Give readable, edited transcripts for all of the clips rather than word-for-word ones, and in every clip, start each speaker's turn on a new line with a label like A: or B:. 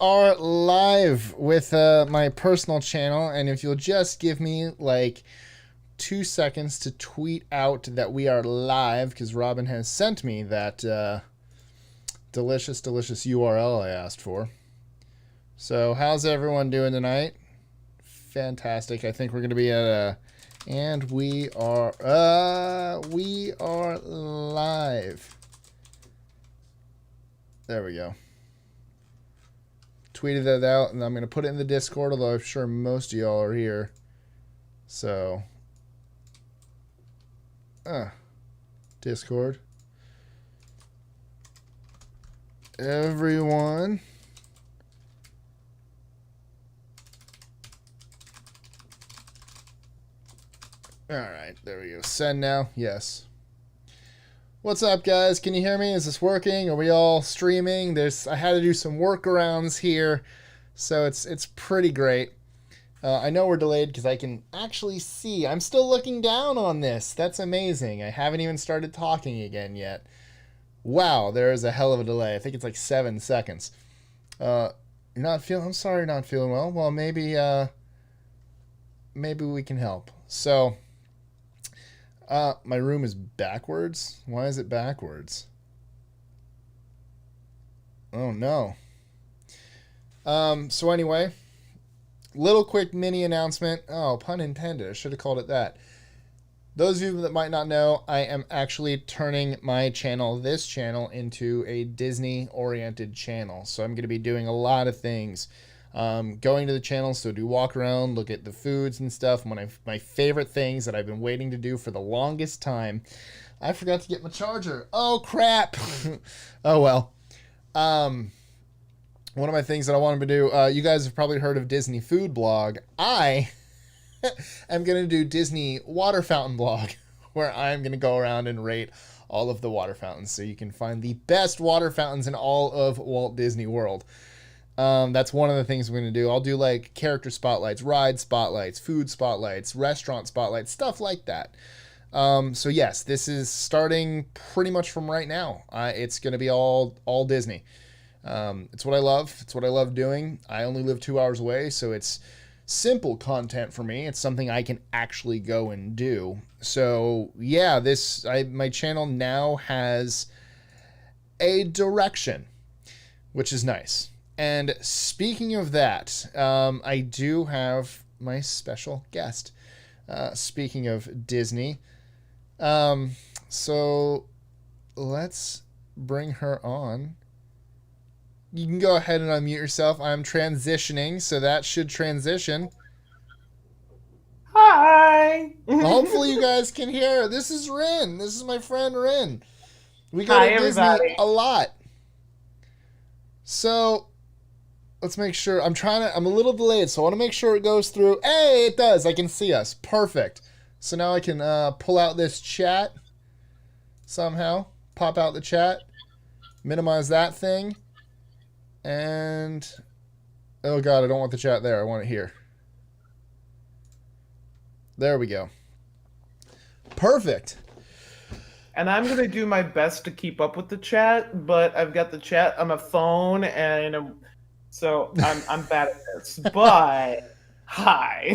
A: are live with my personal channel, and if you'll just give me like 2 seconds to tweet out that we are live, because Robin has sent me that delicious URL I asked for. So how's everyone doing tonight? Fantastic. I think we're going to be at a... And we are live. There we go. Tweeted that out, and I'm going to put it in the Discord, although I'm sure most of y'all are here. So, Discord. Everyone. All right, there we go. Send now. Yes. What's up, guys? Can you hear me? Is this working? Are we all streaming? I had to do some workarounds here, so it's pretty great. I know we're delayed because I can actually see. I'm still looking down on this. That's amazing. I haven't even started talking again yet. Wow, there is a hell of a delay. I think it's like 7 seconds. I'm sorry, not feeling well. Well, maybe we can help. So. My room is backwards. Why is it backwards? Oh, no. So anyway, little quick mini announcement. Oh, pun intended. I should have called it that. Those of you that might not know, I am actually turning my channel, this channel, into a Disney-oriented channel. So I'm going to be doing a lot of things. Going to the channel, so do walk around, look at the foods and stuff. One of my favorite things that I've been waiting to do for the longest time. I forgot to get my charger. Oh, crap. Oh, well. One of my things that I wanted to do, you guys have probably heard of Disney Food Blog. I am going to do Disney Water Fountain Blog, where I'm going to go around and rate all of the water fountains, so you can find the best water fountains in all of Walt Disney World. That's one of the things I'm going to do. I'll do like character spotlights, ride spotlights, food spotlights, restaurant spotlights, stuff like that. So yes, this is starting pretty much from right now. It's going to be all Disney. It's what I love. It's what I love doing. I only live 2 hours away, so it's simple content for me. It's something I can actually go and do. So yeah, my channel now has a direction, which is nice. And speaking of that, I do have my special guest. Speaking of Disney. So let's bring her on. You can go ahead and unmute yourself. I'm transitioning, so that should transition.
B: Hi.
A: Hopefully you guys can hear her. This is Rin. This is my friend Rin. We go
B: Hi,
A: to Disney
B: everybody.
A: a lot. So... let's make sure. I'm a little delayed, so I want to make sure it goes through. Hey, it does. I can see us. Perfect. So now I can pull out this chat somehow. Pop out the chat. Minimize that thing. And, oh God, I don't want the chat there. I want it here. There we go. Perfect.
B: And I'm going to do my best to keep up with the chat, but I've got the chat on my phone, and so I'm bad at this. But, hi.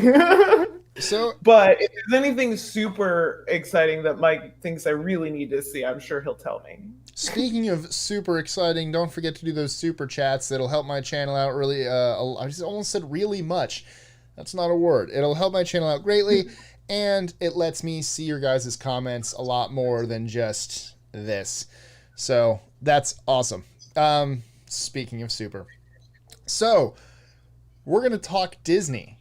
B: But if there's anything super exciting that Mike thinks I really need to see, I'm sure he'll tell me.
A: Speaking of super exciting, don't forget to do those super chats. That'll help my channel out really. I just almost said really much. That's not a word. It'll help my channel out greatly, and it lets me see your guys' comments a lot more than just this. So that's awesome. Speaking of super. So we're going to talk Disney.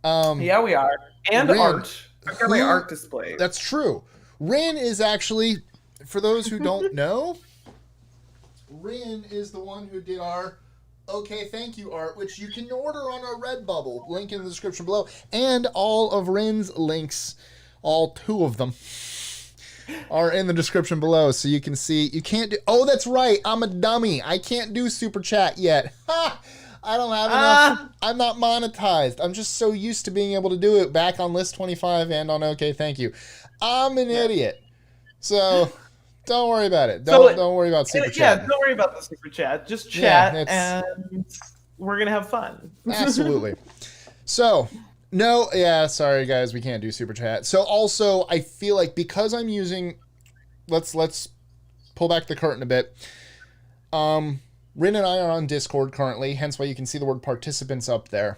B: Yeah, we are. And
A: Rin,
B: art. I've got my art display.
A: That's true. Rin is actually... for those who don't know, Rin is the one who did our Okay Thank You art, which you can order on our Redbubble. Link in the description below. And all of Rin's links, all 2 of them, are in the description below. So you can see, you can't do, oh, that's right, I'm a dummy. I can't do super chat yet. Ha! I don't have enough. I'm not monetized. I'm just so used to being able to do it back on List 25 and on Okay Thank You. I'm an idiot. So... Don't worry about it.
B: So,
A: Don't worry about super
B: yeah,
A: chat.
B: don't worry about the super chat. Just
A: Yeah,
B: chat, and we're gonna have fun.
A: Absolutely. So, no, yeah, sorry guys, we can't do super chat. So also, I feel like because I'm using, let's pull back the curtain a bit. Rin and I are on Discord currently, hence why you can see the word participants up there.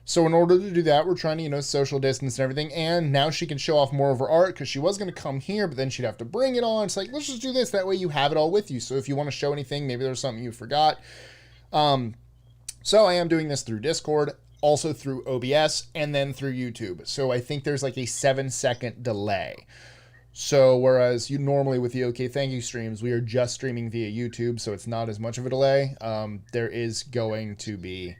A: So in order to do that, we're trying to, social distance and everything. And now she can show off more of her art because she was going to come here, but then she'd have to bring it on. It's like, let's just do this. That way you have it all with you. So if you want to show anything, maybe there's something you forgot. So I am doing this through Discord, also through OBS, and then through YouTube. So I think there's like a 7-second delay. So whereas you normally with the OK Thank You streams, we are just streaming via YouTube, so it's not as much of a delay. There is going to be,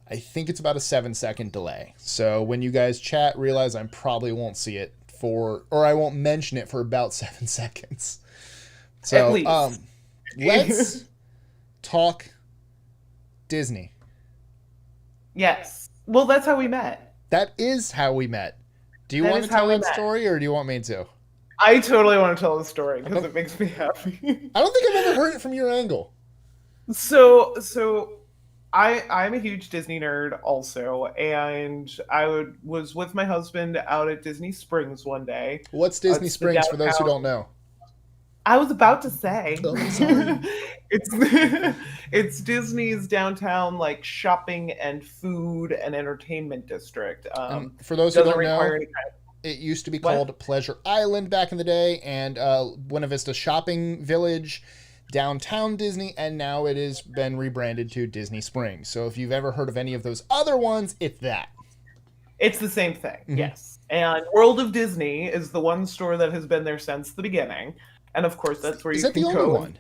A: I think it's about a 7-second delay. So when you guys chat, realize I probably won't see it or I won't mention it for about 7 seconds. So
B: At least.
A: Let's talk Disney.
B: Yes. Well, that's how we met.
A: That is how we met. Do you want to tell that story, or do you want me to?
B: I totally want to tell the story because it makes me happy.
A: I don't think I've ever heard it from your angle.
B: So I'm a huge Disney nerd also, and I was with my husband out at Disney Springs one day.
A: What's Disney Springs for those who don't know?
B: I was about to say.
A: Oh, sorry.
B: It's Disney's downtown like shopping and food and entertainment district.
A: For those who don't know, it used to be called Pleasure Island back in the day, and Buena Vista Shopping Village, downtown Disney, and now it has been rebranded to Disney Springs. So if you've ever heard of any of those other ones, it's that.
B: It's the same thing, yes. And World of Disney is the one store that has been there since the beginning. And of course, that's where you can go. Is that the only one?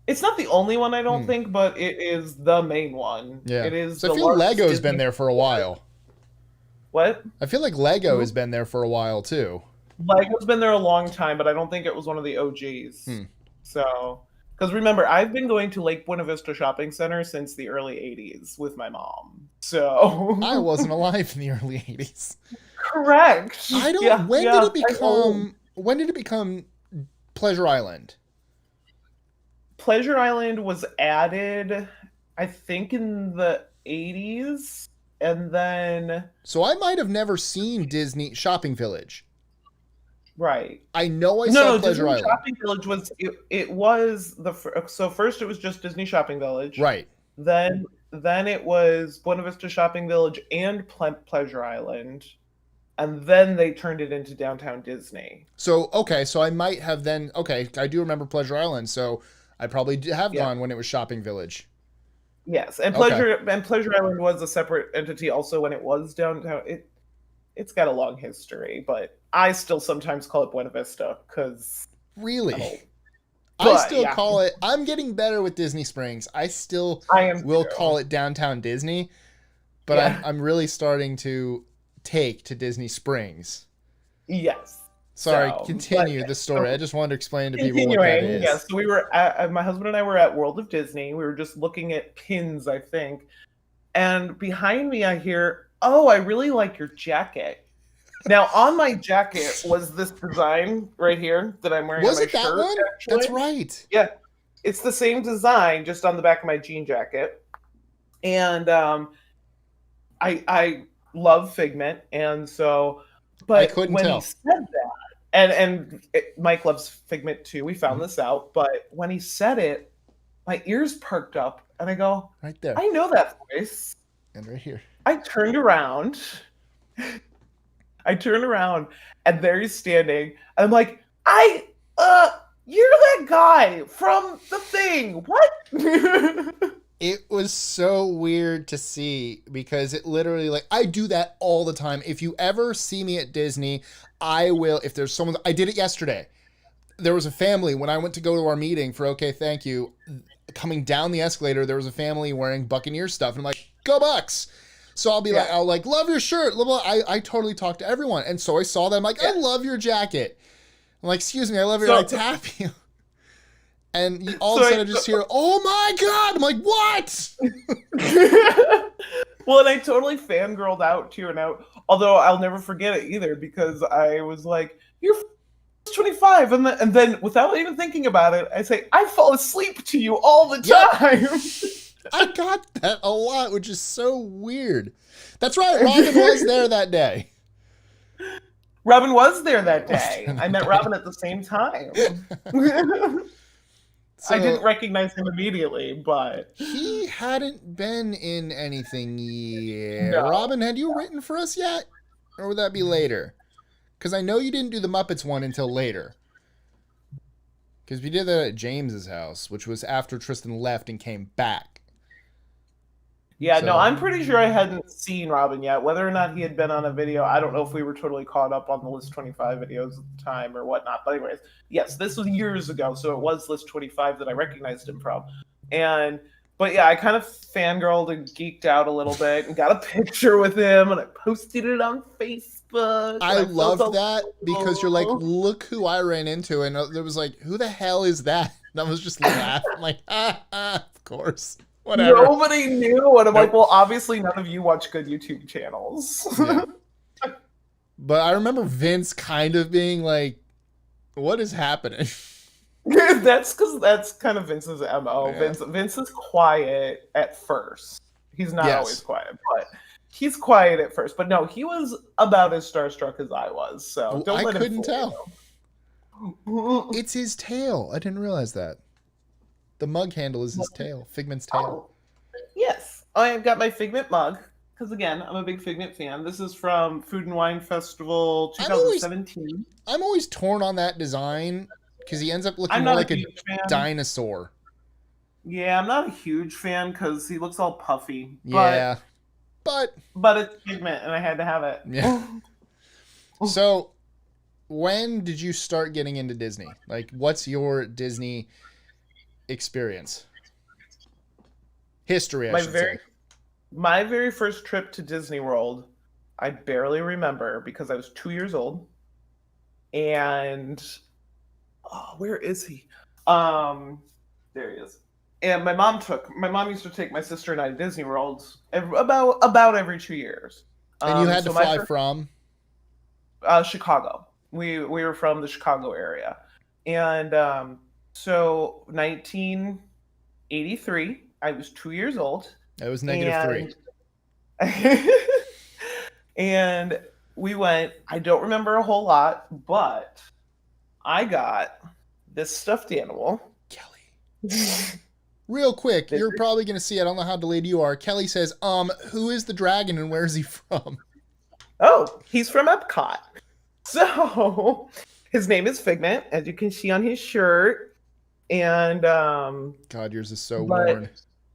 B: It's not the only one, I don't think, but it is the main one.
A: Yeah.
B: It is.
A: So I feel Lego's been there for a while.
B: What?
A: I feel like Lego has been there for a while too.
B: Lego's been there a long time, but I don't think it was one of the OGs. So, because remember, I've been going to Lake Buena Vista Shopping Center since the early '80s with my mom. So
A: I wasn't alive in the early '80s.
B: Correct.
A: I don't. Yeah, when did it become? When did it become Pleasure Island?
B: Pleasure Island was added, I think, in the '80s, and then.
A: So I might have never seen Disney Shopping Village.
B: Right.
A: I know I saw Pleasure
B: Disney
A: Island.
B: Shopping Village was it was so first it was just Disney Shopping Village.
A: Right.
B: Then it was Buena Vista Shopping Village and Pleasure Island. And then they turned it into Downtown Disney.
A: So, okay, so I might have then, okay, I do remember Pleasure Island, so I probably have gone when it was Shopping Village.
B: Yes, and Pleasure Island was a separate entity also when it was downtown. It's got a long history, but I still sometimes call it Buena Vista because...
A: Really? I still call it... I'm getting better with Disney Springs. I will call it Downtown Disney, but I'm really starting to take to Disney Springs.
B: Yes.
A: Sorry, continue the story. I just wanted to explain to people what that is.
B: Yes, so we were my husband and I were at World of Disney. We were just looking at pins, I think. And behind me I hear, "Oh, I really like your jacket." Now, on my jacket was this design right here that I'm wearing on my shirt. Was it that one?
A: Actually. That's right.
B: Yeah. It's the same design, just on the back of my jean jacket. And I love Figment, and so, but
A: I couldn't tell.
B: He said that, and Mike loves Figment too. We found this out, but when he said it, my ears perked up, and I go,
A: right there.
B: I know that voice.
A: And right here.
B: I turned around, and there he's standing. And I'm like, you're that guy from the thing. What?
A: It was so weird to see because it literally, like, I do that all the time. If you ever see me at Disney, I will, if there's someone, I did it yesterday. There was a family, when I went to go to our meeting for OK Thank You, coming down the escalator, there was a family wearing Buccaneer stuff. And I'm like, go Bucks. So I'll be like, love your shirt. Blah, blah. I totally talk to everyone. And so I saw that. I'm like, I love your jacket. I'm like, excuse me, I love your, I tap you. And all of a sudden I just hear, oh my God! I'm like, what?
B: Well, and I totally fangirled out too, and although I'll never forget it either, because I was like, you're List 25, and then without even thinking about it, I say, I fall asleep to you all the
A: Yep.
B: time.
A: I got that a lot, which is so weird. That's right, Robin was there that day.
B: Robin was there that day. I met Robin at the same time.
A: So,
B: I didn't recognize him immediately, but
A: he hadn't been in anything yet.
B: No.
A: Robin, had you written for us yet? Or would that be later? Because I know you didn't do the Muppets one until later. Because we did that at James's house, which was after Tristan left and came back.
B: yeah,
A: So-
B: no, I'm pretty sure I hadn't seen Robin yet. Whether or not he had been on a video, I don't know if we were totally caught up on the List 25 videos at the time or whatnot. But anyways, yes, this was years ago, so it was List 25 that I recognized him from. But yeah, I kind of fangirled and geeked out a little bit and got a picture with him and I posted it on Facebook.
A: I
B: felt
A: loved
B: so
A: that because you're like,
B: cool.
A: look who I ran into. And there was like, who the hell is that? And I was just laughing like, of course. Whatever.
B: Nobody knew, and I'm like,
A: Nope.
B: well, obviously none of you watch good YouTube channels.
A: Yeah. But I remember Vince kind of being like, what is happening?
B: That's because that's kind of Vince's MO.
A: Yeah.
B: Vince is quiet at first. He's not
A: Yes.
B: always quiet, but he's quiet at first. But no, he was about as starstruck as I was. So don't
A: I
B: let him
A: couldn't
B: fool
A: tell.
B: you.
A: It's his tail. I didn't realize that. The mug handle is his tail. Figment's tail.
B: Oh, yes, I've got my Figment mug because again, I'm a big Figment fan. This is from Food and Wine Festival
A: I'm always-
B: 2017.
A: I'm always torn on that design because he ends up looking
B: I'm
A: more
B: not
A: like
B: a
A: a
B: huge fan.
A: dinosaur.
B: Yeah, I'm not a huge fan because he looks all puffy.
A: Yeah. But
B: But it's Figment, and I had to have it.
A: Yeah. So, when did you start getting into Disney? Like, what's your Disney experience? History, I should say.
B: My very first trip to Disney World, I barely remember because I was 2 years old. And where is he? There he is. And my mom used to take my sister and I to Disney World about every 2 years.
A: And you had
B: so
A: to
B: my
A: fly
B: first-
A: from?
B: Chicago. We were from the Chicago area, and so 1983. I was 2 years old.
A: It was -3.
B: And we went. I don't remember a whole lot, but I got this stuffed animal.
A: Kelly. Real quick, you're probably going to see, I don't know how delayed you are. Kelly says, who is the dragon and where is he from?
B: Oh, he's from Epcot. So his name is Figment, as you can see on his shirt. And
A: God, yours is so worn.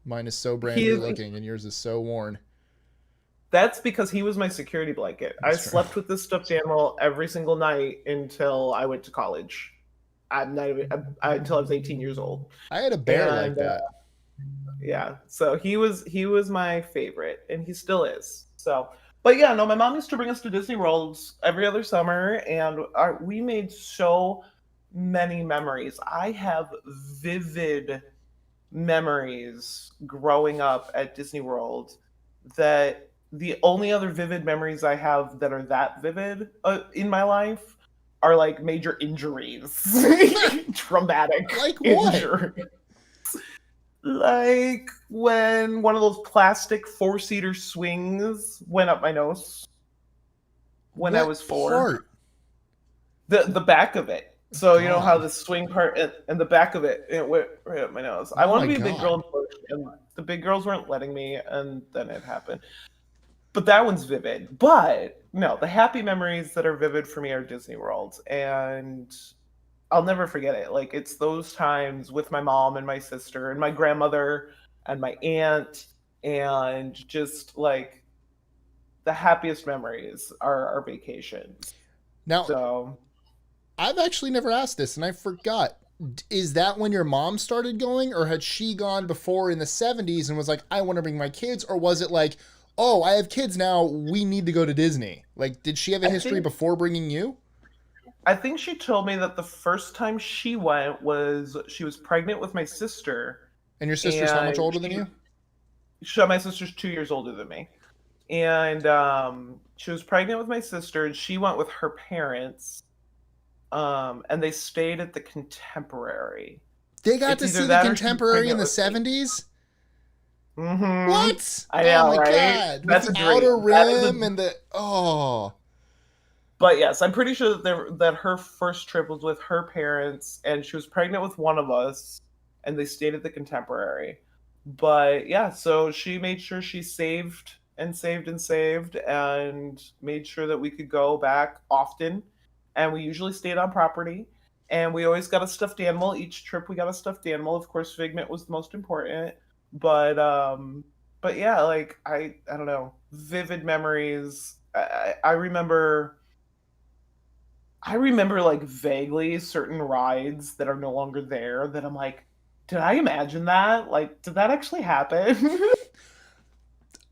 A: Mine is so brandy
B: is-
A: looking, and yours is so worn.
B: that's because he was my security blanket. I
A: That's
B: slept with this stuffed animal every single night until I went to college. Until I was 18 years old.
A: I had a bear like
B: And,
A: that.
B: Yeah, so he was my favorite, and he still is. So, but yeah, no, my mom used to bring us to Disney World every other summer, and we made so many memories. I have vivid memories growing up at Disney World that the only other vivid memories I have that are that vivid in my life are like major injuries, traumatic
A: Like what?
B: injuries. Like when one of those plastic 4-seater swings went up my nose when I
A: What
B: was 4.
A: part?
B: The back of it. So you know how
A: God.
B: the swing part and the back of it went right up my nose. I
A: Oh
B: wanted
A: my
B: to be a big
A: God.
B: girl and push, and the big girls weren't letting me, and then it happened. But that one's vivid. But no, the happy memories that are vivid for me are Disney World, and I'll never forget it. Like it's those times with my mom and my sister and my grandmother and my aunt, and just like the happiest memories are our vacations.
A: Now,
B: So
A: I've actually never asked this, and I forgot. Is that when your mom started going, or had she gone before in the 70s and was like, I want to bring my kids? Or was it like, oh, I have kids now, we need to go to Disney? Like, did she have a
B: I
A: history
B: think-
A: before bringing you?
B: I think she told me that the first time she went was she was pregnant with my sister.
A: And your sister's how much
B: And
A: older than
B: she-
A: you?
B: So my sister's 2 years older than me, and she was pregnant with my sister, and she went with her parents. And they stayed at the Contemporary.
A: They got
B: It's
A: to
B: either
A: see the
B: that or she's
A: Contemporary in
B: pregnant
A: the
B: with me.
A: 70s?
B: Mm-hmm.
A: What?
B: I
A: Oh
B: know,
A: my
B: right?
A: god. With
B: That's
A: the
B: a dream.
A: outer
B: That is a.
A: rim and the oh.
B: But yes, I'm pretty sure that her first trip was with her parents, and she was pregnant with one of us, and they stayed at the Contemporary. But yeah, so she made sure she saved and saved and saved, and made sure that we could go back often. And we usually stayed on property, and we always got a stuffed animal. Each trip we got a stuffed animal. Of course, Figment was the most important, but but yeah, like I don't know, vivid memories. I remember like vaguely certain rides that are no longer there that I'm like, did I imagine that? Like, did that actually happen?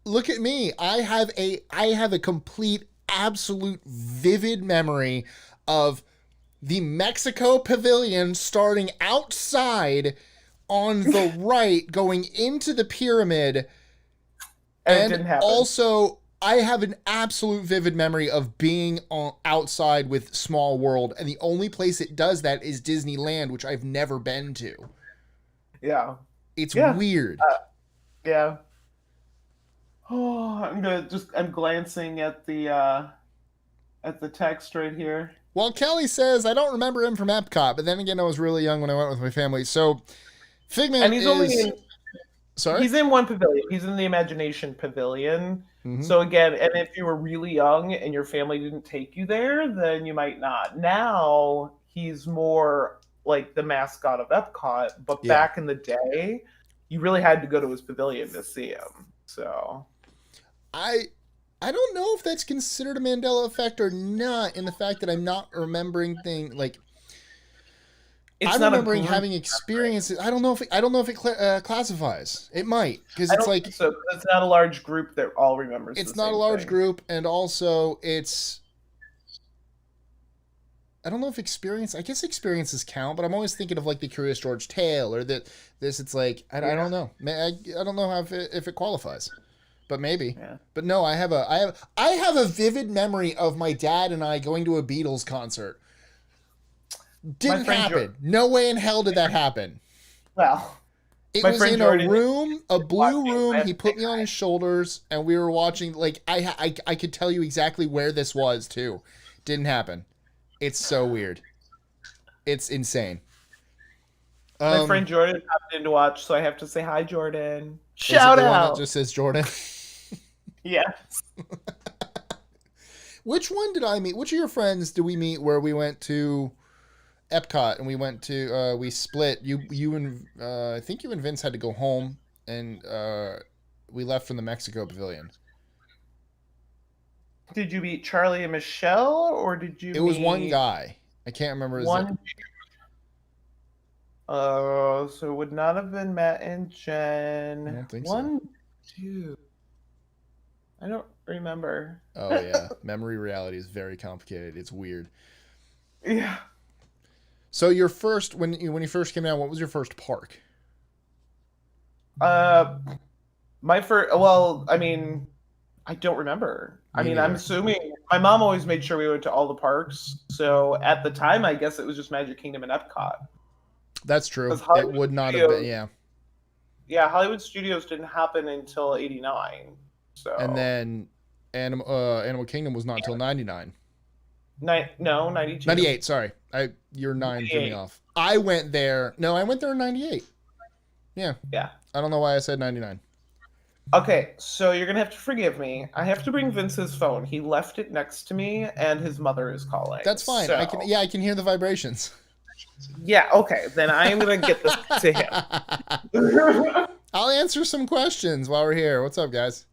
A: Look at me. I have a complete absolute vivid memory of the Mexico Pavilion starting outside on the right going into the pyramid.
B: And it
A: And
B: didn't happen.
A: also, I have an absolute vivid memory of being outside with Small World, and the only place it does that is Disneyland, which I've never been to.
B: Yeah.
A: It's
B: Yeah.
A: weird.
B: Yeah. Oh, I'm glancing at the text right here.
A: Well, Kelly says, I don't remember him from Epcot, but then again, I was really young when I went with my family. So,
B: And
A: Figment
B: he's only
A: is.
B: in
A: Sorry?
B: he's in one pavilion. He's in the Imagination Pavilion.
A: Mm-hmm.
B: So again, and if you were really young and your family didn't take you there, then you might not. Now he's more like the mascot of Epcot, but
A: Yeah.
B: back in the day, you really had to go to his pavilion to see him. So
A: I. I don't know if that's considered a Mandela effect or not, in the fact that I'm not remembering things like
B: it's
A: I'm
B: not a
A: remembering
B: group.
A: having experiences. I don't know if it classifies. It might because
B: I
A: it's
B: don't think
A: like
B: so. It's not a large group that all remembers the
A: it's not a
B: same
A: large
B: thing.
A: group, and also it's I don't know if experience. I guess experiences count, but I'm always thinking of like the Curious George tale or that this. It's like I
B: Yeah,
A: don't know. I don't know how if it qualifies, but maybe.
B: yeah.
A: But no, I have a vivid memory of my dad and I going to a Beatles concert.
B: My
A: Didn't
B: friend
A: happen. No way in hell did that happen.
B: well,
A: It
B: my
A: was
B: friend
A: in a
B: Jordan is
A: room, a blue
B: watching. I
A: room.
B: have
A: He
B: to say
A: put me on
B: hi.
A: his shoulders, and we were watching. Like I could tell you exactly where this was too. Didn't happen. It's so weird. It's insane.
B: My friend
A: Um,
B: Jordan popped in to watch, so I have to say hi, Jordan.
A: is it
B: Shout
A: the one that
B: out.
A: just says Jordan?
B: Yeah.
A: Which one did I meet? Which of your friends did we meet where we went to Epcot and we went to we split. You and I think you and Vince had to go home, and we left from the Mexico Pavilion.
B: Did you meet Charlie and Michelle, or did you
A: It was one
B: meet
A: guy. I can't remember his.
B: one? So it would not have been Matt and
A: I
B: Jen.
A: don't think so.
B: One, two. I don't remember.
A: Oh yeah, memory reality is very complicated. It's weird.
B: Yeah.
A: So your first when you first came down, what was your first park?
B: Uh, my first. Well, I mean, I don't remember. I
A: Me
B: mean, I'm
A: neither.
B: assuming my mom always made sure we went to all the parks. So at the time, I guess it was just Magic Kingdom and Epcot.
A: That's true.
B: Because
A: It
B: Hollywood
A: would not have been.
B: Studios,
A: Yeah.
B: yeah, Hollywood Studios didn't happen until '89.
A: And
B: So
A: then Animal Kingdom was not until 99.
B: no, '92.
A: 98, sorry. Your 9 threw me
B: 98.
A: off. I went there. No, I went there in 98. Yeah.
B: Yeah.
A: I don't know why I said 99.
B: Okay, so you're gonna have to forgive me. I have to bring Vince's phone. He left it next to me, and his mother is calling.
A: That's fine.
B: So
A: I can hear the vibrations.
B: yeah, okay, then I am gonna get this to him.
A: I'll answer some questions while we're here. What's up, guys?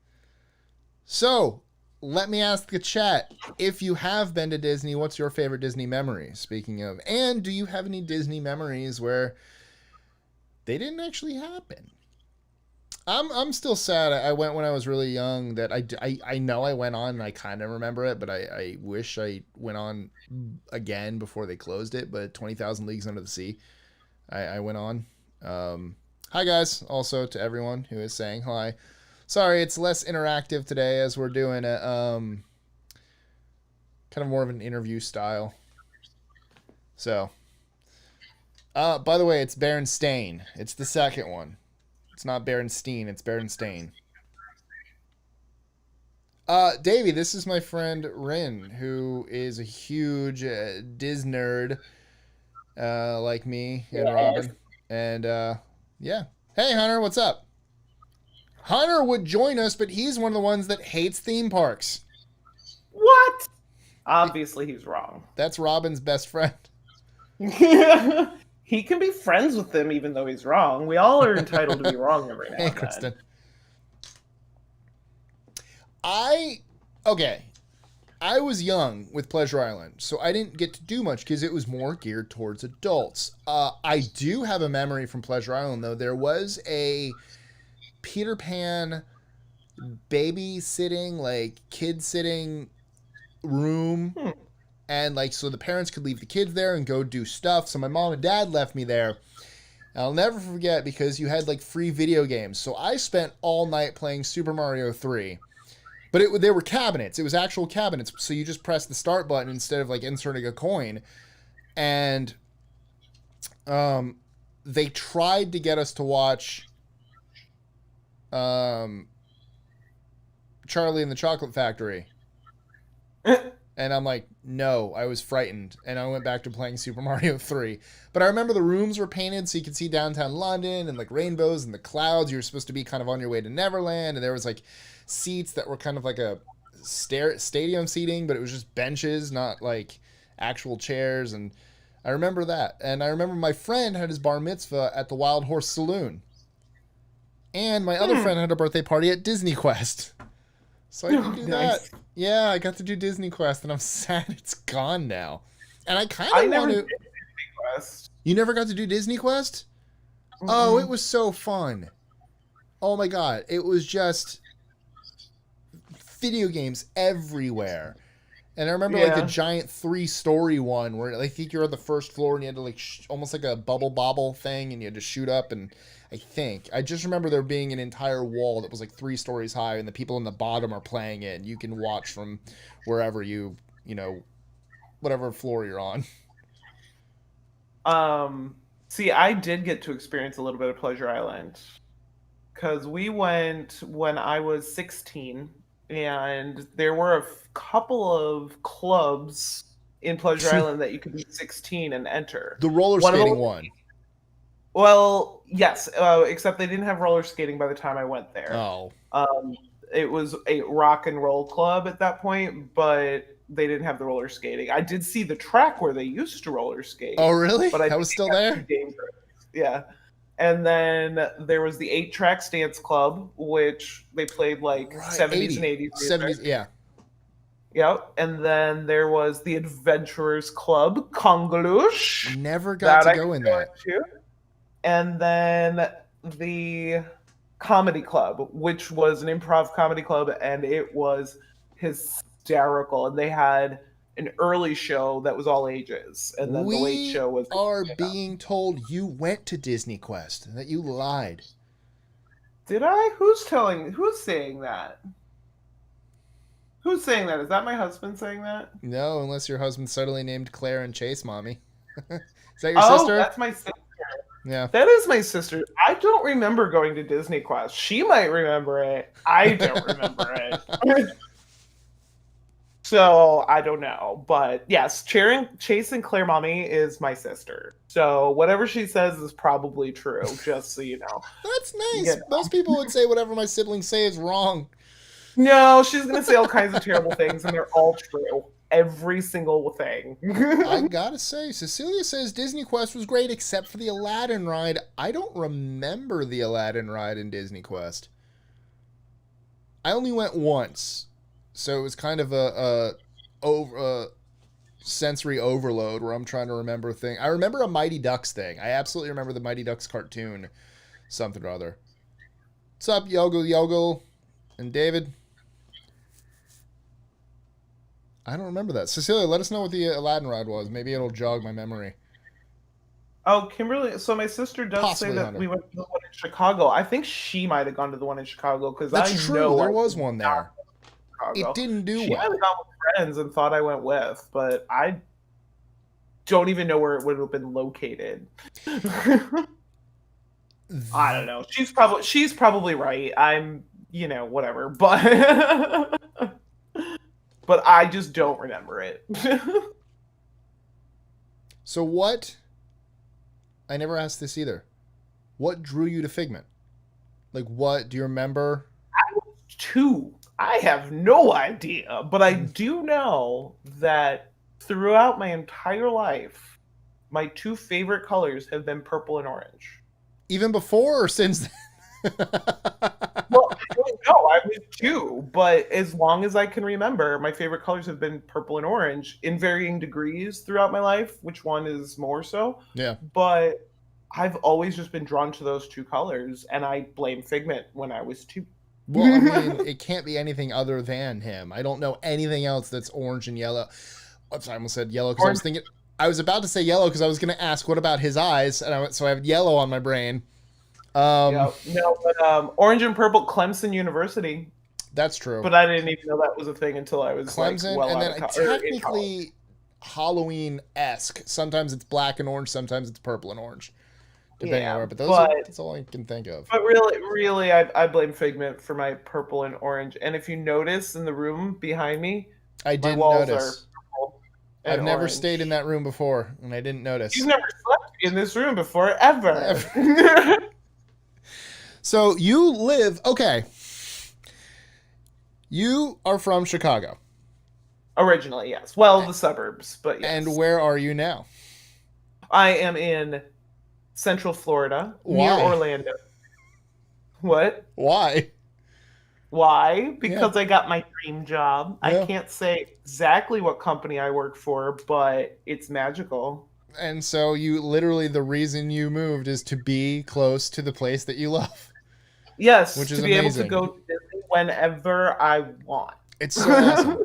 A: So, let me ask the chat. If you have been to Disney, what's your favorite Disney memory? Speaking of, and do you have any Disney memories where they didn't actually happen? I'm still sad. I went when I was really young. That I know I went on and I kind of remember it, but I wish I went on again before they closed it. But 20,000 Leagues Under the Sea, I went on. Hi guys, also to everyone who is saying hi. Sorry, it's less interactive today as we're doing a kind of more of an interview style. So, by the way, it's Berenstain. It's the second one. It's not Berenstein. It's Berenstain. Davey, this is my friend Rin, who is a huge Diz nerd, like me and
B: Yes.
A: Robin. And yeah. Hey, Hunter, what's up? Hunter would join us, but he's one of the ones that hates theme parks.
B: What? Obviously, he's wrong.
A: That's Robin's best friend.
B: He can be friends with them even though he's wrong. We all are entitled to be wrong every now
A: Hey,
B: and then.
A: Kristen. I okay. I was young with Pleasure Island, so I didn't get to do much because it was more geared towards adults. I do have a memory from Pleasure Island though. There was a Peter Pan babysitting, like kid sitting room, and like so the parents could leave the kids there and go do stuff. So my mom and dad left me there. And I'll never forget because you had like free video games. So I spent all night playing Super Mario 3. But they were cabinets. It was actual cabinets. So you just press the start button instead of like inserting a coin. And they tried to get us to watch Charlie and the Chocolate Factory. And I'm like, no, I was frightened. And I went back to playing Super Mario 3. But I remember the rooms were painted so you could see downtown London and like rainbows and the clouds. You were supposed to be kind of on your way to Neverland. And there was like seats that were kind of like a stadium seating, but it was just benches, not like actual chairs. And I remember that. And I remember my friend had his bar mitzvah at the Wild Horse Saloon. And my other friend had a birthday party at Disney Quest. So I could do
B: Nice.
A: that. Yeah, I got to do Disney Quest, and I'm sad it's gone now. And I kind of want
B: never
A: to.
B: did Disney Quest.
A: You never got to do Disney Quest? Oh, it was so fun. Oh my god, it was just video games everywhere. And I remember like the giant 3-story one where I think you're on the first floor and you had to like almost like a bubble bobble thing and you had to shoot up. And I just remember there being an entire wall that was like 3 stories high and the people on the bottom are playing it and you can watch from wherever you know, whatever floor you're on.
B: See, I did get to experience a little bit of Pleasure Island because we went when I was 16, and there were a couple of clubs in Pleasure Island that you could be 16 and enter.
A: The roller
B: One of
A: skating
B: them-
A: one.
B: Well, yes, except they didn't have roller skating by the time I went there.
A: Oh.
B: It was a rock and roll club at that point, but they didn't have the roller skating. I did see the track where they used to roller skate.
A: Oh, really?
B: But I
A: That was still
B: think
A: there?
B: that's too dangerous. Yeah. And then there was the 8-Tracks Dance Club, which they played like
A: Right,
B: 70s and 80s.
A: 70s, yeah.
B: Yep. And then there was the Adventurers Club, Kongalush.
A: Never got
B: that
A: to
B: I
A: go in
B: could
A: that.
B: to. And then the Comedy Club, which was an improv comedy club, and it was hysterical. And they had an early show that was all ages, and then the late show was.
A: We are being told you went to Disney Quest and that you lied.
B: Did I? Who's saying that? Who's saying that? Is that my husband saying that?
A: No, unless your husband suddenly named Claire and Chase mommy. Is that your
B: Oh,
A: sister?
B: that's my sister.
A: Yeah.
B: That is my sister. I don't remember going to Disney Quest. She might remember it. I don't remember it. So I don't know. But yes, Chase and Claire Mommy is my sister. So whatever she says is probably true, just so you know.
A: That's nice.
B: You know.
A: Most people would say whatever my siblings say is wrong.
B: No, she's going to say all kinds of terrible things, and they're all true. Every single thing.
A: I gotta say, Cecilia says Disney Quest was great except for the Aladdin ride. I don't remember the Aladdin ride in Disney Quest. I only went once, so it was kind of a sensory overload where I'm trying to remember a thing. I remember a Mighty Ducks thing. I absolutely remember the Mighty Ducks cartoon, something or other. What's up, Yogo, and David? I don't remember that. Cecilia, let us know what the Aladdin ride was. Maybe it'll jog my memory.
B: Oh, Kimberly. So my sister does
A: Possibly,
B: say that
A: Hunter.
B: we went to the one in Chicago. I think she might have gone to the one in Chicago because
A: That's true.
B: know
A: There
B: I
A: was
B: did
A: one
B: not
A: there.
B: go to Chicago.
A: It didn't do
B: She might
A: well.
B: have gone with friends and thought I went with, but I don't even know where it would have been located. I don't know. She's probably right. I'm, whatever. But but I just don't remember it.
A: So what? I never asked this either. What drew you to Figment? Like, what do you remember?
B: I was 2. I have no idea, but I do know that throughout my entire life, my 2 favorite colors have been purple and orange.
A: Even before or since then?
B: Well, I don't know. I was 2, but as long as I can remember, my favorite colors have been purple and orange in varying degrees throughout my life. Which one is more so?
A: Yeah.
B: But I've always just been drawn to those 2 colors, and I blame Figment when I was 2.
A: Well, I mean, it can't be anything other than him. I don't know anything else that's orange and yellow. Oops, I almost said yellow because I was about to say yellow because I was going to ask what about his eyes, and so I have yellow on my brain.
B: No, but orange and purple, Clemson University.
A: That's true.
B: But I didn't even know that was a thing until I was
A: Clemson,
B: well
A: and
B: out
A: then
B: of
A: technically Halloween-esque. Sometimes it's black and orange, sometimes it's purple and orange, depending on where. But that's all I can think of.
B: But really, I blame Figment for my purple and orange. And if you notice in the room behind me,
A: I didn't notice. I've never stayed in that room before, and I didn't notice.
B: You've never slept in this room before, ever.
A: So you live, okay. You are from Chicago.
B: Originally, yes. Well, the suburbs, but yes.
A: And where are you now?
B: I am in Central Florida,
A: Why?
B: near Orlando. What?
A: Why?
B: Why? Because I got my dream job.
A: Yeah.
B: I can't say exactly what company I work for, but it's magical.
A: And so you literally, the reason you moved is to be close to the place that you love.
B: Yes,
A: which is
B: to be
A: amazing.
B: able to go to Disney whenever I want.
A: It's so awesome.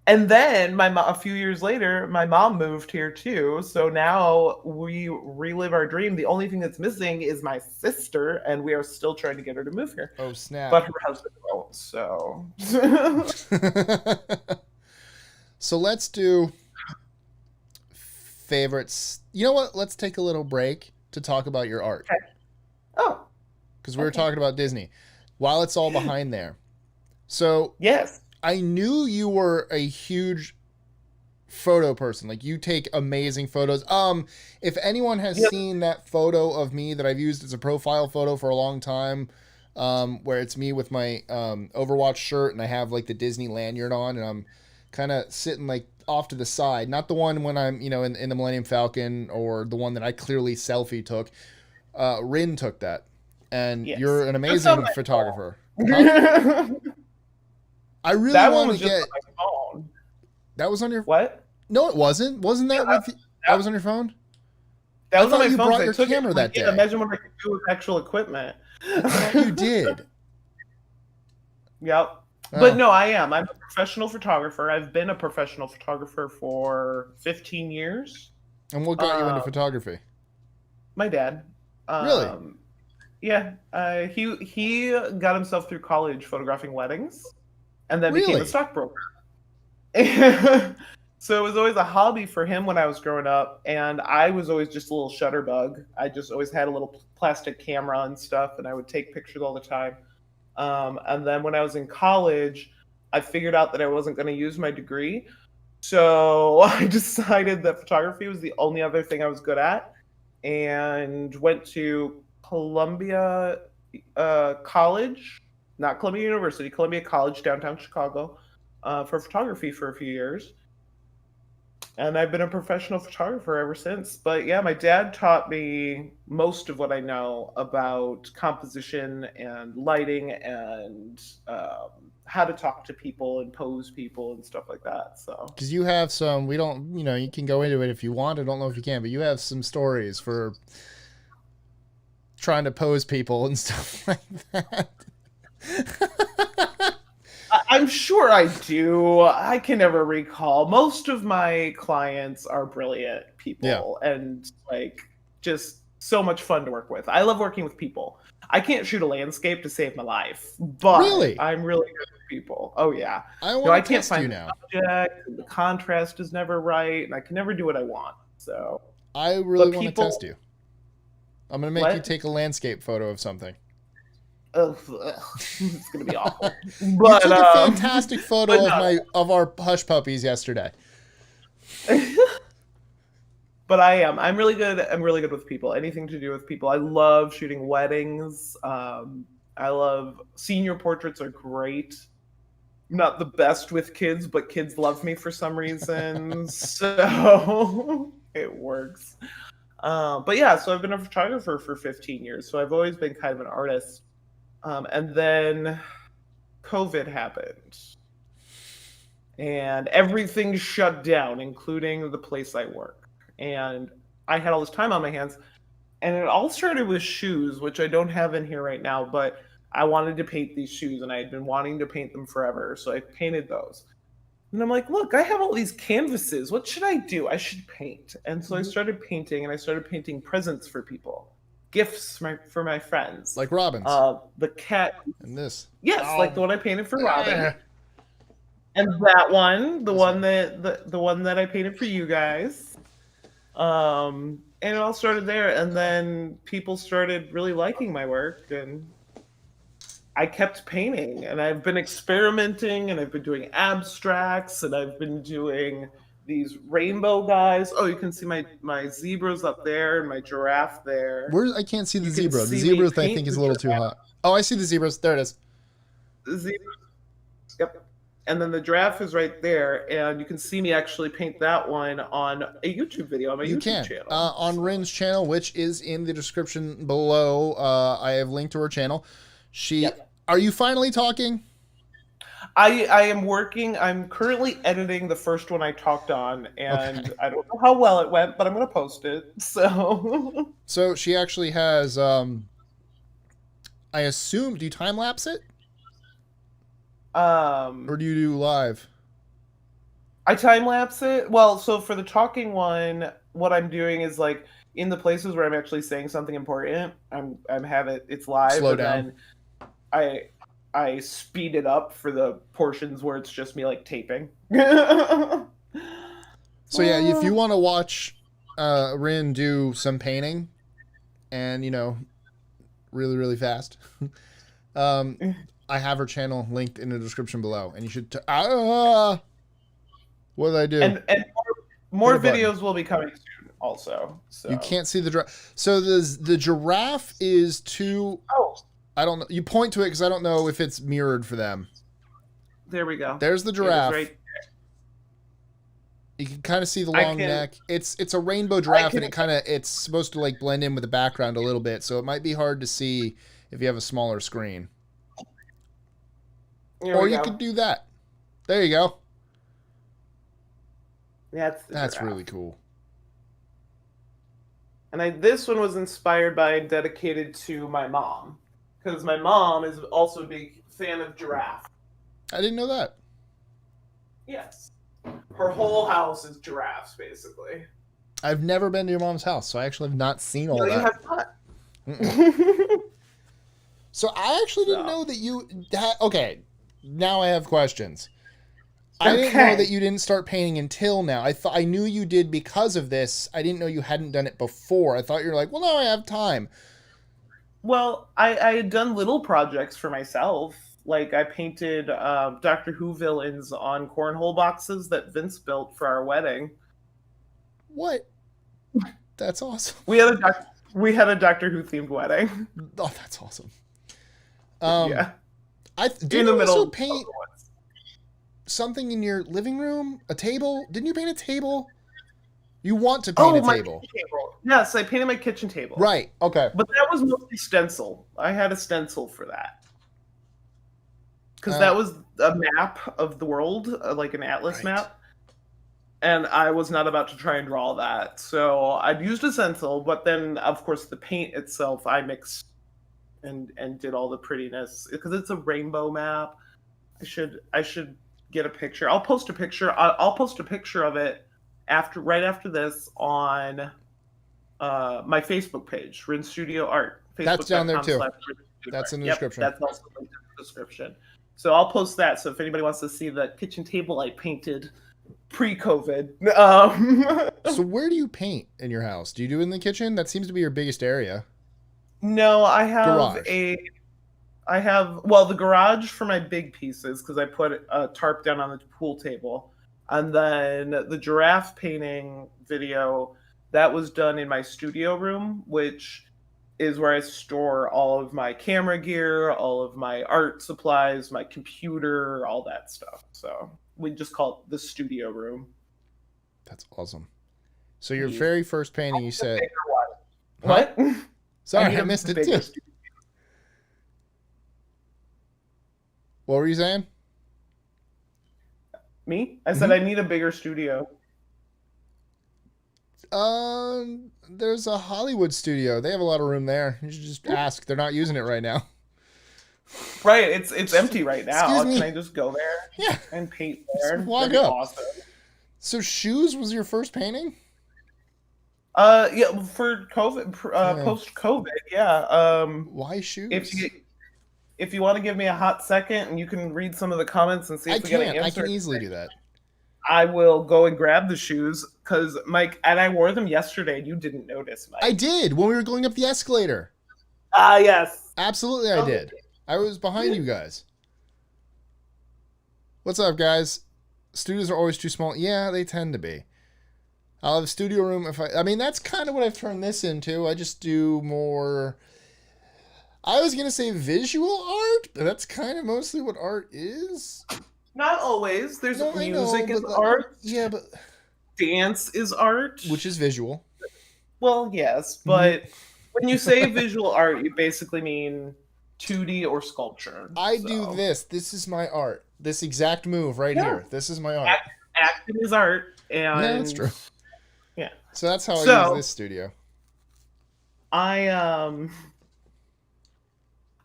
B: And then a few years later, my mom moved here too. So now we relive our dream. The only thing that's missing is my sister, and we are still trying to get her to move here.
A: Oh, snap.
B: But her husband won't, so.
A: So let's do favorites. You know what? Let's take a little break to talk about your art.
B: Okay. Oh.
A: Because we were talking about Disney. While it's all behind there. So.
B: Yes.
A: I knew you were a huge photo person. Like, you take amazing photos. If anyone has seen that photo of me that I've used as a profile photo for a long time, where it's me with my Overwatch shirt and I have like the Disney lanyard on and I'm kind of sitting like off to the side. Not the one when I'm, in the Millennium Falcon or the one that I clearly selfie took. Rin took that. And you're an amazing photographer. Huh? I really want to get.
B: On my phone.
A: That was on your.
B: What?
A: No, it wasn't. Wasn't that with? That was on your phone.
B: That was on my phone.
A: You brought your camera that day.
B: Imagine what I could do with actual equipment.
A: I thought you did.
B: Yep. Oh. But no, I am. I'm a professional photographer. I've been a professional photographer for 15 years.
A: And what got you into photography?
B: My dad.
A: Really?
B: Yeah. He got himself through college photographing weddings. And then became a stockbroker. So it was always a hobby for him when I was growing up. And I was always just a little shutterbug. I just always had a little plastic camera and stuff. And I would take pictures all the time. And then when I was in college, I figured out that I wasn't going to use my degree. So I decided that photography was the only other thing I was good at. And went to Columbia College. Not Columbia University, Columbia College, downtown Chicago, for photography for a few years. And I've been a professional photographer ever since. But yeah, my dad taught me most of what I know about composition and lighting and how to talk to people and pose people and stuff like that. So
A: because you have some, we don't, you can go into it if you want. I don't know if you can, but you have some stories for trying to pose people and stuff like that.
B: I'm sure I do. I can never recall. Most of my clients are brilliant people and just so much fun to work with. I love working with people. I can't shoot a landscape to save my life, but
A: really?
B: I'm really good people. Oh yeah.
A: I
B: No,
A: want
B: I
A: to
B: can't
A: test
B: find
A: you
B: the
A: now.
B: subject. The contrast is never right, and I can never do what I want. So,
A: I really
B: but
A: want to test
B: people,
A: you. I'm going to make you
B: what?
A: take a landscape photo of something.
B: Ugh, ugh, it's gonna be awful.
A: You
B: But
A: took a fantastic
B: but
A: photo of our hush puppies yesterday.
B: no. But I am. I'm really good. I'm really good with people. Anything to do with people. I love shooting weddings. I love senior portraits are great. I'm not the best with kids, but kids love me for some reason, so it works. But yeah, so I've been a photographer for 15 years, so I've always been kind of an artist. And then COVID happened, and everything shut down, including the place I work. And I had all this time on my hands, and it all started with shoes, which I don't have in here right now, but I wanted to paint these shoes, and I had been wanting to paint them forever, so I painted those. And I'm like, look, I have all these canvases. What should I do? I should paint. And so I started painting, and I started painting presents for people, gifts for my friends.
A: Like Robin's.
B: The cat.
A: And this.
B: Yes, like the one I painted for Robin.
A: Eh.
B: And that one, the
A: This
B: one
A: one.
B: that the one that I painted for you guys. And it all started there, and then people started really liking my work, and I kept painting, and I've been experimenting, and I've been doing abstracts, and I've been doing these rainbow guys. Oh, you can see my zebras up there and my giraffe there.
A: I can't see the
B: You can
A: zebra. The
B: see me
A: zebra I
B: paint
A: think is a
B: the
A: little too
B: giraffe.
A: hot. Oh, I see the zebras. There it is.
B: The zebras. Yep. And then the giraffe is right there, and you can see me actually paint that one on a YouTube video on my
A: You
B: YouTube
A: can.
B: channel.
A: On Rin's channel, which is in the description below. I have linked to her channel.
B: Yep.
A: Are you finally talking?
B: I am working. I'm currently editing the first one I talked on, and
A: Okay.
B: I don't know how well it went, but I'm gonna post it. So,
A: So she actually has. I assume. Do you time lapse it, or do you do live?
B: I time lapse it. Well, so for the talking one, what I'm doing is like in the places where I'm actually saying something important, I'm have it's live,
A: Slow
B: and
A: down.
B: then I speed it up for the portions where it's just me like taping.
A: So yeah, if you want to watch Rin do some painting, and really really fast, I have her channel linked in the description below, and you should. What did I do?
B: And more
A: Hit a button.
B: videos will be coming soon, also. So
A: You can't see the giraffe. So the giraffe is too.
B: Oh,
A: I don't know. You point to it because I don't know if it's mirrored for them.
B: there we go.
A: There's the
B: It is
A: giraffe.
B: right.
A: You can kind of see the
B: I
A: long
B: can-
A: neck. It's a rainbow giraffe,
B: can-
A: and it's supposed to like blend in with the background a little bit, so it might be hard to see if you have a smaller screen.
B: There
A: Or
B: we
A: you
B: go.
A: could do that. There you go.
B: That's
A: That's really cool.
B: And this one was inspired by and dedicated to my mom, because my mom is also a big fan of giraffe.
A: I didn't know that.
B: Yes, her whole house is giraffes, basically.
A: I've never been to your mom's house, so I actually have not seen all
B: No, you
A: that.
B: have not.
A: Mm-mm. So I actually didn't
B: No.
A: know that you had. Okay, now I have questions. I didn't know
B: Okay.
A: that you didn't start painting until now. I knew you did because of this. I didn't know you hadn't done it before. I thought you were like, well, now I have time.
B: Well, I had done little projects for myself. Like I painted Doctor Who villains on cornhole boxes that Vince built for our wedding.
A: What? That's awesome.
B: We had a Doctor Who themed wedding.
A: Oh, that's awesome.
B: Yeah,
A: Did
B: in the
A: you
B: middle.
A: also
B: of the
A: paint
B: woods.
A: something in your living room? A table? Didn't you paint a table? You want to paint a
B: my
A: table.
B: kitchen table. Yes, I painted my kitchen table.
A: Right. Okay.
B: But that was mostly stencil. I had a stencil for that. Because
A: Uh,
B: that was a map of the world, like an atlas
A: Right.
B: map. And I was not about to try and draw that. So I'd used a stencil, but then, of course, the paint itself, I mixed and did all the prettiness. Because it's a rainbow map. I should get a picture. I'll post a picture. I'll post a picture of it right after this on my Facebook page, Rin Studio Art.
A: That's down there, too.
B: Facebook.com/Rin Studio
A: That's
B: Art.
A: in the
B: Yep,
A: description.
B: That's also linked in the description. So I'll post that. So if anybody wants to see the kitchen table I painted pre-COVID.
A: So where do you paint in your house? Do you do it in the kitchen? That seems to be your biggest area.
B: No,
A: Garage.
B: well, the garage for my big pieces because I put a tarp down on the pool table. And then the giraffe painting video that was done in my studio room, which is where I store all of my camera gear, all of my art supplies, my computer, all that stuff. So we just call it the studio room.
A: That's awesome. So your
B: Yeah.
A: very first painting, you said, huh?
B: What?
A: Sorry,
B: need
A: I
B: a
A: missed it
B: bigger
A: too. What were you saying?
B: Me? I said I need a bigger studio.
A: There's a Hollywood studio. They have a lot of room there. You should just ask. They're not using it right now.
B: Right, it's empty right
A: Excuse
B: now.
A: me.
B: Can I just go there
A: Yeah.
B: and paint there?
A: Walk
B: That'd be
A: up.
B: awesome.
A: So shoes was your first painting?
B: Yeah, for COVID,
A: Yeah.
B: post COVID, yeah.
A: Why shoes?
B: If you want to give me a hot second and you can read some of the comments and see
A: I
B: if we get an
A: can't. I
B: answer,
A: can easily do that.
B: I will go and grab the shoes because Mike and I wore them yesterday and you didn't notice, Mike.
A: I did when we were going up the escalator.
B: Yes.
A: Absolutely, I did. I was behind you guys. What's up, guys? Studios are always too small. Yeah, they tend to be. I'll have a studio room if I mean, that's kind of what I've turned this into. I just do more. I was gonna say visual art, but that's kind of mostly what art is.
B: Not always. There's
A: No, I know,
B: music is
A: but
B: art.
A: Yeah, but
B: Dance is art.
A: which is visual.
B: Well, yes, but when you say visual art, you basically mean 2D or sculpture.
A: I do this. This is my art. This exact move right here. This is my art.
B: Acting is art, and
A: Yeah, that's true.
B: Yeah.
A: So that's how I
B: So-
A: use this studio.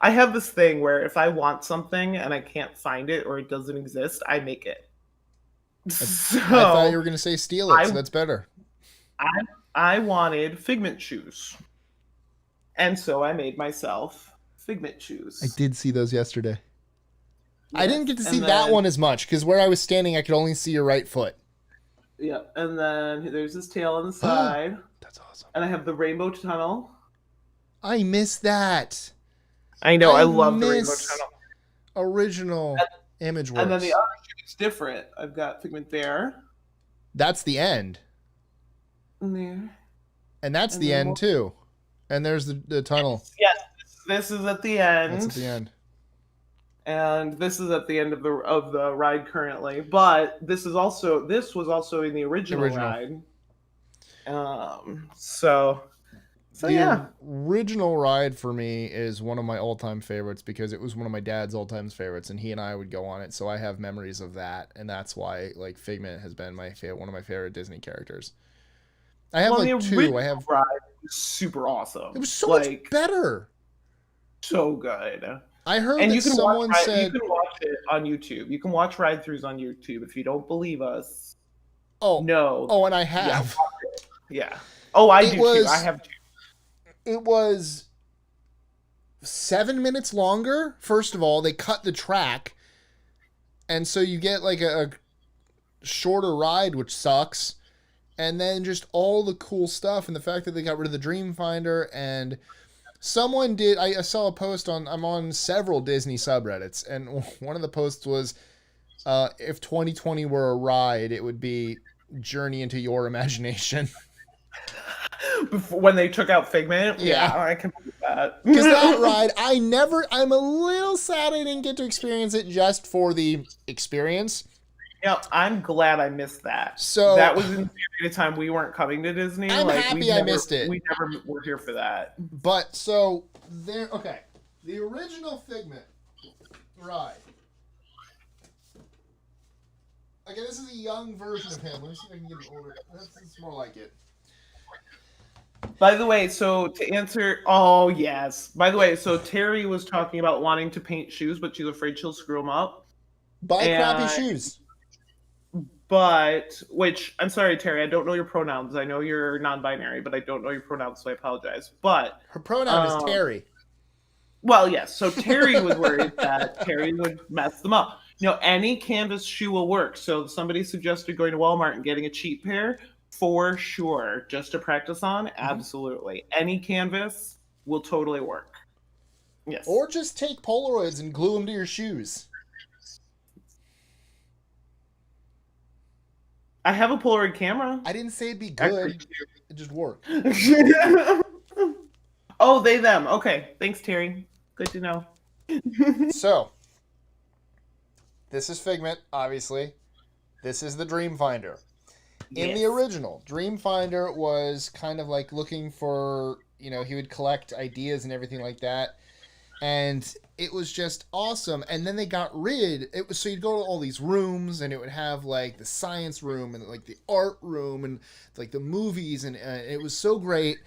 B: I have this thing where if I want something and I can't find it or it doesn't exist, I make it. So
A: I thought you were gonna say steal it, so that's better.
B: I wanted Figment shoes, and so I made myself Figment shoes.
A: I did see those yesterday. I
B: Yes,
A: didn't get to see
B: and
A: that
B: then-
A: one as much because where I was standing, I could only see your right foot.
B: Yeah, and then there's this tail on the side,
A: That's awesome.
B: and I have the rainbow tunnel.
A: I miss that
B: I know,
A: I
B: I love the rainbow
A: miss-
B: tunnel.
A: original image works.
B: And then the other shoe is different. I've got Figment there,
A: That's the end,
B: and there.
A: and that's
B: And
A: the
B: then
A: end
B: we'll-
A: too. And there's the tunnel.
B: Yes, this is at the end.
A: That's at the end.
B: And this is at the end of the ride currently. But this was also in the original. Ride. So
A: The
B: yeah.
A: original ride for me is one of my all-time favorites because it was one of my dad's all-time favorites, and he and I would go on it. So I have memories of that, and that's why like Figment has been my favorite, one of my favorite Disney characters. I have
B: the
A: like two.
B: original
A: I have.
B: ride was super awesome.
A: It was so much better.
B: So good.
A: I heard
B: And
A: that
B: you can
A: someone
B: watch,
A: said,
B: you can watch it on YouTube. You can watch ride throughs on YouTube. If you don't believe us,
A: "Oh,
B: no.
A: oh," and I have.
B: Yeah. Oh, I
A: It
B: do
A: was-
B: too. I have two.
A: It was 7 minutes longer. First of all, they cut the track, and so you get like a shorter ride, which sucks. And then just all the cool stuff, and the fact that they got rid of the Dream Finder, and someone did. I saw a post on. I'm on several Disney subreddits, and one of the posts was, if 2020 were a ride, it would be Journey into Your Imagination.
B: When they took out Figment,
A: Yeah.
B: I can believe that.
A: Because that ride, I'm a little sad I didn't get to experience it just for the experience.
B: Yeah, I'm glad I missed that.
A: So-
B: that was in the period of time we weren't coming to Disney.
A: I'm
B: we
A: happy I missed it.
B: We never were here for that.
A: But so there, okay, the original Figment ride. Okay, this is a young version of him. Let me see if I can get it older. That's more like it.
B: By the way, so to answer, oh yes. By the way, so Terry was talking about wanting to paint shoes, but she's afraid she'll screw them up.
A: Buy crappy
B: And-
A: shoes.
B: But, which, I'm sorry, Terry, I don't know your pronouns. I know you're non-binary, but I don't know your pronouns, so I apologize. But
A: Her pronoun is
B: Um,
A: Terry.
B: Well, yes. So Terry was worried that Terry would mess them up. Any canvas shoe will work. So somebody suggested going to Walmart and getting a cheap pair for sure, just to practice on. Absolutely, any canvas will totally work. Yes.
A: Or just take Polaroids and glue them to your shoes.
B: I have a Polaroid camera.
A: I didn't say it'd be good. It just worked.
B: Oh, they, them. Okay. Thanks, Terry. Good to know.
A: So, this is Figment, obviously. This is the Dreamfinder. In the original, Dreamfinder was kind of like looking for, he would collect ideas and everything like that. And it was just awesome. And then they got rid. So you'd go to all these rooms, and it would have like the science room and like the art room and like the movies, and it was so great.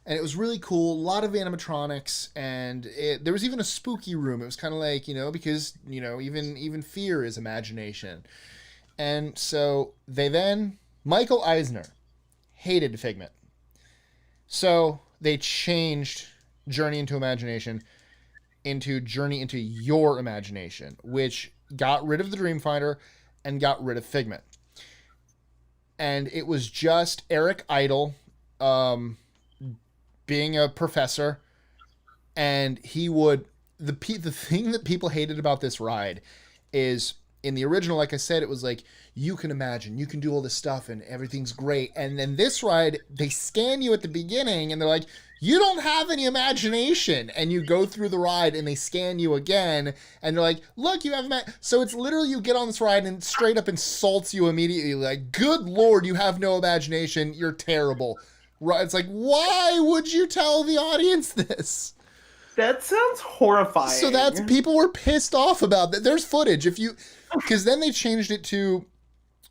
A: And it was really cool. A lot of animatronics, and there was even a spooky room. It was kind of like, because even fear is imagination. And so Michael Eisner hated Figment, so they changed Journey into Imagination into Journey into Your Imagination, which got rid of the Dreamfinder and got rid of Figment. And it was just Eric Idle being a professor, and he would... The thing that people hated about this ride is, in the original, like I said, it was like, you can imagine, you can do all this stuff, and everything's great. And then this ride, they scan you at the beginning, and they're like, you don't have any imagination. And you go through the ride, and they scan you again, and they're like, look, you have So it's literally, you get on this ride, and straight up insults you immediately, like, good Lord, you have no imagination, you're terrible. It's like, why would you tell the audience this?
B: That sounds horrifying.
A: So people were pissed off about that. There's footage because then they changed it to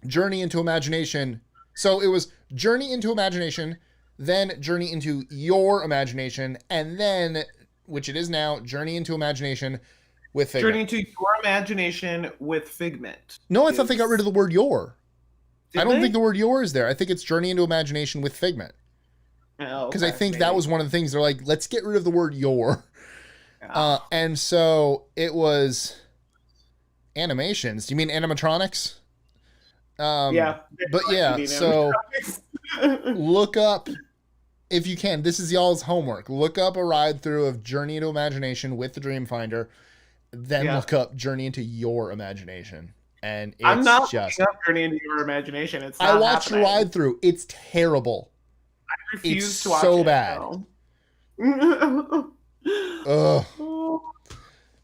A: Journey into Imagination. So it was Journey into Imagination, then Journey into Your Imagination, and then, which it is now, Journey into Imagination with Figment.
B: Journey into Your Imagination with Figment.
A: No, I thought they got rid of the word your. I don't think the word your is there. I think it's Journey into Imagination with Figment. Because I think that was one of the things they're like, let's get rid of the word your. And so it was animations. Do you mean animatronics?
B: Yeah.
A: But yeah, so look up, if you can, this is y'all's homework. Look up a ride through of Journey into Imagination with the Dreamfinder. Then look up Journey into Your Imagination. And it's
B: I'm not
A: just
B: looking up Journey into Your Imagination. It's not
A: I watched the ride through. It's terrible.
B: I refuse
A: it's
B: to watch
A: so
B: it.
A: Bad. Ugh.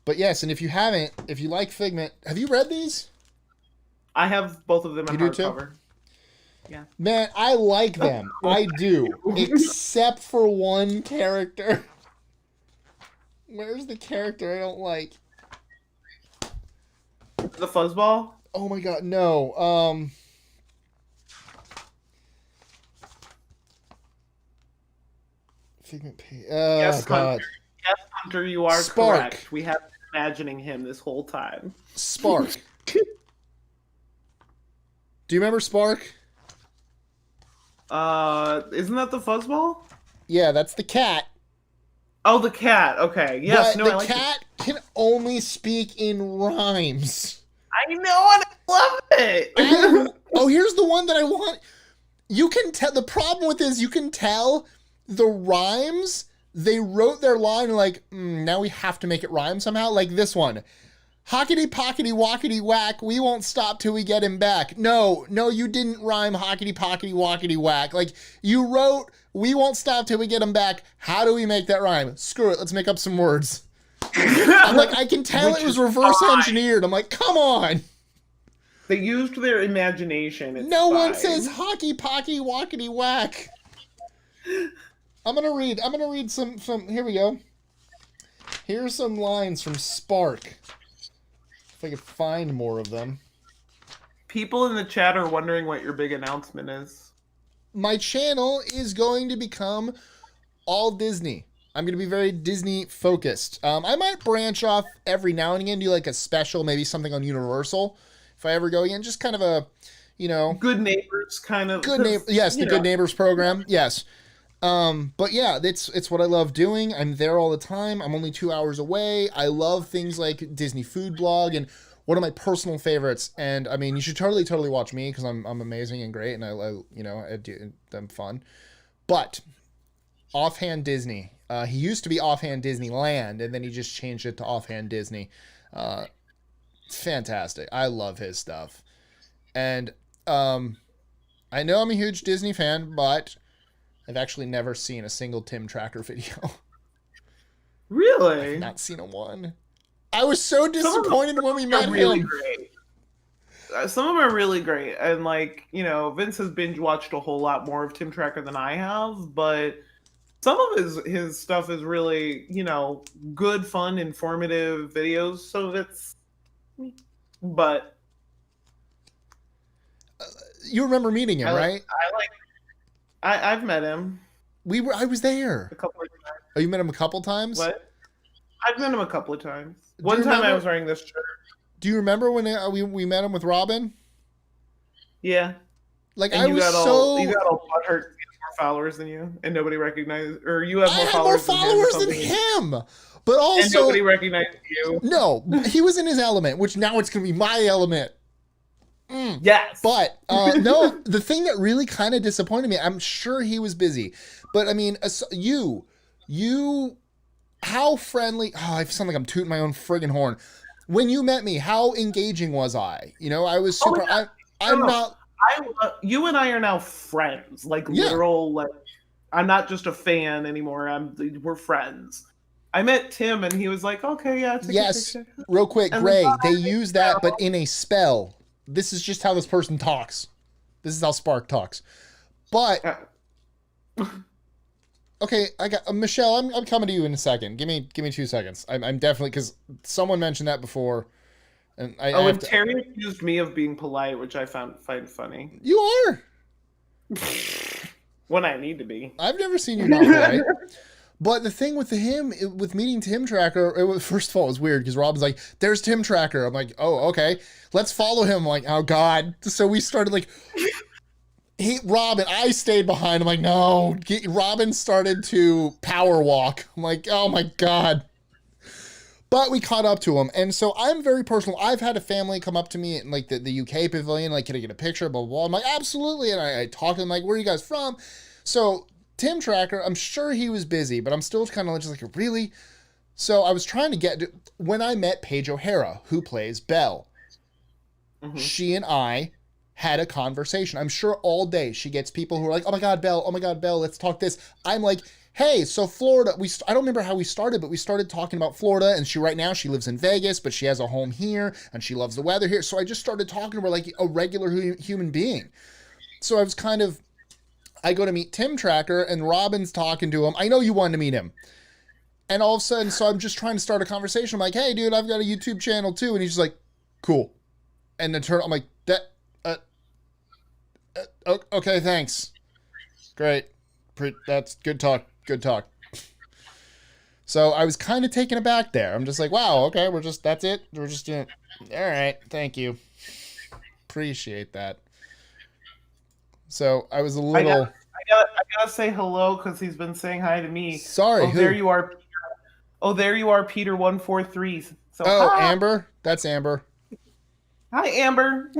A: But yes, and if you like Figment, have you read these?
B: I have both of them in
A: hardcover.
B: Yeah.
A: Man, I like them. I do. Except for one character. Where's the character I don't like?
B: The fuzzball?
A: Oh my god, no. Figment P. Oh
B: yes,
A: god.
B: Hunter. Yes, Hunter, you are correct. We have been imagining him this whole time.
A: Spark. Do you remember Spark?
B: Isn't that the fuzzball?
A: Yeah, that's the cat.
B: Oh, the cat. Okay. Yes.
A: But the cat can only speak in rhymes.
B: I know, and I love it.
A: Oh, here's the one that I want. You can tell. The problem with this, you can tell the rhymes. They wrote their line like, now we have to make it rhyme somehow. Like this one. Hockety pockety walkety whack, we won't stop till we get him back. No, you didn't rhyme hockety pockety walkety whack. Like, you wrote, we won't stop till we get him back. How do we make that rhyme? Screw it, let's make up some words. I'm like, I can tell it was reverse engineered. I'm like, come on.
B: They used their imagination. It's
A: no
B: fine.
A: one says hockey pockety walkety whack. I'm gonna read some, here we go. Here's some lines from Spark. If I could find more of them.
B: People in the chat are wondering what your big announcement is.
A: My channel is going to become all Disney. I'm going to be very Disney focused. I might branch off every now and again, do like a special, maybe something on Universal. If I ever go again, just kind of a,
B: Good Neighbors kind of.
A: Yes, the Good Neighbors program. Yes. But yeah, it's what I love doing. I'm there all the time. I'm only 2 hours away. I love things like Disney Food Blog and one of my personal favorites. And I mean, you should totally watch me because I'm amazing and great, and I'm fun. But Offhand Disney. He used to be Offhand Disneyland, and then he just changed it to Offhand Disney. It's fantastic. I love his stuff. And I know I'm a huge Disney fan, but I've actually never seen a single Tim Tracker video.
B: Really?
A: I've not seen a one. I was so disappointed when we met
B: really
A: him.
B: Great. Some of them are really great, and Vince has binge watched a whole lot more of Tim Tracker than I have, but some of his stuff is really good, fun, informative videos. So it's, but
A: you remember meeting him, right?
B: I've met him.
A: I was there
B: A couple of times.
A: Oh, you met him a couple times?
B: What? I've met him a couple of times. One time I was wearing this shirt.
A: Do you remember when we met him with Robin?
B: Yeah.
A: Like,
B: and you got all butthurt, more followers than you, and nobody recognized, or you have more followers
A: than him. But also,
B: and nobody recognized you.
A: No, he was in his element, which now it's gonna be my element.
B: Yes.
A: But no, the thing that really kind of disappointed me, I'm sure he was busy, but I mean, you, how friendly? Oh, I sound like I'm tooting my own friggin' horn. When you met me, how engaging was I? I was super.
B: You and I are now friends, literal. I'm not just a fan anymore. We're friends. I met Tim, and he was like, "Okay, yeah,
A: yes." Real quick, Gray. They use that, but in a spell. This is just how this person talks. This is how Spark talks. But okay, I got Michelle. I'm coming to you in a second. Give me 2 seconds. I'm definitely, because someone mentioned that before. And
B: Terry accused me of being polite, which I find funny.
A: You are.
B: When I need to be.
A: I've never seen you not polite. But the thing with with meeting Tim Tracker, first of all, it was weird because Robin's like, "There's Tim Tracker." I'm like, "Oh, okay, let's follow him." I'm like, "Oh God!" So we started Robin. I stayed behind. I'm like, "No." Robin started to power walk. I'm like, "Oh my God." But we caught up to him. And so I'm very personal. I've had a family come up to me in the UK pavilion, can I get a picture, blah, blah, blah. I'm like, absolutely. And I talk to them where are you guys from? So Tim Tracker, I'm sure he was busy, but I'm still kind of just really? So I was trying to when I met Paige O'Hara, who plays Belle, she and I had a conversation. I'm sure all day she gets people who are like, oh my God, Belle, let's talk this. I'm like, hey, so Florida, I don't remember how we started, but we started talking about Florida, and right now she lives in Vegas, but she has a home here, and she loves the weather here. So I just started talking to her like a regular human being. So I was I go to meet Tim Tracker, and Robin's talking to him. I know you wanted to meet him. And all of a sudden, so I'm just trying to start a conversation. I'm like, hey, dude, I've got a YouTube channel too. And he's just like, cool. And then I'm like, okay, thanks. Great. That's good talk. Good talk. So I was kind of taken aback there. I'm just like, wow, okay, that's it. We're just doing, all right, thank you. Appreciate that. So I was a little.
B: I gotta say hello because he's been saying hi to me.
A: Sorry.
B: There you are. Oh, there you are, Peter 143. So
A: hi. Amber. That's Amber.
B: Hi, Amber.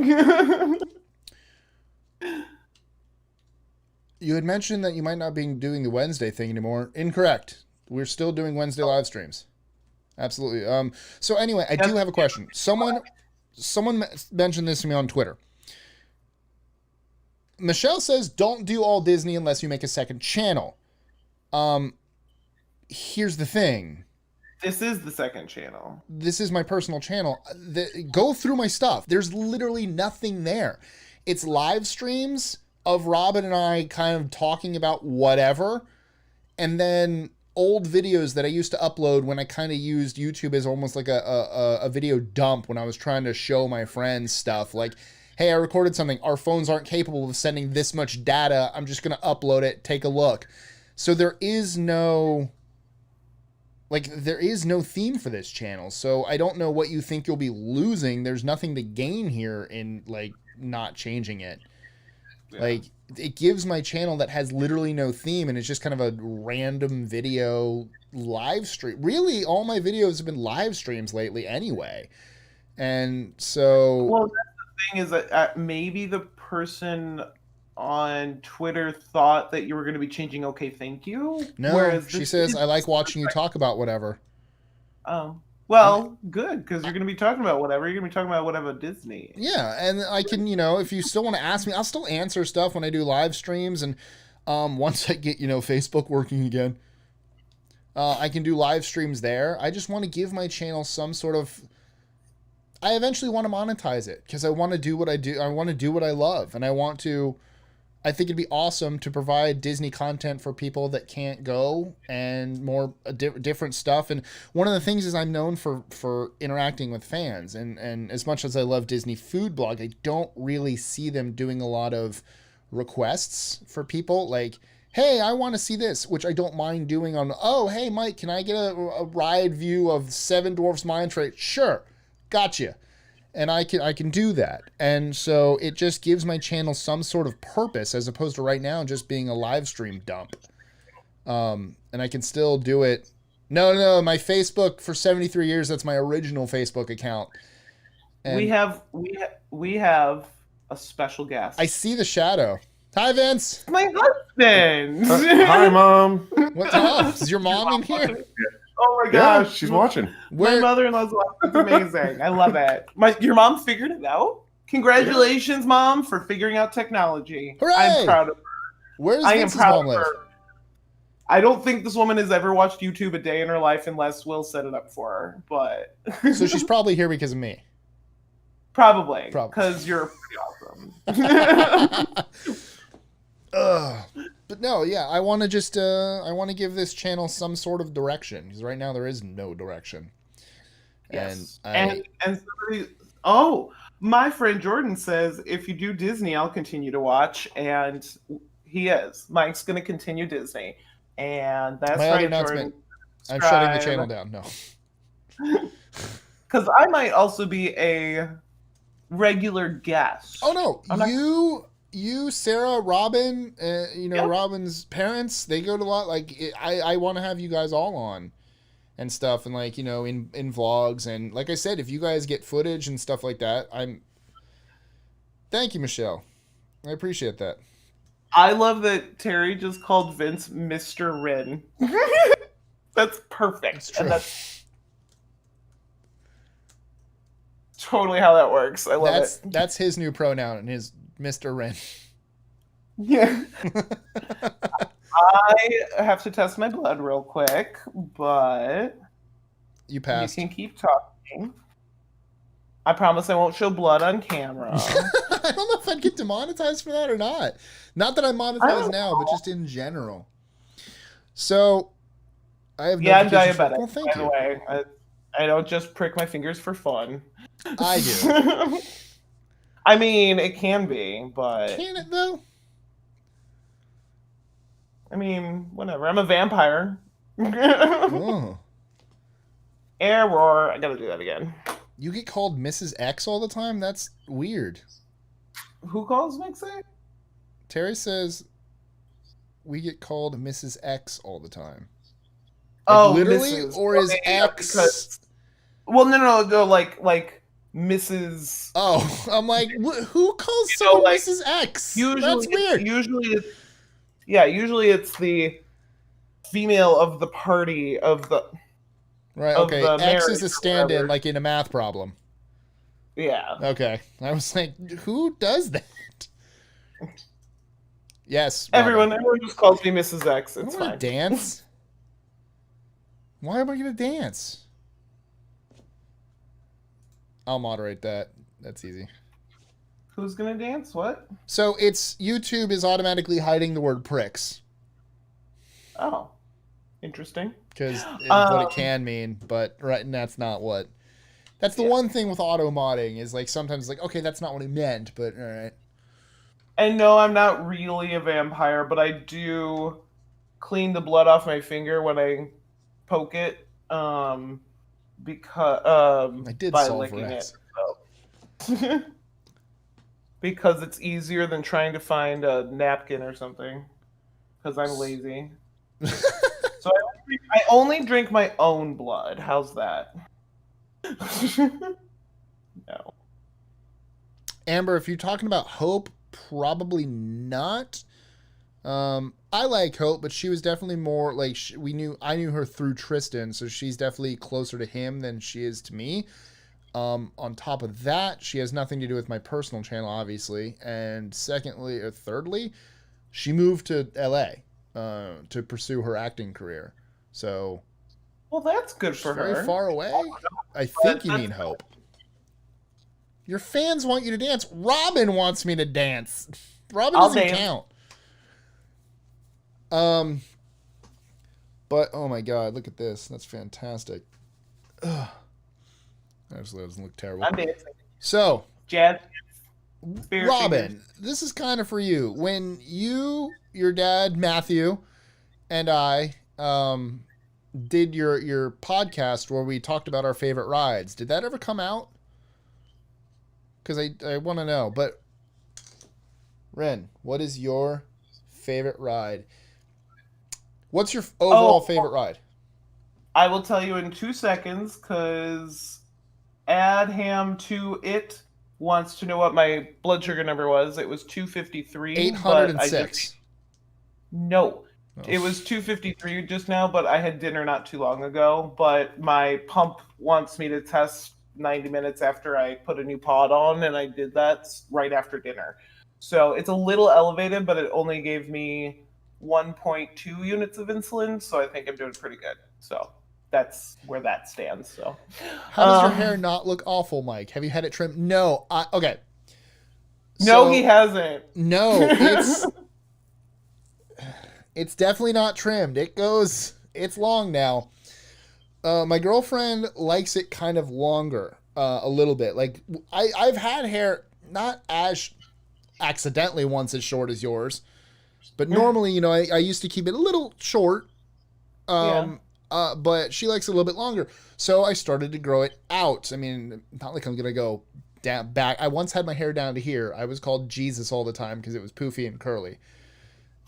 A: You had mentioned that you might not be doing the Wednesday thing anymore. Incorrect. We're still doing Wednesday live streams. Absolutely. So anyway, I do have a question. Someone mentioned this to me on Twitter. Michelle says, don't do all Disney unless you make a second channel. Here's the thing.
B: This is the second channel.
A: This is my personal channel. Go through my stuff. There's literally nothing there. It's live streams of Robin and I kind of talking about whatever, and then old videos that I used to upload when I kind of used YouTube as almost like a video dump when I was trying to show my friends stuff. Like, hey, I recorded something. Our phones aren't capable of sending this much data. I'm just going to upload it. Take a look. So there is no theme for this channel. So I don't know what you think you'll be losing. There's nothing to gain here in not changing it. Yeah. it gives my channel that has literally no theme, and it's just kind of a random video live stream. Really, all my videos have been live streams lately anyway. And so,
B: Well, that's the thing is that maybe the person on Twitter thought that you were going to be changing "Okay, thank you,"
A: no,
B: whereas
A: she
B: this
A: says,
B: is
A: I like watching you talk about whatever.
B: oh well, good, because you're going to be talking about whatever. You're going to be talking about whatever Disney.
A: Yeah, and I can, if you still want to ask me, I'll still answer stuff when I do live streams. And once I get, Facebook working again, I can do live streams there. I just want to give my channel some sort of. I eventually want to monetize it because I want to do what I do. I want to do what I love, and I want to. I think it'd be awesome to provide Disney content for people that can't go and more different stuff. And one of the things is I'm known for interacting with fans. And as much as I love Disney Food Blog, I don't really see them doing a lot of requests for people. Like, hey, I want to see this, which I don't mind doing on, oh, hey, Mike, can I get a ride view of Seven Dwarfs Mine Train? Sure. Gotcha. And I can do that. And so it just gives my channel some sort of purpose as opposed to right now just being a live stream dump. And I can still do it. No, my Facebook for 73 years, that's my original Facebook account. And
B: we have a special guest.
A: I see the shadow. Hi, Vince.
B: My husband.
C: Hi, Mom.
A: What's up? Is your mom in here?
B: Oh my
C: Yeah,
B: gosh,
C: she's watching.
B: My mother-in-law's watching. It's amazing. I love it. Your mom figured it out. Congratulations, Mom, for figuring out technology.
A: Hooray!
B: I'm proud of her.
A: Where does
B: I am
A: Vince's
B: proud
A: mom
B: of
A: live?
B: her. I don't think this woman has ever watched YouTube a day in her life unless Will set it up for her. But
A: So she's probably here because of me.
B: probably because you're pretty awesome.
A: But no, yeah, I want to just I want to give this channel some sort of direction because right now there is no direction.
B: Yes.
A: And
B: somebody, my friend Jordan says if you do Disney, I'll continue to watch, and he is. Mike's going to continue Disney, and that's
A: my
B: right,
A: other announcement.
B: Jordan.
A: I'm shutting the channel down. No.
B: Because I might also be a regular guest.
A: Oh no, you, Sarah, Robin,
B: Yep.
A: Robin's parents, they go to a lot. Like, I want to have you guys all on and stuff, and like, in vlogs, and like I said, if you guys get footage and stuff like that, thank you, Michelle. I appreciate that.
B: I love that Terry just called Vince Mr. Rin. That's perfect.
A: That's true.
B: And that's totally how that works. I love it.
A: That's his new pronoun, and his Mr. Ren.
B: Yeah. I have to test my blood real quick, but
A: You passed.
B: you can keep talking. I promise I won't show blood on camera.
A: I don't know if I'd get demonetized for that or not. Not that I'm monetized now, but just in general. So, I have
B: Yeah, I'm
A: notifications
B: diabetic,
A: Well, thank
B: by
A: you.
B: the way. I don't just prick my fingers for fun.
A: I do.
B: I mean, it can be, but
A: Can it though?
B: I mean, whatever. I'm a vampire.
A: Oh.
B: Error. I gotta do that again.
A: You get called Mrs. X all the time? That's weird.
B: Who calls Mixer?
A: Terry says we get called Mrs. X all the time.
B: Oh,
A: literally?
B: Mrs.
A: Or is
B: Yeah,
A: X...
B: because- Well, no, like Mrs.
A: Oh, I'm like, who calls
B: You know,
A: someone
B: like,
A: Mrs. X?
B: Usually,
A: That's weird.
B: Usually it's the female of the party of the.
A: Right,
B: of
A: okay.
B: the
A: X
B: marriage
A: is a
B: or
A: stand-in,
B: whatever.
A: like in a math problem.
B: Yeah.
A: Okay. I was like, who does that? Yes. Robin.
B: Everyone just calls me Mrs. X.
A: I
B: It's
A: want
B: fine.
A: to dance. Why am I going to dance? I'll moderate that. That's easy.
B: Who's gonna dance? What?
A: So it's YouTube is automatically hiding the word pricks
B: Oh, interesting.
A: because what it can mean, but right, and that's not what. That's the
B: Yeah.
A: one thing with auto modding is like sometimes like okay, that's not what it meant, but all right.
B: And no, I'm not really a vampire, but I do clean the blood off my finger when I poke it. Because
A: I did
B: by
A: solve
B: licking
A: Rex.
B: it. So. because it's easier than trying to find a napkin or something. Because I'm lazy. So I only drink my own blood. How's that? No.
A: Amber, if you're talking about Hope, probably not. I like Hope, but she was definitely more like I knew her through Tristan, so she's definitely closer to him than she is to me. On top of that, she has nothing to do with my personal channel, obviously. And thirdly, she moved to LA to pursue her acting career. So,
B: well, that's good for her.
A: Very far away. I think you mean Hope. Your fans want you to dance. Robin wants me to dance. Robin doesn't count. But oh my god, look at this. That's fantastic. Ugh. Actually, that doesn't look terrible.
B: I'm dancing.
A: So,
B: Jazz.
A: Robin, this is kind of for you. When you, your dad, Matthew, and I did your podcast where we talked about our favorite rides, did that ever come out? Because I want to know. But, Ren, what is your favorite ride? What's your overall favorite ride?
B: I will tell you in 2 seconds, because Adham to it wants to know what my blood sugar number was. It was 253.
A: 806.
B: No. Oh. It was 253 just now, but I had dinner not too long ago. But my pump wants me to test 90 minutes after I put a new pod on, and I did that right after dinner. So it's a little elevated, but it only gave me 1.2 units of insulin, so I think I'm doing pretty good. So that's where that stands. So
A: how does your hair not look awful, Mike? Have you had it trimmed? No. Okay.
B: No, he hasn't.
A: No, it's definitely not trimmed. It's long now. My girlfriend likes it kind of longer, a little bit. Like I've had hair not as accidentally once as short as yours, but normally, I used to keep it a little short. But she likes it a little bit longer, so I started to grow it out. I mean, not like I'm gonna go down back. I once had my hair down to here. I was called Jesus all the time because it was poofy and curly,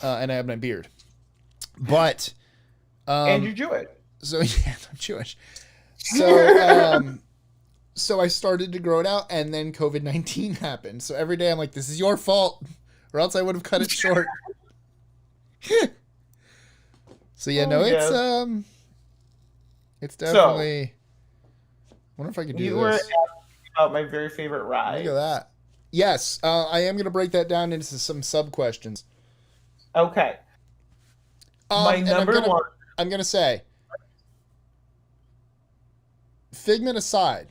A: and I had my beard. But
B: and you're Jewish.
A: So yeah, I'm Jewish. So so I started to grow it out, and then COVID-19 happened. So every day I'm like, this is your fault, or else I would have cut it short. So yeah, it's definitely. I wonder if I could do this.
B: You were asking about my very favorite ride.
A: Look at that. Yes, I am going to break that down into some sub questions.
B: Okay. My number one.
A: I'm going to say, Figment aside,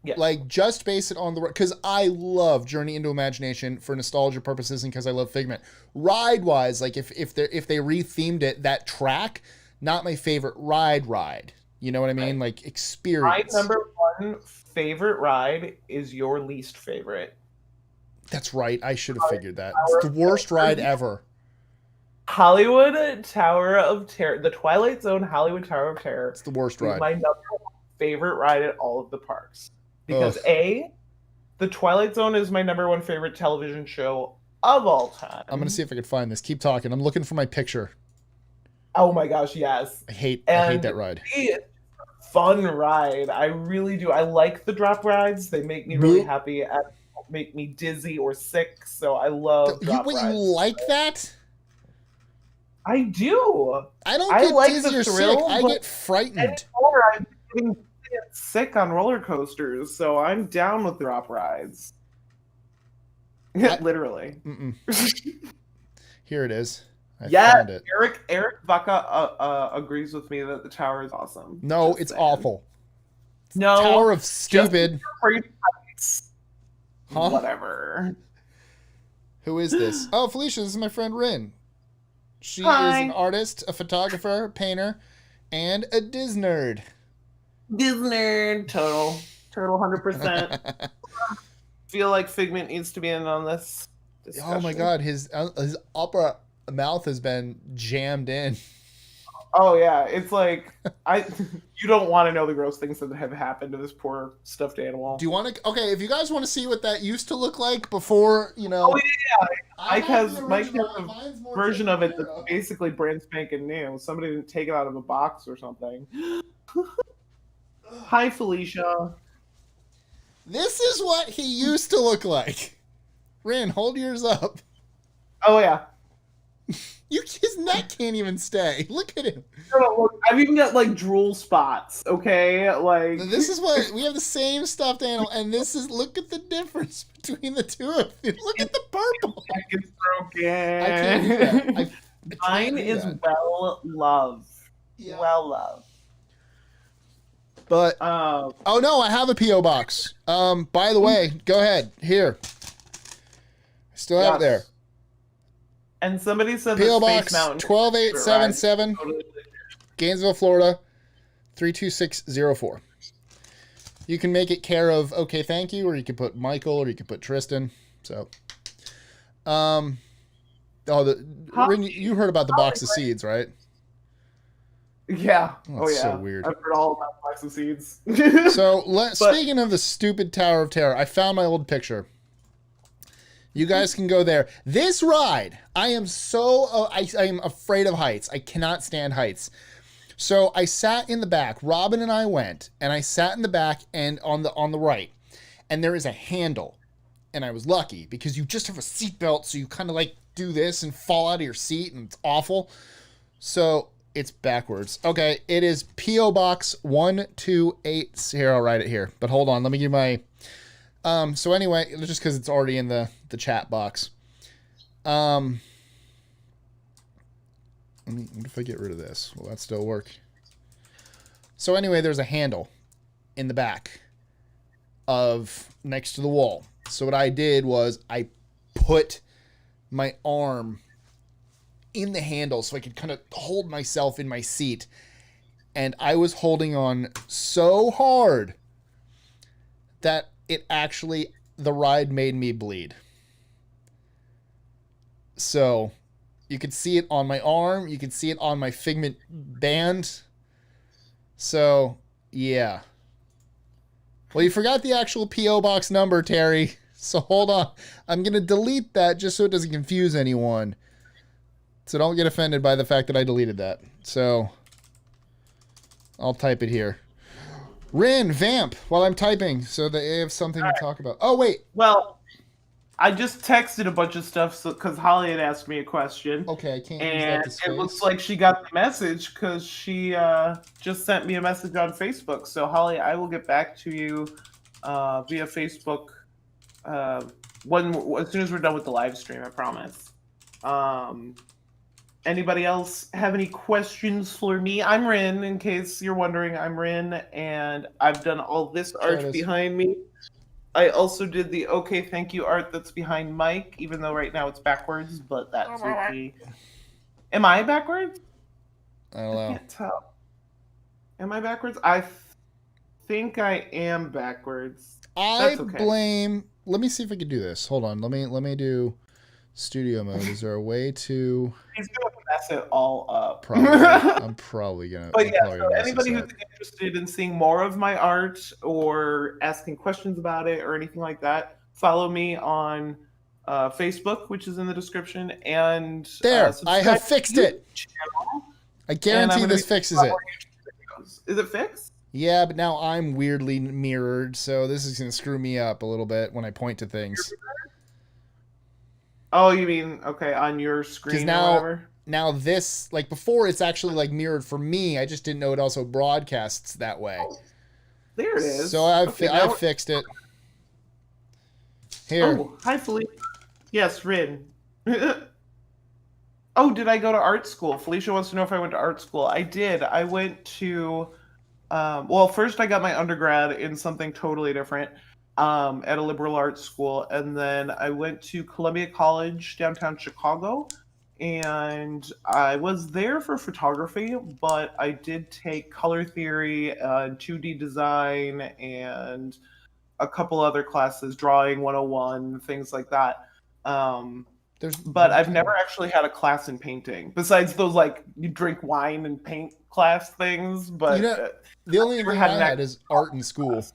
B: yes.
A: Like just base it on the because I love Journey into Imagination for nostalgia purposes and because I love Figment. Ride wise, like if they rethemed it, that track, not my favorite ride. You know what I mean? Like experience.
B: My number one favorite ride is your least favorite.
A: That's right. I should have figured that. It's the worst ride ever.
B: Hollywood Tower of Terror, the Twilight Zone Hollywood Tower of Terror.
A: It's the worst ride.
B: My number one favorite ride at all of the parks. Because the Twilight Zone is my number one favorite television show of all time.
A: I'm gonna see if I can find this. Keep talking. I'm looking for my picture.
B: Oh my gosh, yes.
A: I hate that ride.
B: It's a fun ride. I really do. I like the drop rides. They make me really happy. And make me dizzy or sick. So I love drop rides.
A: You like that?
B: I do.
A: I don't get
B: like
A: dizzy or sick. I get frightened.
B: Anymore, I'm getting sick on roller coasters, so I'm down with drop rides. Literally.
A: Here it is. I
B: found it. Eric Vaca agrees with me that the tower is awesome.
A: No, it's awful.
B: No,
A: Tower of Stupid.
B: Huh? Whatever.
A: Who is this? Oh, Felicia, this is my friend Rin. She is an artist, a photographer, painter, and a Diz nerd.
B: Diz nerd, total 100%. Feel like Figment needs to be in on this discussion.
A: Oh my god, his upper mouth has been jammed in.
B: Oh yeah, it's like I. You don't want to know the gross things that have happened to this poor stuffed
A: Do
B: animal.
A: you want to? Okay, if you guys want to see what that used to look like before,
B: Oh yeah,
A: I have the
B: Mike has
A: original, and
B: a
A: mine's more
B: version
A: taken
B: of it
A: care
B: that's
A: of.
B: basically brand spanking new. Somebody didn't take it out of a box or something. Hi, Felicia.
A: This is what he used to look like. Rin, hold yours up.
B: Oh yeah.
A: His neck can't even stay. Look at him.
B: No, no, look, I've even got like drool spots. Okay, like
A: This is what we have the same stuffed animal, and this is look at the difference between the two of you. Look at the purple.
B: neck is broken.
A: I can't do that. I can't
B: Mine
A: do
B: is
A: that.
B: well loved.
A: Yeah.
B: Well loved.
A: But
B: Um,
A: oh no, I have a PO box. By the way, go ahead. Here. I still have it there.
B: And somebody said
A: PO
B: that Space
A: Box
B: Mountain
A: 12877, Gainesville, Florida 32604. You can make it care of okay, thank you, or you can put Michael, or you can put Tristan. So, Rin, you heard about the box of seeds, right?
B: Yeah.
A: Oh, yeah. So weird.
B: I've heard all about box of seeds.
A: So, speaking of the stupid Tower of Terror, I found my old picture. You guys can go there. This ride, I am I am afraid of heights. I cannot stand heights. So I sat in the back. Robin and I went, and I sat in the back and on the right, and there is a handle, and I was lucky because you just have a seatbelt, so you kind of like do this and fall out of your seat, and it's awful. So it's backwards. Okay, it is PO Box 128. Here, I'll write it here. But hold on, let me give my. So anyway, just because it's already in the chat box. What if I get rid of this? Will that still work? So anyway, there's a handle in the back of next to the wall. So what I did was I put my arm in the handle so I could kind of hold myself in my seat. And I was holding on so hard that it actually, the ride made me bleed. So you could see it on my arm. You could see it on my Figment band. So, yeah. Well, you forgot the actual P.O. Box number, Terry. So hold on. I'm going to delete that just so it doesn't confuse anyone. So don't get offended by the fact that I deleted that. So I'll type it here. Rin, vamp while I'm typing so they have something to talk about. Oh, wait.
B: Well, I just texted a bunch of stuff because Holly had asked me a question.
A: Okay, I can't use that
B: And
A: to space.
B: it looks like she got the message because she just sent me a message on Facebook. So, Holly, I will get back to you via Facebook as soon as we're done with the live stream, I promise. Anybody else have any questions for me? I'm Rin, in case you're wondering. I'm Rin, and I've done all this art behind me. I also did the okay, thank you art that's behind Mike, even though right now it's backwards, but that's okay. Am I backwards?
A: I don't know.
B: I can't tell. Am I backwards? I think I am backwards.
A: I blame. Let me see if I can do this. Hold on. Let me do studio mode. Is there a way to?
B: He's gonna mess it all up.
A: Probably. I'm probably gonna.
B: But yeah, so anybody who's interested in seeing more of my art or asking questions about it or anything like that, follow me on Facebook, which is in the description, and
A: there. I have fixed it. I guarantee this fixes it.
B: Is it fixed?
A: Yeah, but now I'm weirdly mirrored, so this is gonna screw me up a little bit when I point to things.
B: Oh, you mean okay on your screen or whatever?
A: Now this, like before, it's actually like mirrored for me. I just didn't know it also broadcasts that way.
B: Oh, there it is.
A: So I've fixed it. Here.
B: Oh, hi, Felicia. Yes, Rin. Oh, did I go to art school? Felicia wants to know if I went to art school. I did. I went to, well, first I got my undergrad in something totally different at a liberal arts school. And then I went to Columbia College, downtown Chicago. And I was there for photography, but I did take color theory, 2D design, and a couple other classes, drawing 101, things like that. but I've never actually had a class in painting besides those like you drink wine and paint class things. But
A: the only
B: never
A: thing
B: had
A: I
B: an
A: had is art in school.
B: class.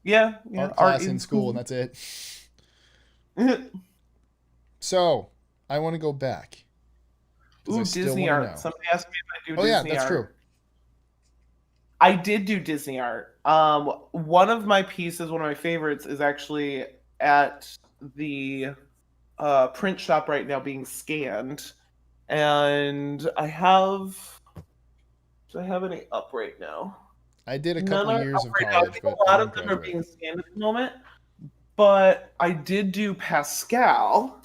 B: Yeah,
A: Art
B: art
A: class in school, and that's it. So I want to go back.
B: Ooh, Disney art.
A: Know.
B: Somebody asked me if I do
A: Disney
B: art.
A: That's true.
B: I did do Disney art. One of my pieces, one of my favorites, is actually at the print shop right now being scanned, and I have. Do I have any up right now?
A: I did a couple years of college, but
B: a lot of them are being scanned at the moment. But I did do Pascal,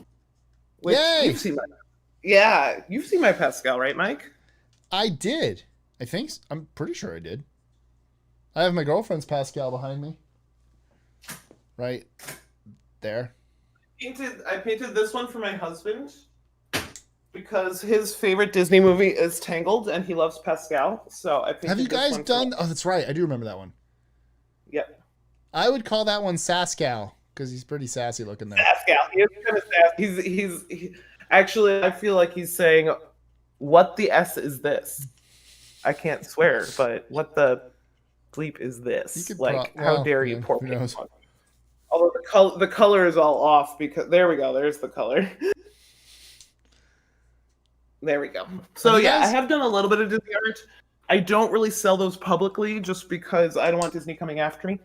B: which you've seen. You've seen my Pascal, right, Mike?
A: I did. I think I'm pretty sure I did. I have my girlfriend's Pascal behind me. Right there.
B: I painted this one for my husband because his favorite Disney movie is Tangled, and he loves Pascal. So I painted.
A: Have you guys done? Oh, that's right. I do remember that one.
B: Yep.
A: I would call that one Sascal because he's pretty sassy looking there.
B: Sascal. He is kind of sassy. He's actually. I feel like he's saying, "What the S is this?" I can't swear, but what the bleep is this? Like, how dare you, poor people? Although the color is all off because there we go. There's the color. There we go. So I have done a little bit of Disney art. I don't really sell those publicly just because I don't want Disney coming after me.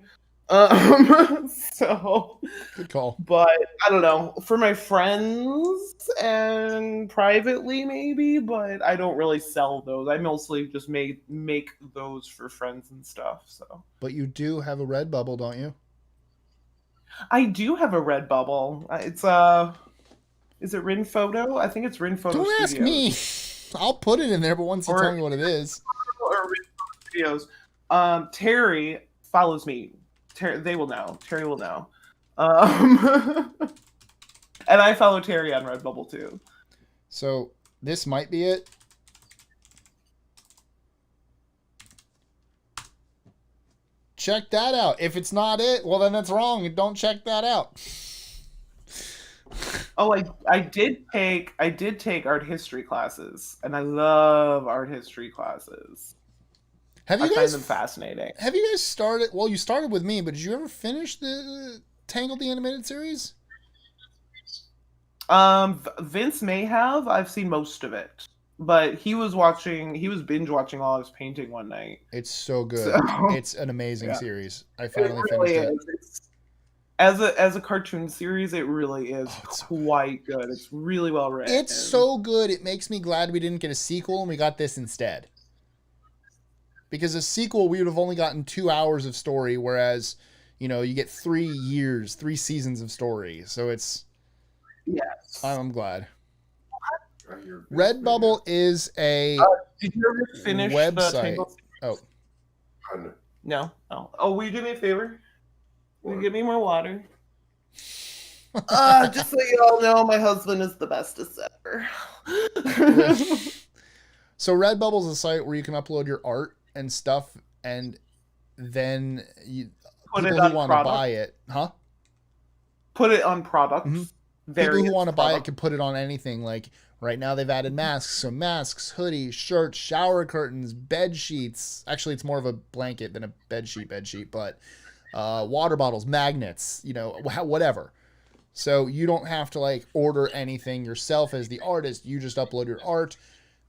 B: So
A: good call.
B: But I don't know, for my friends and privately maybe, but I don't really sell those. I mostly just make those for friends and stuff. So.
A: But you do have a Redbubble, don't you?
B: I do have a Redbubble. It's is it Rin Photo? I think it's Rin Photo.
A: Don't ask me. I'll put it in there, but once you tell me what it is.
B: Or Rin Photo Studios. Terry follows me. They will know. Terry will know. And I follow Terry on Redbubble too.
A: So this might be it. Check that out. If it's not it, well then that's wrong. Don't check that out.
B: Oh, I did take art history classes, and I love art history classes. I find them fascinating.
A: Have you guys started? Well, you started with me, but did you ever finish the Tangled the animated series?
B: Vince may have. I've seen most of it, but he was binge watching all I was painting one night.
A: It's so good. It's an amazing series. I finally finished it.
B: As a cartoon series, it really is quite good. It's really well written.
A: It's so good. It makes me glad we didn't get a sequel and we got this instead. Because a sequel, we would have only gotten 2 hours of story, whereas, you get 3 seasons of story. So it's...
B: Yes.
A: I'm glad. Redbubble is a
B: did you ever finish
A: website.
B: No. Oh, will you do me a favor? Will you give me more water? Just so you all know, my husband is the bestest ever.
A: So Redbubble is a site where you can upload your art and stuff, and then people who want to buy it,
B: put it on products.
A: Mm-hmm. People who want to buy it can put it on anything. Like right now, they've added masks, so masks, hoodies, shirts, shower curtains, bed sheets. Actually, it's more of a blanket than a bed sheet, but water bottles, magnets, whatever. So you don't have to order anything yourself as the artist. You just upload your art.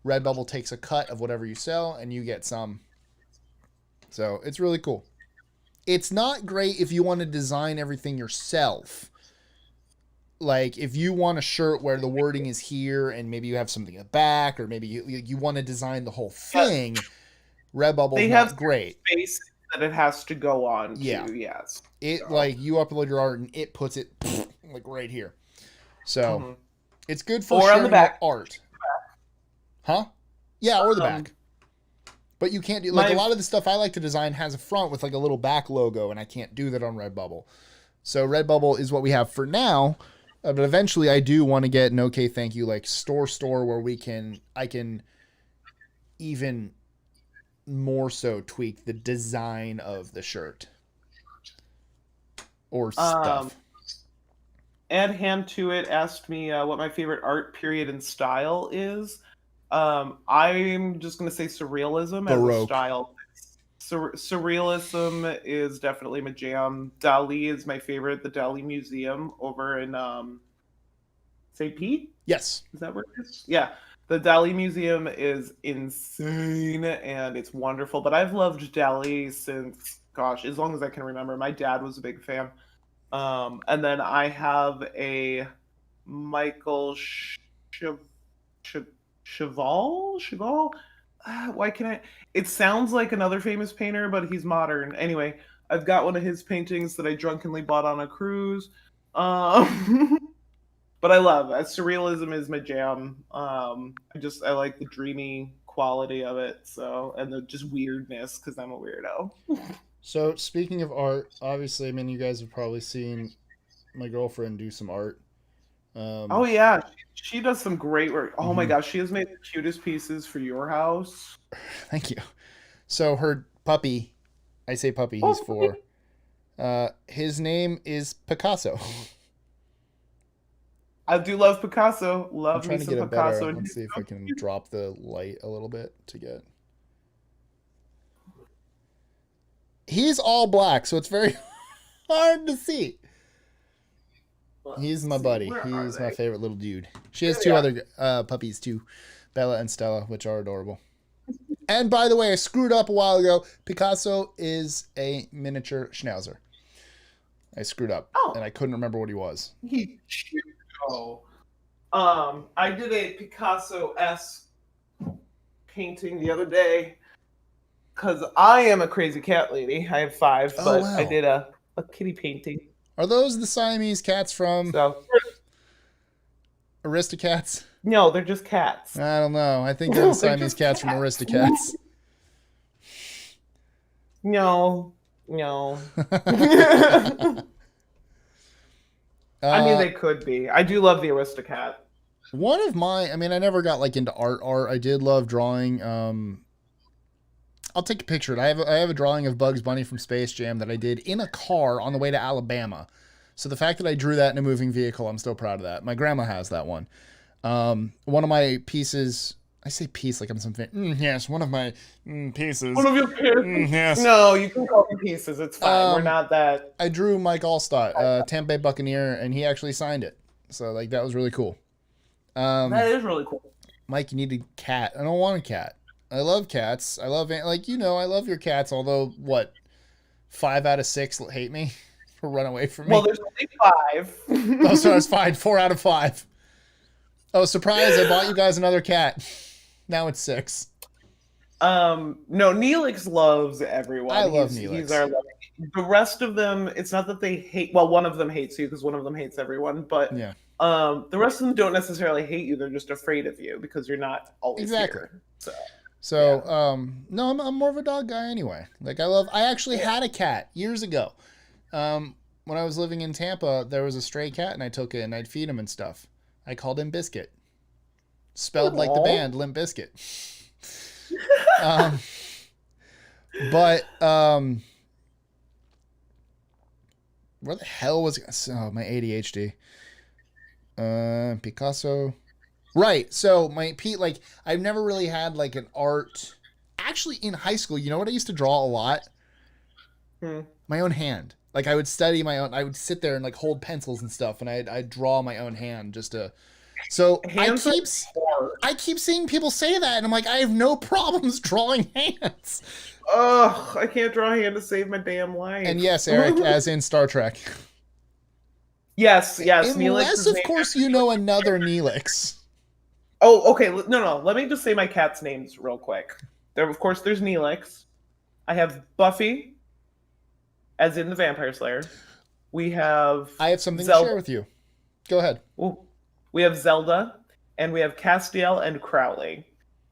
A: Redbubble takes a cut of whatever you sell, and you get some. So it's really cool. It's not great if you want to design everything yourself. Like if you want a shirt where the wording is here and maybe you have something in the back, or maybe you want to design the whole thing, Redbubble's not great.
B: Space that it has to go on.
A: Yeah.
B: Yes.
A: You upload your art and it puts it right here. So it's good for sharing your art. Huh? Yeah, or the back. But you can't do a lot of the stuff I like to design has a front with a little back logo, and I can't do that on Redbubble. So Redbubble is what we have for now. But eventually I do want to get an okay thank you store where I can even more so tweak the design of the shirt or stuff.
B: Add Hand to It asked me what my favorite art period and style is. I'm just going to say surrealism as a
A: Baroque.
B: style. Surrealism is definitely my jam. Dali is my favorite. The Dali Museum over in St. Pete?
A: Yes.
B: Is that where it is? Yeah. The Dali Museum is insane and it's wonderful. But I've loved Dali since, gosh, as long as I can remember. My dad was a big fan. And then I have a Michael Cheval? Why can I? It sounds like another famous painter, but he's modern. Anyway, I've got one of his paintings that I drunkenly bought on a cruise. But I love surrealism is my jam. I like the dreamy quality of it. So and the just weirdness because I'm a weirdo.
A: So speaking of art, obviously, I mean, you guys have probably seen my girlfriend do some art.
B: Oh yeah, she does some great work. Oh my
A: Mhm.
B: gosh, she has made the cutest pieces for your house.
A: Thank you. So her puppy, I say puppy, he's
B: Oh,
A: four. His name is Picasso.
B: I do love Picasso.
A: I'm
B: Love me
A: trying to
B: some
A: get it better.
B: Picasso. And
A: Let's
B: he's
A: see if I
B: so
A: can
B: cute.
A: drop the light a little bit to get. He's all black, so it's very hard to see. He's my
B: Let's see,
A: buddy.
B: where are
A: He's my
B: they?
A: favorite little dude. She has
B: There they
A: two
B: are.
A: other puppies too, Bella and Stella, which are adorable. And by the way, I screwed up a while ago. Picasso is a miniature schnauzer. I screwed up,
B: Oh,
A: and I couldn't remember what he was.
B: he's cute. Oh. I did a Picasso-esque painting the other day because I am a crazy cat lady. I have five,
A: Oh
B: but I
A: wow!
B: did a kitty painting.
A: Are those the Siamese cats from
B: So
A: Aristocats?
B: no, they're just cats.
A: I don't know. I think they're the
B: They're
A: Siamese
B: just
A: cats from
B: cats.
A: Aristocats.
B: No, no. I mean,
A: uh,
B: they could be. I do love the Aristocat.
A: one of my, I mean, I never got like into art. I did love drawing. I'll take a picture. I have a drawing of Bugs Bunny from Space Jam that I did in a car on the way to Alabama. So the fact that I drew that in a moving vehicle, I'm still proud of that. My grandma has that one. One of my pieces. I say piece like I'm something. Yes, one of my pieces.
B: One of your pieces.
A: Yes.
B: No, you can call them pieces. It's fine. We're not that.
A: I drew Mike Allstott, Tampa Bay Buccaneer, and he actually signed it. So like that was really cool.
B: That is really cool.
A: Mike, you need a cat. I don't want a cat. I love cats. I love like I love your cats. Although what, 5 out of 6 hate me or run away from me.
B: Well, there's only 5.
A: Oh, so it's fine. 4 out of 5. Oh, surprise! I bought you guys another cat. Now it's 6.
B: No, Neelix loves everyone.
A: I love
B: He's
A: Neelix.
B: our loving. The rest of them, it's not that they hate. Well, one of them hates you because one of them hates everyone. But
A: Yeah,
B: the rest of them don't necessarily hate you. They're just afraid of you because you're not always
A: exactly.
B: here. So
A: So,
B: yeah.
A: no, I'm more of a dog guy anyway. Like I actually had a cat years ago. When I was living in Tampa, there was a stray cat and I took it and I'd feed him and stuff. I called him Biscuit. Spelled like the
B: Aw.
A: band Limp Bizkit. um, but where the hell was it? Oh, my ADHD. Picasso. Right. So my Pete, like I've never really had like an art. Actually, in high school, you know what I used to draw a lot?
B: Hmm.
A: My own hand. Like I would study my own. I would sit there and like hold pencils and stuff, and I'd draw my own hand just to. So
B: Hands are hard.
A: I keep seeing people say that, and I'm like, I have no problems drawing hands.
B: Ugh, I can't draw a hand to save my damn life.
A: And yes, Eric, as in Star Trek.
B: yes, Neelix
A: Unless,
B: is
A: of
B: named
A: course, you know another Neelix.
B: Oh, okay. No. Let me just say my cat's names real quick. Of course, there's Neelix. I have Buffy, as in the Vampire Slayer. We have
A: I have something
B: Zelda.
A: to share with you. Go ahead.
B: Ooh. We have Zelda, and we have Castiel and Crowley.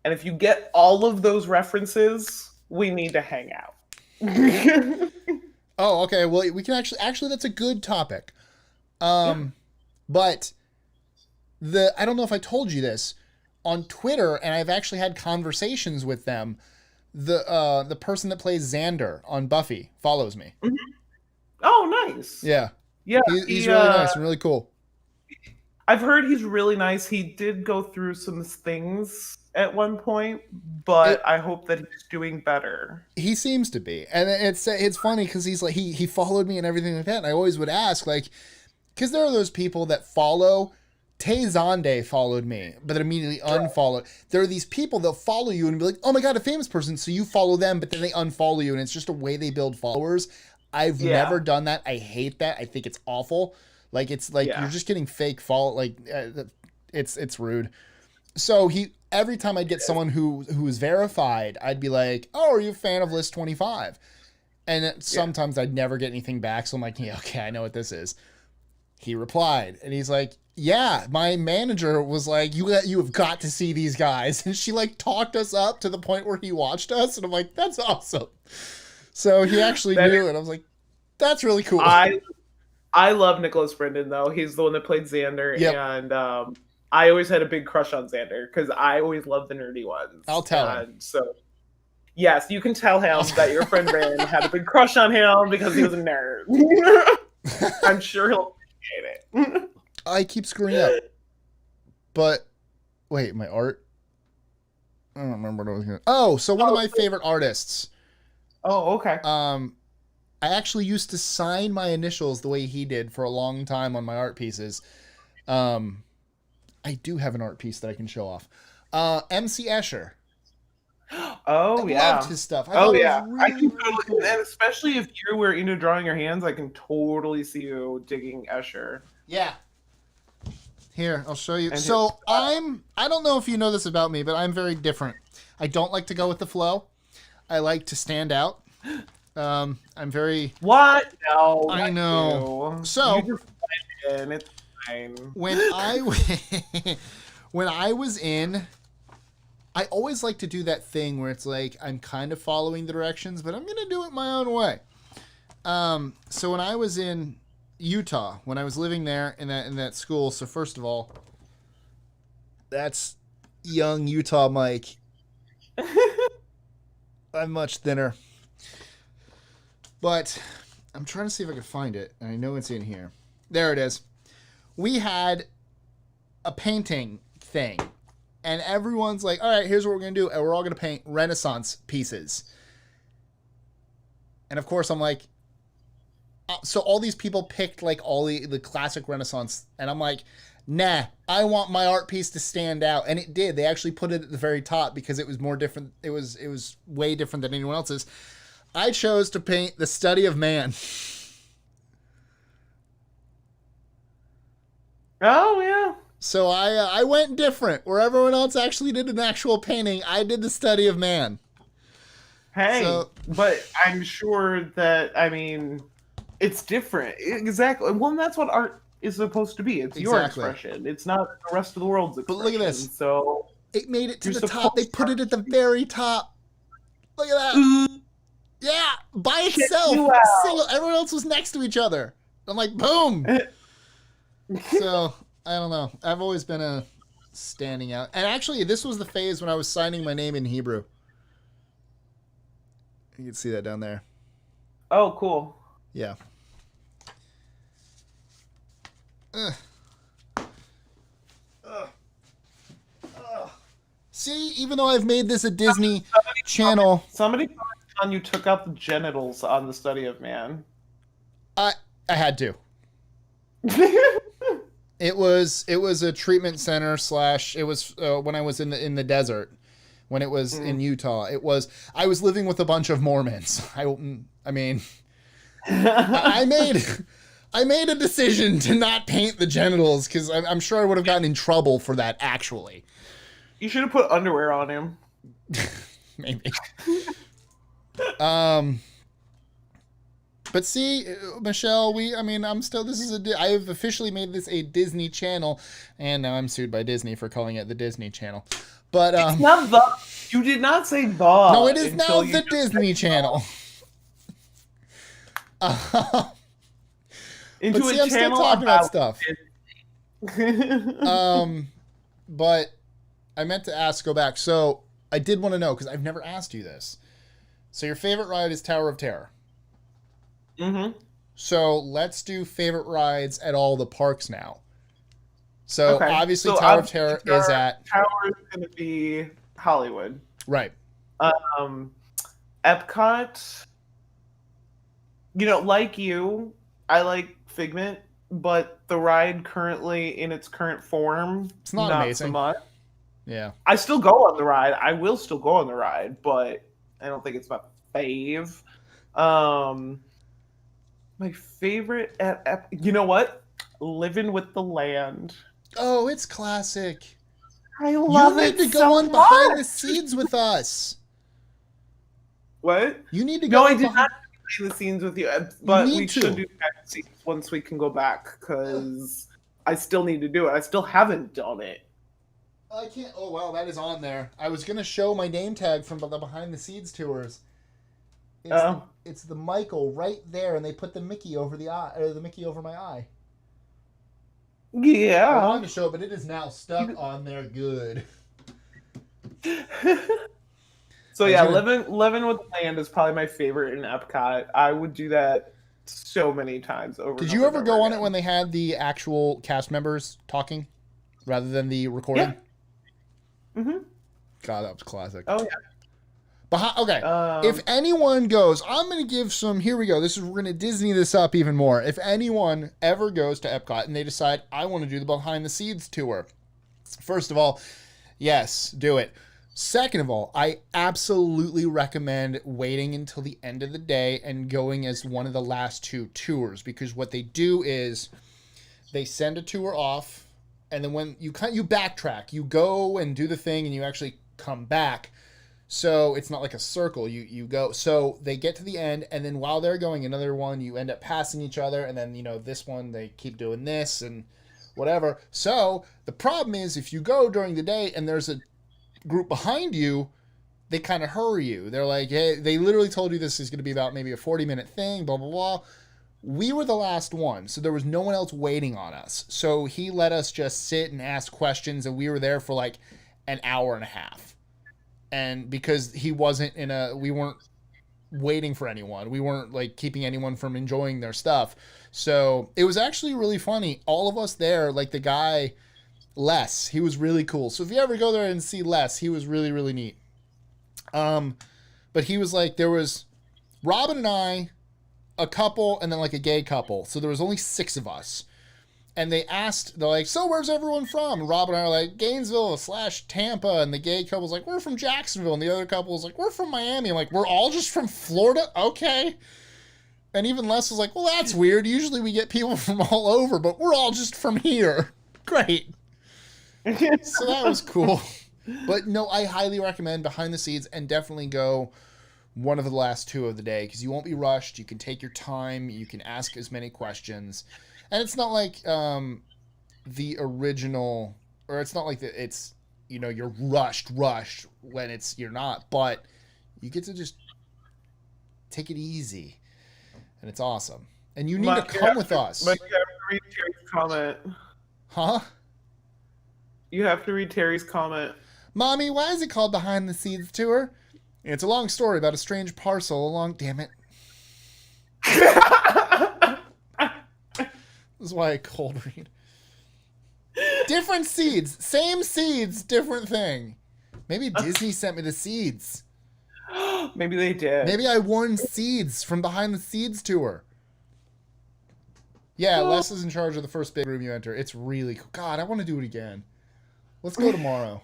B: And if you get all of those references, we need to hang out.
A: Oh, okay. Well, we can actually that's a good topic. But I don't know if I told you this on Twitter, and I've actually had conversations with them. The person that plays Xander on Buffy follows me.
B: Oh, nice.
A: Yeah,
B: Yeah,
A: he's really nice and really cool.
B: I've heard he's really nice. He did go through some things at one point, but I hope that he's doing better.
A: He seems to be, and it's funny because he's like he followed me and everything like that, and I always would ask like, because there are those people that follow. Tay Zonde followed me, but then immediately unfollowed. There are these people that follow you and be like, oh my God, a famous person. So you follow them, but then they unfollow you. And it's just a way they build followers. I've never done that. I hate that. I think it's awful. Like, it's like, you're just getting fake follow. Like, it's rude. So every time I'd get someone who was verified, I'd be like, oh, are you a fan of List 25? And sometimes I'd never get anything back. So I'm like, yeah, okay, I know what this is. He replied and he's like, yeah, my manager was like, you have got to see these guys. And she like talked us up to the point where he watched us. And I'm like, that's awesome. So he actually knew it. I was like, that's really cool.
B: I love Nicholas Brendan though. He's the one that played Xander. Yep. And I always had a big crush on Xander because I always loved the nerdy ones.
A: I'll tell him.
B: So yes, you can tell him that your friend Rand had a big crush on him because he was a nerd. I'm sure he'll appreciate it.
A: I keep screwing up. But wait, my art? I don't remember what I was going to... Oh, so one of my favorite artists.
B: Oh, okay.
A: I actually used to sign my initials the way he did for a long time on my art pieces. I do have an art piece that I can show off. MC Escher.
B: Oh,
A: I loved his stuff.
B: I really, I can totally, cool. And especially if you were into drawing your hands, I can totally see you digging Escher.
A: Yeah. Here, I'll show you. So I don't know if you know this about me, but I'm very different. I don't like to go with the flow. I like to stand out. I'm very...
B: What? No.
A: I know.
B: You.
A: So...
B: You just in. It's fine.
A: When I was in... I always like to do that thing where it's like, I'm kind of following the directions, but I'm going to do it my own way. So when I was in Utah, when I was living there in that school, so first of all, that's young Utah Mike. I'm much thinner. But I'm trying to see if I can find it, and I know it's in here. There it is. We had a painting thing. And everyone's like, all right, here's what we're going to do. And we're all going to paint Renaissance pieces. And of course, I'm like, so all these people picked like all the classic Renaissance. And I'm like, nah, I want my art piece to stand out. And it did. They actually put it at the very top because it was more different. It was way different than anyone else's. I chose to paint The Study of Man.
B: Oh, yeah.
A: So I went different. Where everyone else actually did an actual painting, I did The Study of Man.
B: Hey, but I'm sure that, I mean, it's different. Exactly. Well, that's what art is supposed to be. It's your expression. It's not the rest of the world's expression.
A: But look at this.
B: So
A: it made it to the top. They put it at the very top. Look at that. Yeah, by itself. Single. Everyone else was next to each other. I'm like, boom. So... I don't know. I've always been a standing out. And actually, this was the phase when I was signing my name in Hebrew. You can see that down there.
B: Oh, cool.
A: Yeah. See, even though I've made this a Disney channel...
B: Somebody on you took out the genitals on The Study of Man.
A: I had to. It was a treatment center / it was when I was in the desert, when it was in Utah. I was living with a bunch of Mormons. I mean, I made a decision to not paint the genitals because I'm sure I would have gotten in trouble for that. Actually,
B: you should have put underwear on him.
A: Maybe. But see, Michelle, I have officially made this a Disney channel, and now I'm sued by Disney for calling it the Disney Channel. But
B: it's not you did not say the.
A: No, it is now the Disney Channel.
B: Into
A: but see,
B: a
A: I'm
B: channel
A: still talking about stuff. But I meant to go back. So I did want to know, because I've never asked you this. So your favorite ride is Tower of Terror.
B: Mm-hmm.
A: So let's do favorite rides at all the parks now. So
B: Okay.
A: obviously
B: So
A: Tower of Terror is at
B: Tower is going to be Hollywood.
A: right.
B: Um, Epcot. Like you, I like Figment, but the ride currently in its current form,
A: It's not
B: so
A: amazing.
B: much.
A: Yeah.
B: I still go on the ride. I will still go on the ride, but I don't think it's my fave. Um, my favorite you know what? Living with the Land.
A: Oh, it's classic.
B: I
A: You
B: love
A: need
B: it
A: to go
B: so
A: on behind the
B: much.
A: scenes with us.
B: What?
A: You need to
B: No,
A: go
B: I
A: on
B: did
A: behind.
B: not do behind the scenes with you, but
A: need
B: we
A: to.
B: should do behind the scenes once we can go back because I still need to do it. I still haven't done it.
A: I can't. Oh wow, that is on there. I was gonna show my name tag from the behind the scenes tours. It's the Michael right there, and they put the Mickey over the eye, or the Mickey over my eye.
B: Yeah.
A: I wanted to show it, but it is now stuck on there. Good.
B: So yeah, living with the Land is probably my favorite in Epcot. I would do that so many times over.
A: Did you ever go on it when they had the actual cast members talking, rather than the recording?
B: Yeah. Mm-hmm.
A: God, that was classic.
B: Oh yeah.
A: Okay. If anyone goes, I'm going to give some. Here we go. We're going to Disney this up even more. If anyone ever goes to Epcot and they decide I want to do the behind the scenes tour, first of all, yes, do it. Second of all, I absolutely recommend waiting until the end of the day and going as one of the last two tours, because what they do is they send a tour off, and then when you backtrack, you go and do the thing, and you actually come back. So it's not like a circle. You go. So they get to the end, and then while they're going another one, you end up passing each other, and then this one they keep doing this and whatever. So the problem is if you go during the day and there's a group behind you, they kind of hurry you. They're like, hey, they literally told you this is going to be about maybe a 40-minute thing, blah, blah, blah. We were the last one, so there was no one else waiting on us. So he let us just sit and ask questions, and we were there for like an hour and a half. And because we weren't waiting for anyone. We weren't like keeping anyone from enjoying their stuff. So it was actually really funny. All of us there, like the guy Les, he was really cool. So if you ever go there and see Les, he was really, really neat. But he was like, there was Robin and I, a couple, and then like a gay couple. So there was only 6 of us. And they're like, so where's everyone from? And Rob and I are like, Gainesville/Tampa. And the gay couple's like, we're from Jacksonville. And the other couple's like, we're from Miami. I'm like, we're all just from Florida? Okay. And even Les was like, well, that's weird. Usually we get people from all over, but we're all just from here. Great. So that was cool. But no, I highly recommend behind the scenes, and definitely go one of the last 2 of the day, because you won't be rushed. You can take your time. You can ask as many questions. And it's not like the original, or it's not like it's, you're rushed when you're not, but you get to just take it easy, and it's awesome. And you need to come with us.
B: But you have to read Terry's comment.
A: Huh?
B: You have to read Terry's comment.
A: Mommy, why is it called Behind the Scenes Tour? It's a long story about a strange parcel along... Damn it. This is why I cold read. Different seeds. Same seeds, different thing. Maybe Disney sent me the seeds.
B: Maybe they did.
A: Maybe I won seeds from Behind the Seeds Tour. Yeah, Les is in charge of the first big room you enter. It's really cool. God, I want to do it again. Let's go tomorrow.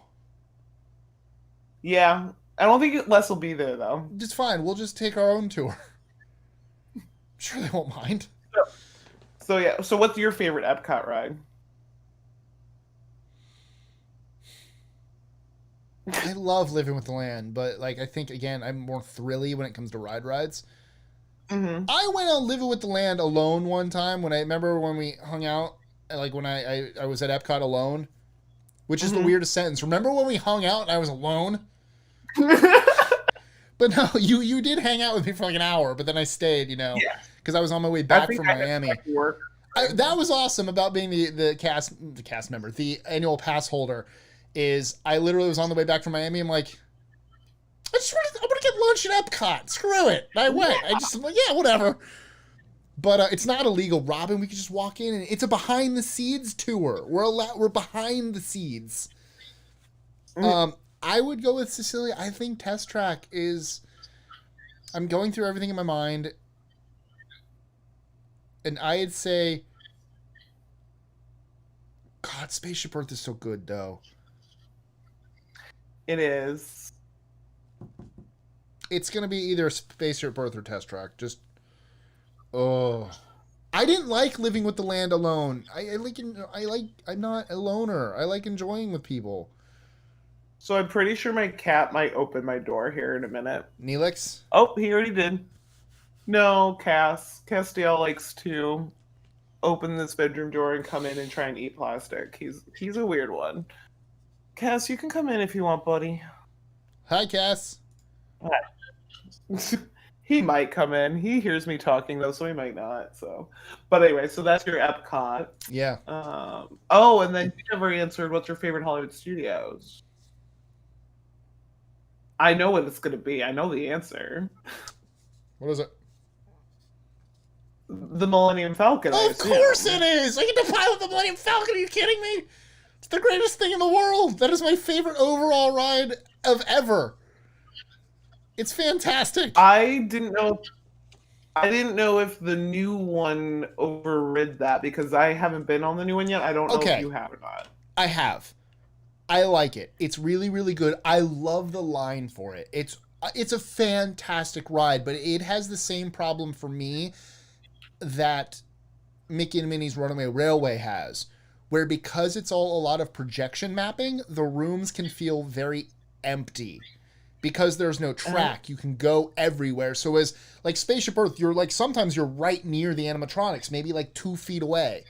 B: Yeah. I don't think Les will be there, though.
A: It's fine. We'll just take our own tour. I'm sure they won't mind.
B: So yeah. So what's your favorite Epcot ride?
A: I love Living with the Land, but I think, again, I'm more thrilly when it comes to rides.
B: Mm-hmm.
A: I went on Living with the Land alone one time when we hung out, when I was at Epcot alone, which is the weirdest sentence. Remember when we hung out and I was alone? But no, you did hang out with me for like an hour, but then I stayed, because I was on my way back from Miami. That was awesome about being the cast member, the annual pass holder, is I literally was on the way back from Miami. I'm like, I want to get lunch at Epcot. Screw it. And I went. I'm like, yeah, whatever. But it's not illegal, Robin. We can just walk in, and it's a behind the scenes tour. We're behind the scenes. I would go with Cecilia. I think Test Track is. I'm going through everything in my mind, and I'd say, God, Spaceship Earth is so good, though.
B: It is.
A: It's gonna be either Spaceship Earth or Test Track. Just, oh, I didn't like living with the land alone. I'm not a loner. I like enjoying with people.
B: So I'm pretty sure my cat might open my door here in a minute.
A: Neelix?
B: Oh, he already did. No, Cass. Castiel likes to open this bedroom door and come in and try and eat plastic. He's a weird one. Cass, you can come in if you want, buddy.
A: Hi, Cass.
B: Hi. He might come in. He hears me talking though, so he might not. So, but anyway, so that's your Epcot.
A: Yeah.
B: Oh, and then you never answered. What's your favorite Hollywood Studios? I know what it's gonna be. I know the answer.
A: What is it?
B: The Millennium Falcon.
A: Of course it is! I get to pilot the Millennium Falcon, are you kidding me? It's the greatest thing in the world! That is my favorite overall ride of ever. It's fantastic.
B: I didn't know if the new one overrid that because I haven't been on the new one yet. I don't know if you have or not.
A: I have. I like it. It's really, really good. I love the line for it. It's a fantastic ride, but it has the same problem for me that Mickey and Minnie's Runaway Railway has, where because it's all a lot of projection mapping, the rooms can feel very empty. Because there's no track, you can go everywhere. So as like Spaceship Earth, sometimes you're right near the animatronics, maybe like 2 feet away.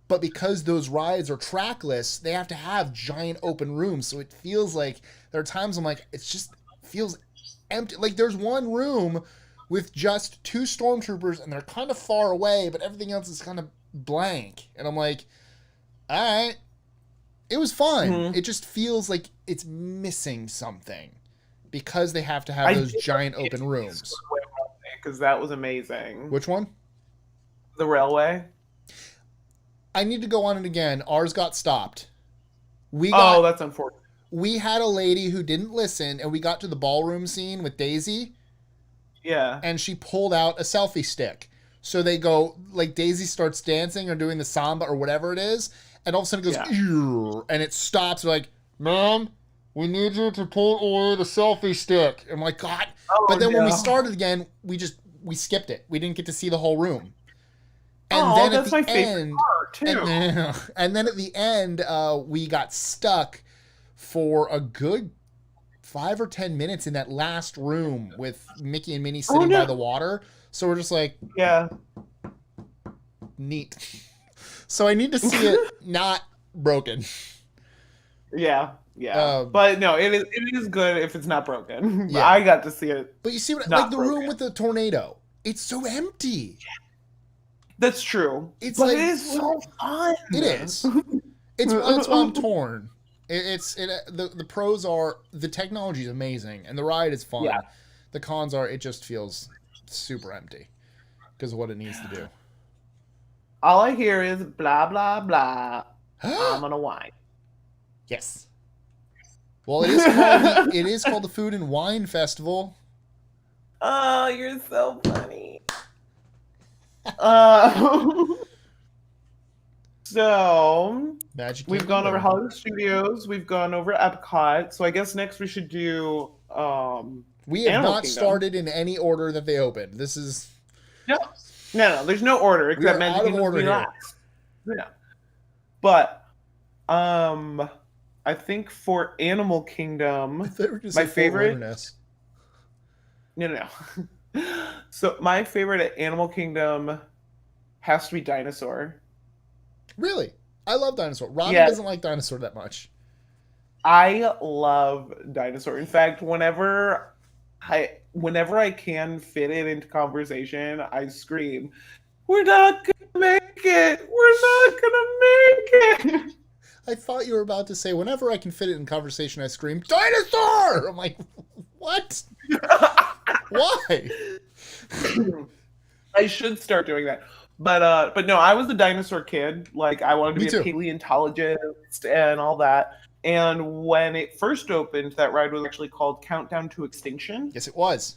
A: But because those rides are trackless, they have to have giant open rooms. So it feels like there are times I'm like, it just feels empty. Like there's one room with just 2 stormtroopers and they're kind of far away, but everything else is kind of blank. And I'm like, all right, it was fun. Mm-hmm. It just feels like it's missing something because they have to have those giant open rooms.
B: Because that was amazing.
A: Which one?
B: The railway.
A: I need to go on it again. Ours got stopped.
B: That's unfortunate.
A: We had a lady who didn't listen, and we got to the ballroom scene with Daisy.
B: Yeah.
A: And she pulled out a selfie stick. So they go, like Daisy starts dancing or doing the samba or whatever it is, and all of a sudden it goes, and it stops. We're like, Mom, we need you to pull away the selfie stick. I'm like, God. But then when we started again, we skipped it. We didn't get to see the whole room. And then
B: that's
A: at the
B: my favorite part, too.
A: And then at the end, we got stuck for a good 5 or 10 minutes in that last room with Mickey and Minnie sitting by the water. So we're just like,
B: yeah,
A: neat. So I need to see it not broken.
B: Yeah. But no, it is good if it's not broken.
A: Yeah.
B: I got to see it.
A: But you see what, like the room with the tornado, it's so empty.
B: That's true.
A: It's
B: but
A: like,
B: it is so fun.
A: It is. That's why I'm torn. The pros are the technology is amazing and the ride is fun.
B: Yeah.
A: The cons are it just feels super empty because of what it needs to do.
B: All I hear is blah blah blah. I'm gonna whine.
A: Yes. Well, it is called the Food and Wine Festival.
B: Oh, you're so funny. So
A: Magic
B: we've gone over Hollywood Studios, we've gone over Epcot, so I guess next we should do
A: we have not started in any order that they opened. This is
B: no, there's no order except Magic Kingdom last. Yeah. But I think for Animal Kingdom my favorite No. So my favorite at Animal Kingdom has to be Dinosaur.
A: Really? I love Dinosaur. Robbie doesn't like Dinosaur that much.
B: I love Dinosaur. In fact, whenever I can fit it into conversation, I scream, "We're not gonna make it! We're not gonna make it!"
A: I thought you were about to say, whenever I can fit it in conversation, I scream, "Dinosaur!" I'm like, what? Why?
B: I should start doing that. But no, I was a dinosaur kid. Like I wanted to
A: Me
B: be a
A: too.
B: paleontologist and all that. And when it first opened, that ride was actually called Countdown to Extinction.
A: Yes, it was.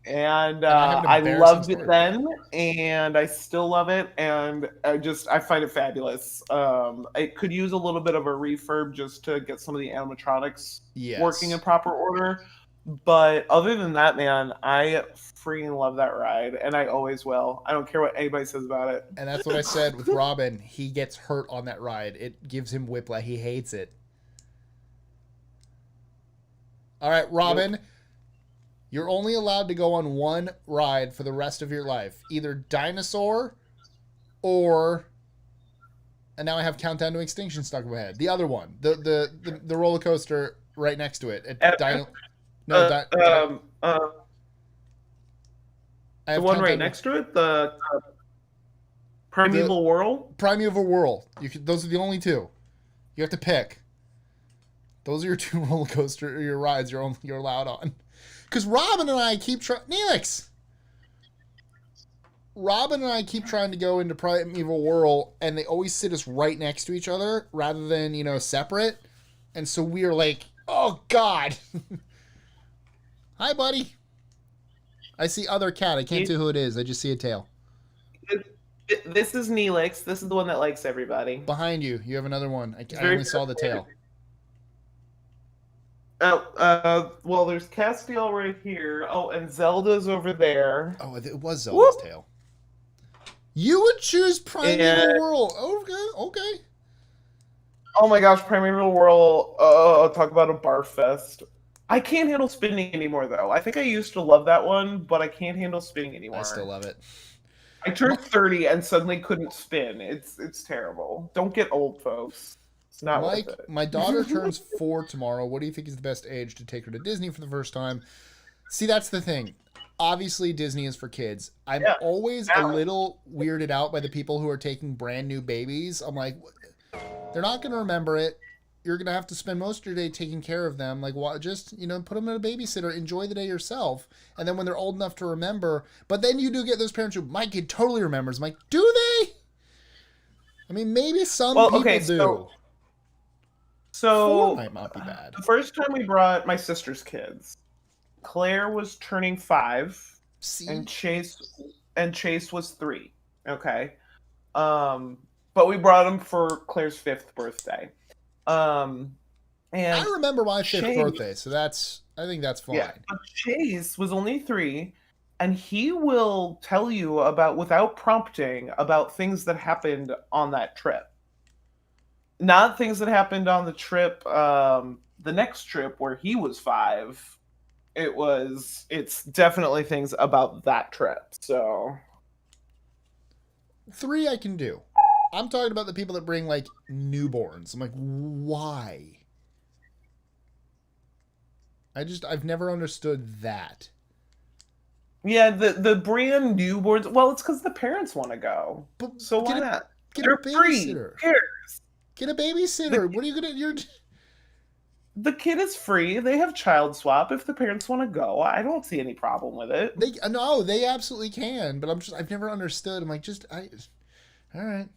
B: And
A: And I have an
B: I
A: embarrassing
B: loved it
A: story.
B: then, and I still love it, and I find it fabulous. It could use a little bit of a refurb just to get some of the animatronics working in
A: Yes.
B: proper order. But other than that, man, I freaking love that ride, and I always will. I don't care what anybody says about it.
A: And that's what I said with Robin. He gets hurt on that ride. It gives him whiplash. He hates it. All right, Robin.
B: Nope.
A: You're only allowed to go on one ride for the rest of your life. Either dinosaur or, and now I have Countdown to Extinction stuck in my head. The other one. The roller coaster right next to it.
B: The
A: I have
B: one right
A: Countdown
B: next to it, the Primeval Whirl.
A: Primeval Whirl. Those are the only two. You have to pick. Those are your two roller coaster, your rides you're allowed on. Because Robin and I keep trying... Neelix! Robin and I keep trying to go into Primeval Whirl, and they always sit us right next to each other, rather than, separate. And so we are like, oh, God! Hi, buddy! I see other cat. I can't see who it is. I just see a tail.
B: This is Neelix. This is the one that likes everybody.
A: Behind you. You have another one. I only saw the tail.
B: Oh, well, there's Castiel right here. Oh, and Zelda's over there.
A: Oh, it was Zelda's tail. You would choose Primeval Whirl. Okay.
B: Oh my gosh, Primeval Whirl. Talk about a barf fest. I can't handle spinning anymore, though. I think I used to love that one, but I can't handle spinning anymore.
A: I still love it.
B: I turned 30 and suddenly couldn't spin. It's terrible. Don't get old, folks. It's not
A: Mike,
B: worth it.
A: My daughter turns 4 tomorrow. What do you think is the best age to take her to Disney for the first time? See, that's the thing. Obviously, Disney is for kids. I'm always a little weirded out by the people who are taking brand new babies. I'm like, they're not going to remember it. You're going to have to spend most of your day taking care of them. Like, just, put them in a babysitter. Enjoy the day yourself. And then when they're old enough to remember. But then you do get those parents who, my kid totally remembers. I'm like, do they? I mean, maybe some people do.
B: So
A: 4 might not be bad.
B: The first time we brought my sister's kids, Claire was turning 5, and Chase was 3. Okay, but we brought them for Claire's 5th birthday. And
A: I remember my 5th birthday, so I think that's fine.
B: Yeah, but Chase was only 3, and he will tell you without prompting about things that happened on that trip. Not things that happened on the trip, the next trip where he was 5. It's definitely things about that trip. So
A: 3 I can do. I'm talking about the people that bring like newborns. I'm like, why? I've never understood that.
B: Yeah, the brand newborns. Well, it's because the parents want to go.
A: But
B: so why not?
A: They're free. Who cares? Get a babysitter. What are you gonna?
B: The kid is free. They have child swap if the parents want to go. I don't see any problem with it.
A: They absolutely can. But I've never understood. I'm like, all right.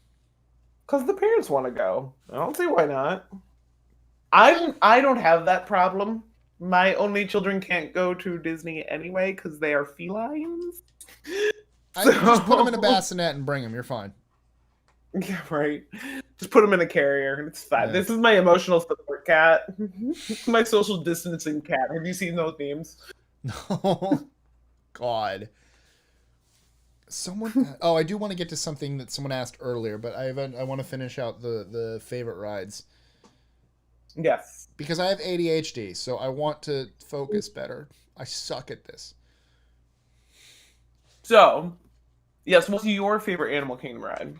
B: Because the parents want to go. I don't see why not. I don't have that problem. My only children can't go to Disney anyway because they are felines.
A: Just put them in a bassinet and bring them. You're fine.
B: Yeah, right. Just put them in a carrier and it's fine.
A: Yeah.
B: This is my emotional support cat. My social distancing cat. Have you seen those memes?
A: No. God. I do want to get to something that someone asked earlier, but I want to finish out the favorite rides.
B: Yes.
A: Because I have ADHD, so I want to focus better. I suck at this.
B: So, yes, what's your favorite Animal Kingdom ride?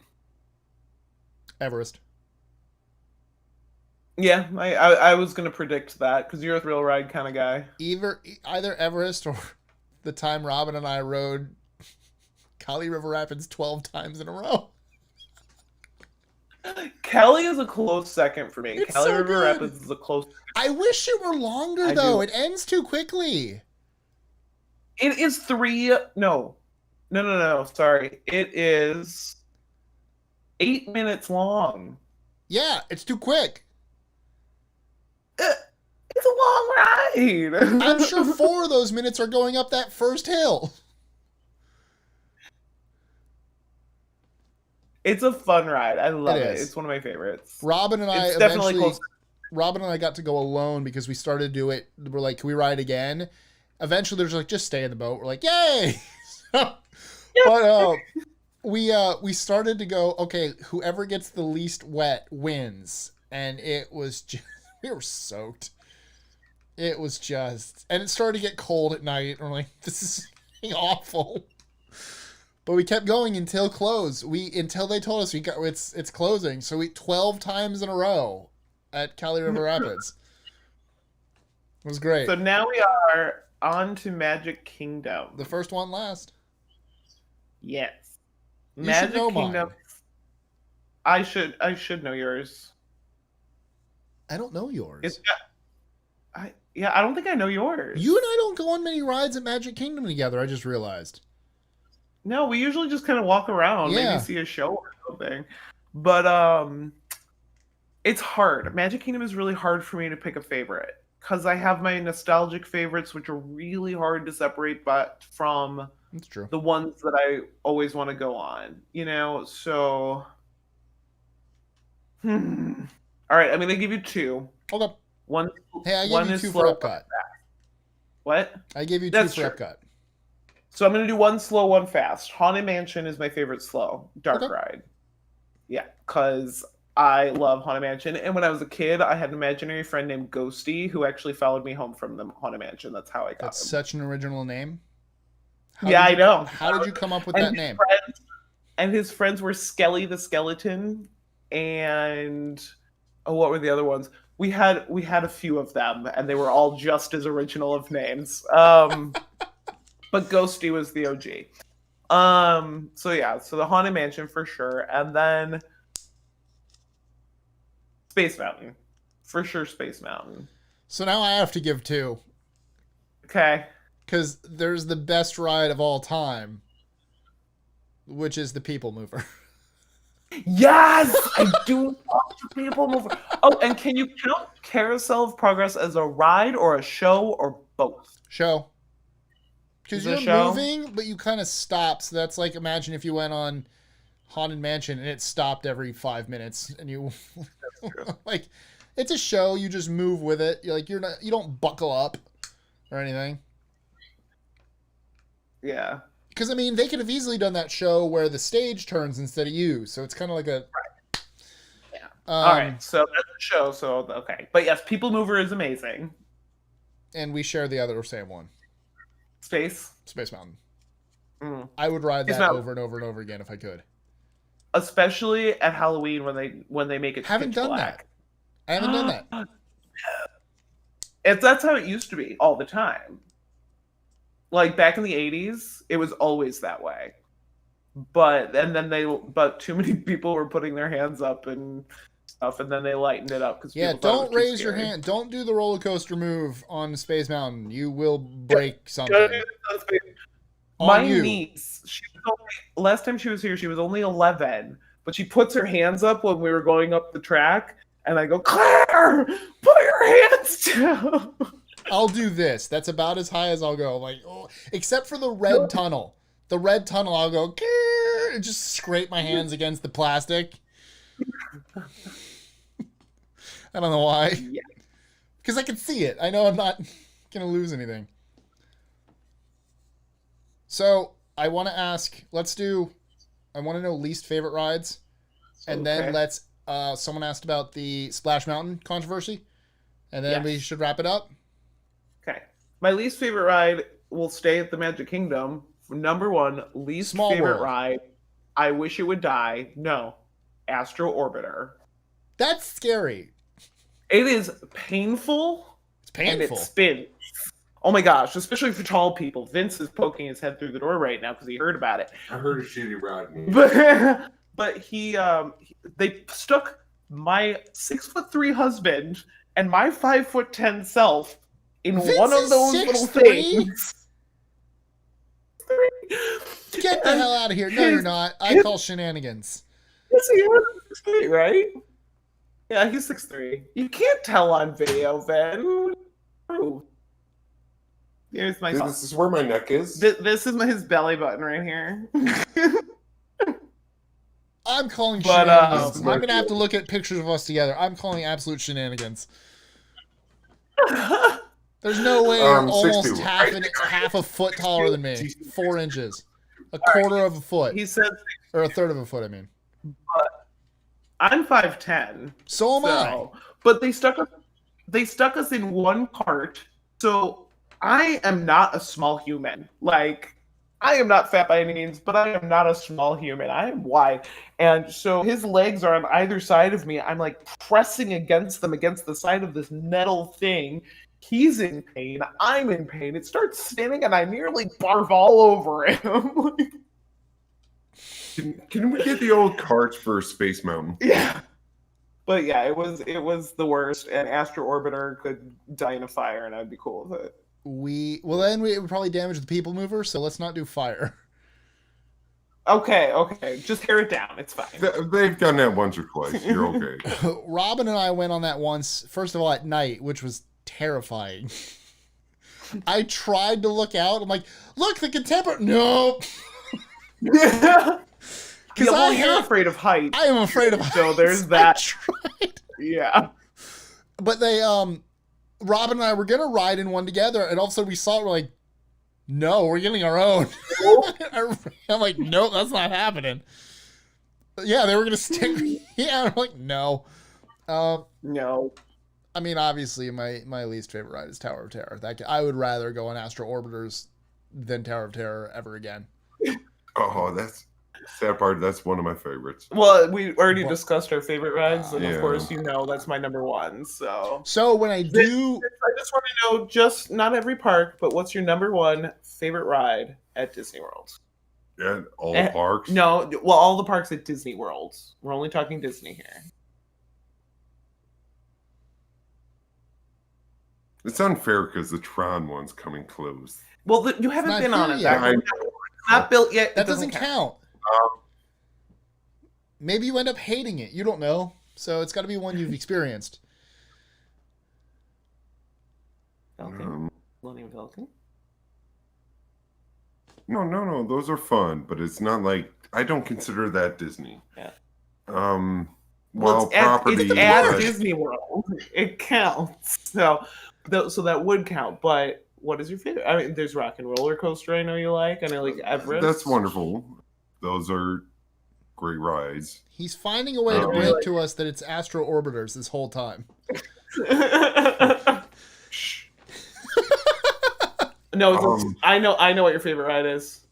A: Everest.
B: Yeah, I was going to predict that because you're a thrill ride kind of guy.
A: Either Everest or the time Robin and I rode Kali River Rapids 12 times in a row.
B: Kelly is a close second for me.
A: It's
B: Kali
A: so
B: River
A: good.
B: Rapids is a close second.
A: I wish it were longer, though. It ends too quickly.
B: It is 3... No. No. Sorry, it is 8 minutes long.
A: Yeah, it's too quick.
B: It's a long ride.
A: I'm sure 4 of those minutes are going up that first hill.
B: It's a fun ride. I love it.
A: is.
B: It's one of my favorites.
A: Robin and I
B: It's definitely
A: eventually
B: close.
A: Robin and I got to go alone because we started to do it. We're like, can we ride again? Eventually, there's like, just stay in the boat. We're like, yay! But we started to go. Okay, whoever gets the least wet wins, and it was just we were soaked. It was just, and it started to get cold at night. And we're like, this is awful. But we kept going until close. Until they told us it's closing. So we 12 times in a row at Cali River Rapids. It was great.
B: So now we are on to Magic Kingdom.
A: The first one last.
B: Yes.
A: You
B: Magic
A: should know
B: Kingdom.
A: mine.
B: I should know yours.
A: I don't know yours.
B: I don't think I know yours.
A: You and I don't go on many rides at Magic Kingdom together. I just realized.
B: No, we usually just kind of walk around,
A: Yeah.
B: maybe see a show or something. But it's hard. Magic Kingdom is really hard for me to pick a favorite because I have my nostalgic favorites, which are really hard to separate, but from
A: That's true.
B: the ones that I always want to go on. So. All right, I'm gonna give you two.
A: Okay.
B: One.
A: Hey, I
B: one
A: gave you
B: is
A: 2
B: slow,
A: for Epcot.
B: What?
A: I gave you 2
B: That's
A: for
B: true.
A: Epcot.
B: So I'm gonna do one slow, one fast. Haunted Mansion is my favorite slow dark
A: Okay.
B: ride. Yeah, because I love Haunted Mansion, and when I was a kid, I had an imaginary friend named Ghosty who actually followed me home from the Haunted Mansion. That's how I got
A: That's
B: him.
A: such an original name.
B: I know.
A: How did you come up with
B: And
A: that
B: his
A: name?
B: his friends were Skelly the Skeleton, and what were the other ones? We had a few of them, and they were all just as original of names. But Ghosty was the OG. So the Haunted Mansion for sure, and then Space Mountain. For sure Space Mountain.
A: So now I have to give 2.
B: Okay.
A: Because there's the best ride of all time, which is the People Mover.
B: Yes! I do love the People Mover. Oh, and can you count Carousel of Progress as a ride or a show or both?
A: Show. Because
B: Is it a
A: you're
B: show?
A: moving, but you kind of stop. So that's like, imagine if you went on Haunted Mansion and it stopped every 5 minutes, and you like, it's a show. You just move with it. You don't buckle up or anything.
B: Yeah.
A: Because I mean, they could have easily done that show where the stage turns instead of you. So it's kind of like a.
B: Right. Yeah. All right. So that's a show. So okay, but yes, People Mover is amazing.
A: And we share the other same one.
B: Space
A: Mountain.
B: Mm.
A: I would ride
B: Space
A: that
B: Mountain.
A: over and over and over again if I could.
B: Especially at Halloween when they make it
A: Haven't
B: pitch
A: done
B: black.
A: that. I haven't done that.
B: That's how it used to be all the time. Like back in the 80s, it was always that way. But too many people were putting their hands up and stuff, and then they lightened it up because
A: Don't raise your hand. Don't do the roller coaster move on Space Mountain. You will break something.
B: My niece, last time she was here, she was only 11, but she puts her hands up when we were going up the track, and I go, Claire, put your hands down.
A: I'll do this. That's about as high as I'll go. Like, oh, except for the red tunnel. The red tunnel, I'll go, and just scrape my hands against the plastic. I don't know why. Because I can see it. I know I'm not going to lose anything. So, I want to ask, I want to know least favorite rides. And then someone asked about the Splash Mountain controversy. And then we should wrap it up.
B: Okay. My least favorite ride will stay at the Magic Kingdom. Number 1, least
A: Small
B: favorite
A: World.
B: ride. I wish it would die. No. Astro Orbiter.
A: That's scary.
B: It is painful.
A: It's painful.
B: And it spins. Oh my gosh, especially for tall people. Vince is poking his head through the door right now because he heard about it.
C: I heard a shitty ride.
B: But they stuck my 6'3" husband and my 5'10" self in
A: Vince
B: one of
A: is
B: those little
A: 6'3"?
B: things. 6'3".
A: Get the hell out of here. No, you're not. I call shenanigans.
B: Yes, he is 6'3", right? Yeah, he's 6'3". You can't tell on video, Ben. Here's my phone.
C: This is where my neck is.
B: This is his belly button right here.
A: I'm calling
B: But,
A: shenanigans. I'm going to have to look at pictures of us together. I'm calling absolute shenanigans. There's no way you're almost
C: 6'2".
A: half a foot taller than me. 4 inches. A quarter of a foot.
B: He said,
A: Or a third of a foot, I mean.
B: I'm 5'10".
A: So am I.
B: But they stuck us in one cart. So I am not a small human. Like, I am not fat by any means, but I am not a small human. I am wide. And so his legs are on either side of me. I'm like pressing against them against the side of this metal thing. He's in pain. I'm in pain. It starts spinning and I nearly barf all over him.
C: Can we get the old carts for Space Mountain?
B: Yeah. But yeah, it was the worst. And Astro Orbiter could die in a fire and I'd be cool with it.
A: Then it would probably damage the people mover, so let's not do fire.
B: Okay. Just tear it down. It's fine.
C: They've done that once or twice. You're okay.
A: Robin and I went on that once, first of all at night, which was terrifying. I tried to look out. I'm like, look, the contemporary. Nope.
B: Yeah. Because you're afraid of heights.
A: I am afraid of heights.
B: So there's that.
A: I tried.
B: Yeah.
A: But they, Robin and I were gonna ride in one together, and all of a sudden we saw it. We're like, no, we're getting our own. I'm like, no, that's not happening. Yeah, they were gonna stick. Yeah, I'm like, no.
B: No.
A: I mean, obviously, my least favorite ride is Tower of Terror. I would rather go on Astro Orbiters than Tower of Terror ever again.
C: Oh, that's sad part. That's one of my favorites.
B: Well, we already discussed our favorite rides, and
C: Yeah.
B: of course, that's my number one.
A: So when I do,
B: I just want to know, just not every park, but what's your number one favorite ride at Disney World?
C: Yeah, all parks.
B: No, well, all the parks at Disney World. We're only talking Disney here.
C: It's unfair because the Tron one's coming close.
B: Well, you haven't been on it.
A: yet.
B: It's not built yet.
A: That doesn't count. Maybe you end up hating it. You don't know. So it's got to be one you've experienced.
B: Millennium Falcon?
C: No. Those are fun, but it's not like I don't consider that Disney.
B: Yeah.
C: Well, property.
B: It's at Disney World. It counts. So that would count. But what is your favorite? I mean, there's Rock and Roller Coaster. I know you like. I know like Everest.
C: That's wonderful. Those are great rides.
A: He's finding a way to break to us that it's Astro Orbiters this whole time.
C: Shh.
B: No, I know what your favorite ride is.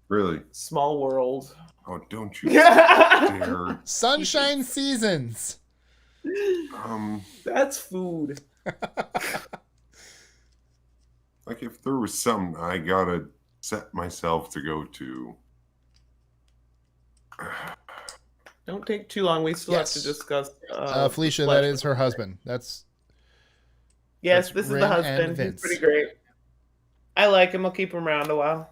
C: Really?
B: Small World.
C: Oh, don't you dare.
A: Sunshine Seasons.
B: That's food.
C: Like if there was something I gotta set myself to go to.
B: Don't take too long. We still have to discuss.
A: Felicia, that is her husband. This
B: is the husband. He's pretty great. I like him. I'll keep him around a while.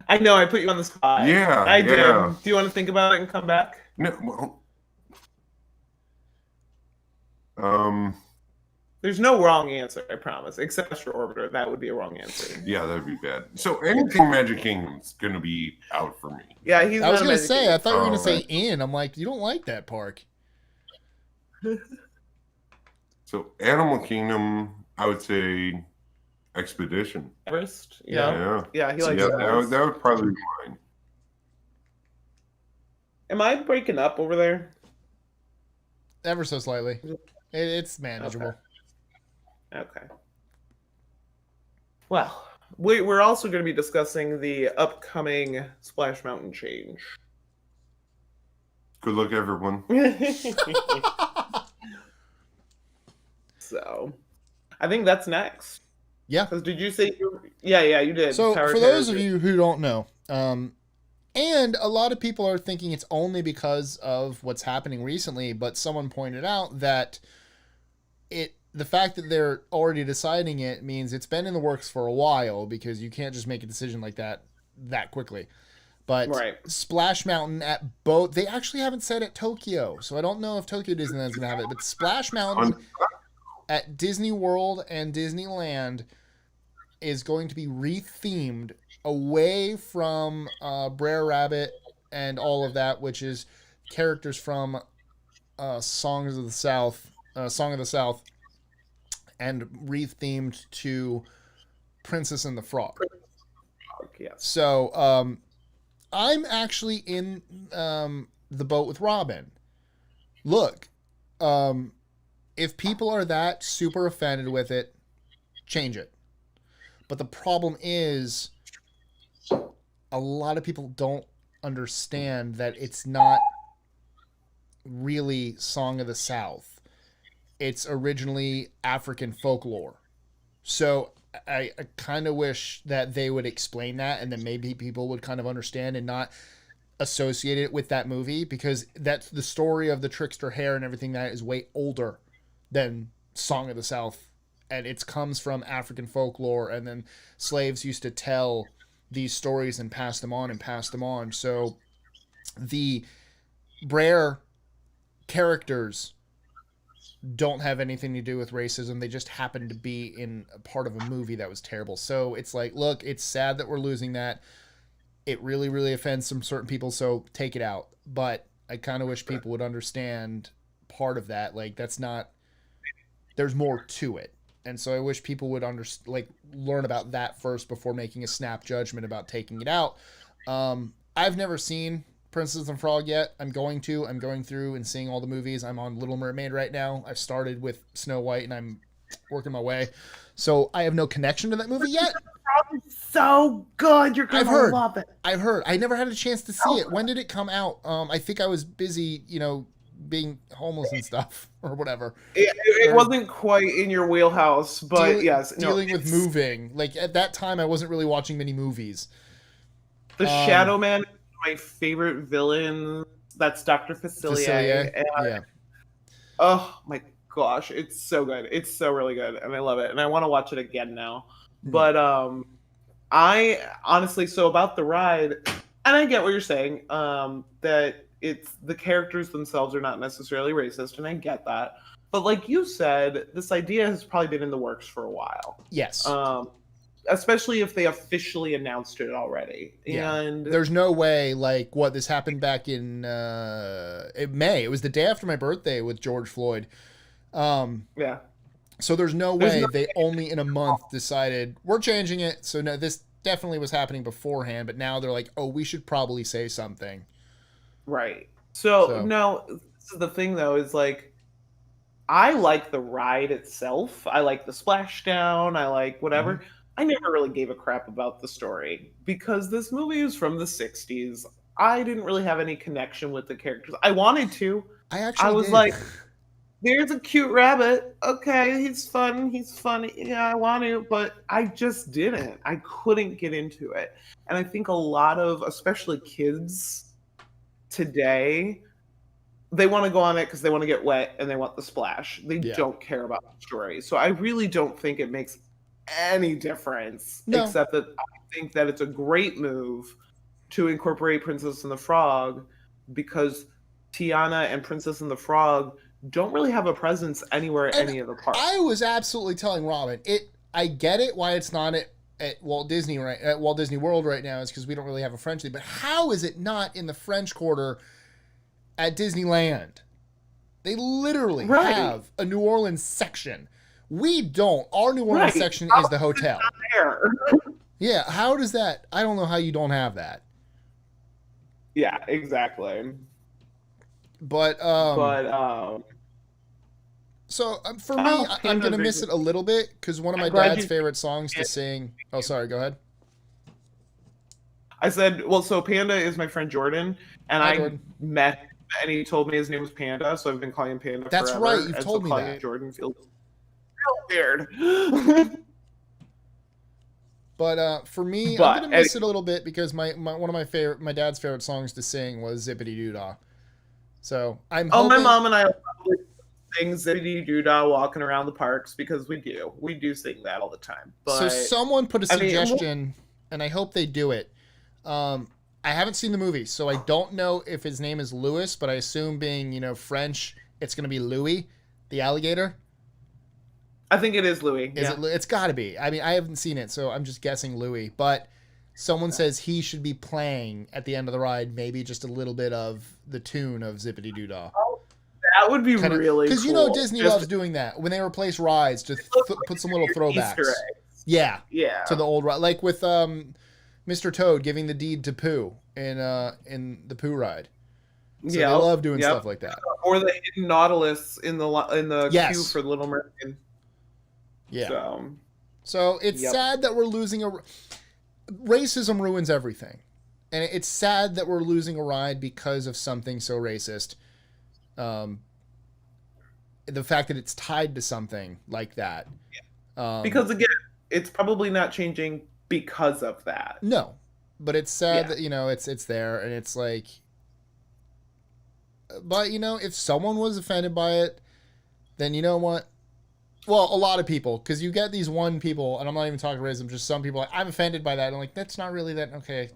B: I know I put you on the spot.
C: Yeah,
B: I did.
C: yeah.
B: Do you want to think about it and come back?
C: No, well,
B: there's no wrong answer, I promise, except for Orbiter. That would be a wrong answer.
C: Yeah, that would be bad. So anything Magic Kingdom's gonna be out for me.
B: Yeah,
A: I was gonna say. I thought you were gonna say in. I'm like, you don't like that park.
C: So Animal Kingdom, I would say Expedition.
B: Everest.
C: Yeah.
B: He likes
C: that would probably be mine.
B: Am I breaking up over there?
A: Ever so slightly. It's manageable.
B: Okay. Well, we're also going to be discussing the upcoming Splash Mountain change.
C: Good luck, everyone.
B: So, I think that's next.
A: Yeah.
B: Because did you say Yeah, you did.
A: So, for those of you who don't know, and a lot of people are thinking it's only because of what's happening recently, but someone pointed out that the fact that they're already deciding it means it's been in the works for a while, because you can't just make a decision like that quickly. But
B: Right.
A: Splash Mountain at both, they actually haven't said at Tokyo, so I don't know if Tokyo Disneyland is going to have it. But Splash Mountain at Disney World and Disneyland is going to be rethemed away from Brer Rabbit and all of that, which is characters from Song of the South, and rethemed to Princess and the Frog.
B: Yes.
A: So I'm actually in the boat with Robin. Look, if people are that super offended with it, change it. But the problem is, a lot of people don't understand that it's not really Song of the South. It's originally African folklore. So I kind of wish that they would explain that, and then maybe people would kind of understand and not associate it with that movie, because that's the story of the trickster hare and everything that is way older than Song of the South. And it comes from African folklore, and then slaves used to tell these stories and pass them on and pass them on. So the Brer characters don't have anything to do with racism. They just happen to be in a part of a movie that was terrible. So it's like, look, it's sad that we're losing that. It really, really offends some certain people, so take it out. But I kind of wish people would understand part of that. Like, that's not, there's more to it. And so I wish people would learn about that first before making a snap judgment about taking it out. I've never seen Princess and Frog yet. I'm going through and seeing all the movies. I'm on Little Mermaid right now. I've started with Snow White and I'm working my way. So I have no connection to that movie yet.
B: So good. You're going to love it.
A: I've heard. I never had a chance to see it. When did it come out? I think I was busy, being homeless and stuff or whatever.
B: It wasn't quite in your wheelhouse, but yes.
A: Dealing with moving. Like, at that time, I wasn't really watching many movies.
B: The Shadow Man is my favorite villain. That's Dr. Facilier.
A: Yeah.
B: Oh my gosh, it's so good. It's so really good, and I love it. And I want to watch it again now. But I honestly, so about the ride, and I get what you're saying, that it's the characters themselves are not necessarily racist, and I get that. But like you said, this idea has probably been in the works for a while.
A: Yes.
B: Especially if they officially announced it already.
A: Yeah.
B: And
A: there's no way, this happened back in May. It was the day after my birthday with George Floyd.
B: Yeah.
A: So there's no way they only in a month decided we're changing it. So no, this definitely was happening beforehand, but now they're like, oh, we should probably say something.
B: Right. So no, this is the thing though, is like, I like the ride itself. I like the splashdown. I like whatever. Mm-hmm. I never really gave a crap about the story because this movie is from the 60s. I didn't really have any connection with the characters. I wanted to. I was like, there's a cute rabbit. Okay, he's fun. He's funny. Yeah, I want to, but I just didn't. I couldn't get into it. And I think a lot of, especially kids today, they want to go on it because they want to get wet and they want the splash. They don't care about the story. So I really don't think it makes any difference, except that I think that it's a great move to incorporate Princess and the Frog, because Tiana and Princess and the Frog don't really have a presence anywhere in any of the parks.
A: I was absolutely telling Robin, I get it why it's not at Walt Disney World right now, is because we don't really have a French thing. But how is it not in the French Quarter at Disneyland? They literally have a New Orleans section. We don't. Our New Orleans section is the hotel. Yeah, how does that? I don't know how you don't have that.
B: Yeah, exactly.
A: But so for me, I'm gonna miss it a little bit because one of my dad's favorite songs to sing. Oh, sorry. Go ahead.
B: I said, well, so Panda is my friend Jordan, and
A: Hi,
B: I
A: Jordan.
B: met him, and he told me his name was Panda, so I've been calling him Panda.
A: That's
B: forever,
A: right. You've
B: and
A: told
B: so
A: me
B: calling
A: that.
B: him Jordan feels real weird.
A: But for me, I'm gonna miss it a little bit because one of my dad's favorite songs to sing was Zippity Doo Dah. So I'm hoping...
B: my mom and I will probably sing Zippity Doodah walking around the parks because we do sing that all the time. But
A: So someone put a
B: I mean,
A: suggestion, and I hope they do it. I haven't seen the movie, so I don't know if his name is Louis, but I assume being, French, it's going to be Louis, the alligator.
B: I think it is Louis.
A: It's got to be. I mean, I haven't seen it, so I'm just guessing Louis. But someone says he should be playing at the end of the ride, maybe just a little bit of the tune of Zippity Doodah.
B: That would be really cool.
A: Because Disney loves doing that when they replace rides to put some little throwbacks. Yeah, to the old ride, like with Mr. Toad giving the deed to Pooh in the Pooh ride. So they love doing stuff like that.
B: Or the hidden Nautilus in the queue for Little Mermaid.
A: Yeah. So it's sad that we're losing racism ruins everything. And it's sad that we're losing a ride because of something so racist. The fact that it's tied to something like that.
B: Because again, it's probably not changing because of that.
A: No. But it's sad that, it's there, and it's like, but if someone was offended by it, then you know what? Well, a lot of people, because you get these people, and I'm not even talking racism, just some people, like, I'm offended by that. I'm like, that's not really that, okay,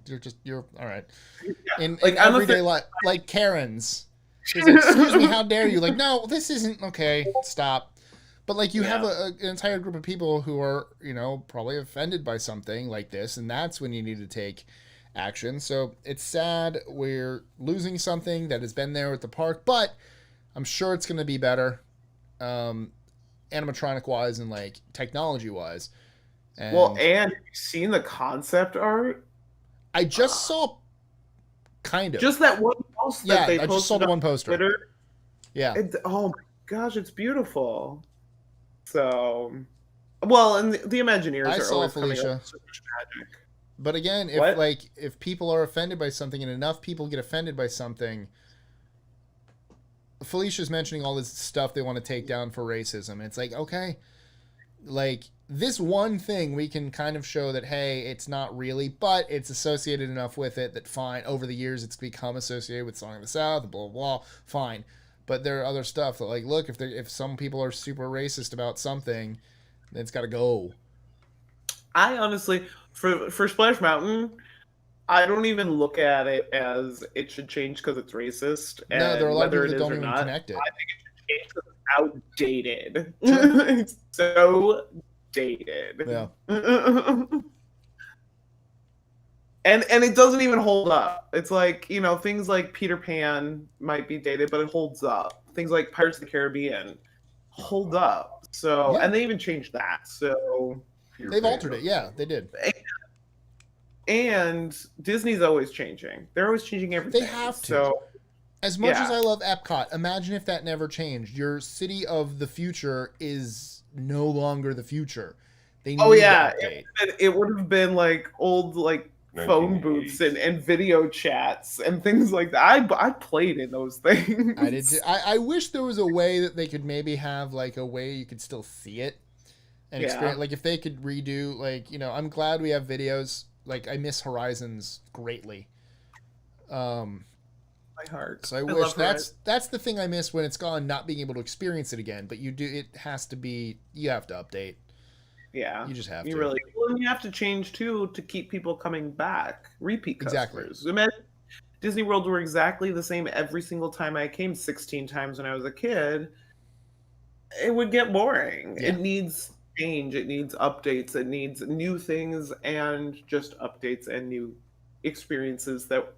A: you're all right.
B: Yeah.
A: In everyday life, like Karens. She's like, excuse me, how dare you? Like, no, this isn't, okay, stop. But, like, you have an entire group of people who are, probably offended by something like this, and that's when you need to take action. So it's sad we're losing something that has been there at the park, but I'm sure it's going to be better. Animatronic wise and like technology wise. And
B: have you seen the concept art?
A: I just saw kind of
B: just that one post that they posted.
A: I just saw the one poster.
B: Twitter.
A: Yeah.
B: Oh my gosh, it's beautiful. So, well, and the Imagineers are always Felicia. So much magic.
A: But again, if people are offended by something and enough people get offended by something, Felicia's mentioning all this stuff they want to take down for racism. And it's like, okay, like this one thing we can kind of show that, hey, it's not really, but it's associated enough with it that fine. Over the years, it's become associated with Song of the South, blah, blah, blah, fine. But there are other stuff that, like, look, if some people are super racist about something, then it's got to go.
B: I honestly, for Splash Mountain, I don't even look at it as it should change because it's racist. And
A: no, there are a lot of people that don't even
B: not,
A: connect it.
B: I think it should change because it's outdated. Sure. It's so dated.
A: Yeah.
B: And it doesn't even hold up. It's like, things like Peter Pan might be dated, but it holds up. Things like Pirates of the Caribbean hold up. So, and they even changed that. So
A: they've altered it. Yeah, they did.
B: And Disney's always changing. They're always changing everything.
A: They have to.
B: So,
A: as much as I love Epcot, imagine if that never changed. Your city of the future is no longer the future. They need
B: it would have been like old phone booths and video chats and things like that. I played in those things.
A: I did. I wish there was a way that they could maybe have like a way you could still see it and experience. Like if they could redo, like, I'm glad we have videos. Like I miss Horizons greatly.
B: My heart.
A: So I wish that's the thing I miss when it's gone, not being able to experience it again. But you have to update.
B: Yeah,
A: you just have to.
B: You have to change too to keep people coming back, repeat customers. Imagine Disney World were exactly the same every single time I came 16 times when I was a kid. It would get boring. Yeah. It needs change. It needs updates. It needs new things and just updates and new experiences that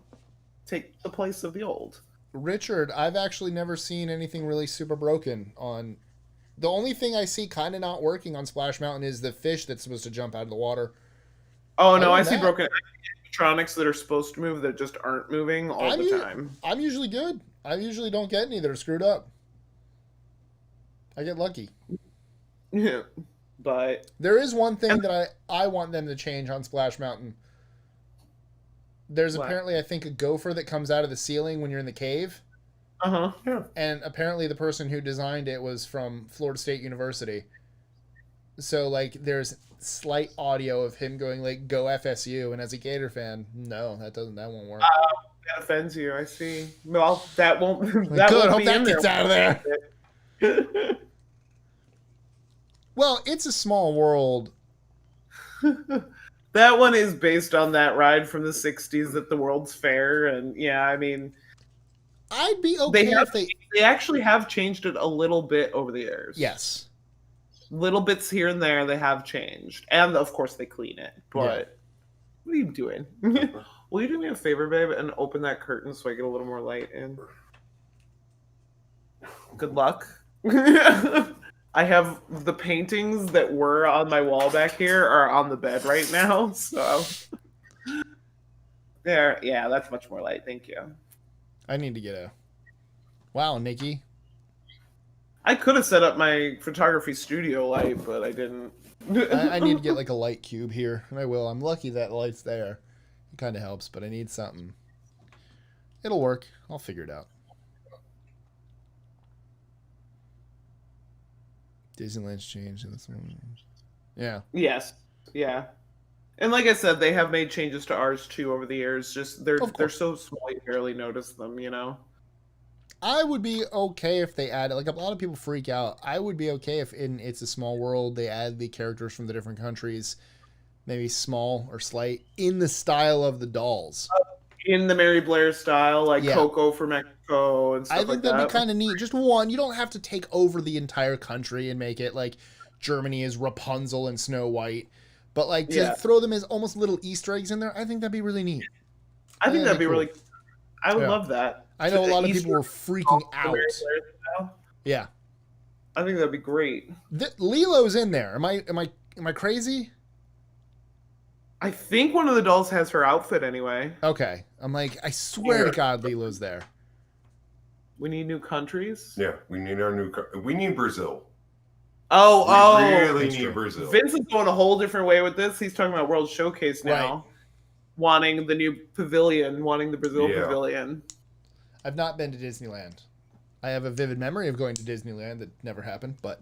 B: take the place of the old.
A: Richard, I've actually never seen anything really super broken on. The only thing I see kind of not working on Splash Mountain is the fish that's supposed to jump out of the water.
B: Oh, no, I see broken animatronics that are supposed to move that just aren't moving all the time.
A: I'm usually good. I usually don't get any that are screwed up. I get lucky.
B: Yeah, but...
A: There is one thing that I want them to change on Splash Mountain. There's apparently, I think, a gopher that comes out of the ceiling when you're in the cave.
B: Uh-huh. Yeah.
A: And apparently the person who designed it was from Florida State University. So, like, there's slight audio of him going, like, go FSU. And as a Gator fan, no, that won't work.
B: That offends you, I see. Well, that won't...
A: That good, hope that gets out of there. Well, It's a Small World.
B: That one is based on that ride from the 60s at the World's Fair, and yeah, I mean,
A: I'd be okay if they
B: actually have changed it a little bit over the years.
A: Yes.
B: Little bits here and there they have changed, and of course they clean it. But what are you doing? Will you do me a favor, babe, and open that curtain so I get a little more light in? Good luck. I have the paintings that were on my wall back here are on the bed right now, so there. Yeah, that's much more light. Thank you.
A: I need to get a. Wow, Nikki.
B: I could have set up my photography studio light, but I didn't.
A: I need to get like a light cube here, and I will. I'm lucky that the light's there. It kind of helps, but I need something. It'll work. I'll figure it out. Disneyland's changed in this one. Yeah.
B: Yes. Yeah. And like I said, they have made changes to ours too over the years. Just they're so small you barely notice them, you know.
A: I would be okay if they added, like a lot of people freak out. I would be okay if in It's a Small World they add the characters from the different countries, maybe small or slight, in the style of the dolls.
B: In the Mary Blair style, like Coco for Mexico and stuff like that. I think
A: that'd be kind of neat. Just one, you don't have to take over the entire country and make it like Germany is Rapunzel and Snow White. But like to throw them as almost little Easter eggs in there, I think that'd be really neat.
B: I think that'd be cool. Really I would love that.
A: I know a lot of people were freaking out. Yeah.
B: I think that'd be great.
A: Lilo's in there. Am I crazy?
B: I think one of the dolls has her outfit anyway.
A: Okay. I'm like, I swear to God Lilo's there.
B: We need new countries?
C: Yeah, we need we need Brazil.
B: We
C: really need Brazil.
B: Vince is going a whole different way with this. He's talking about World Showcase now. Right. Wanting the new pavilion, wanting the Brazil pavilion.
A: I've not been to Disneyland. I have a vivid memory of going to Disneyland that never happened, but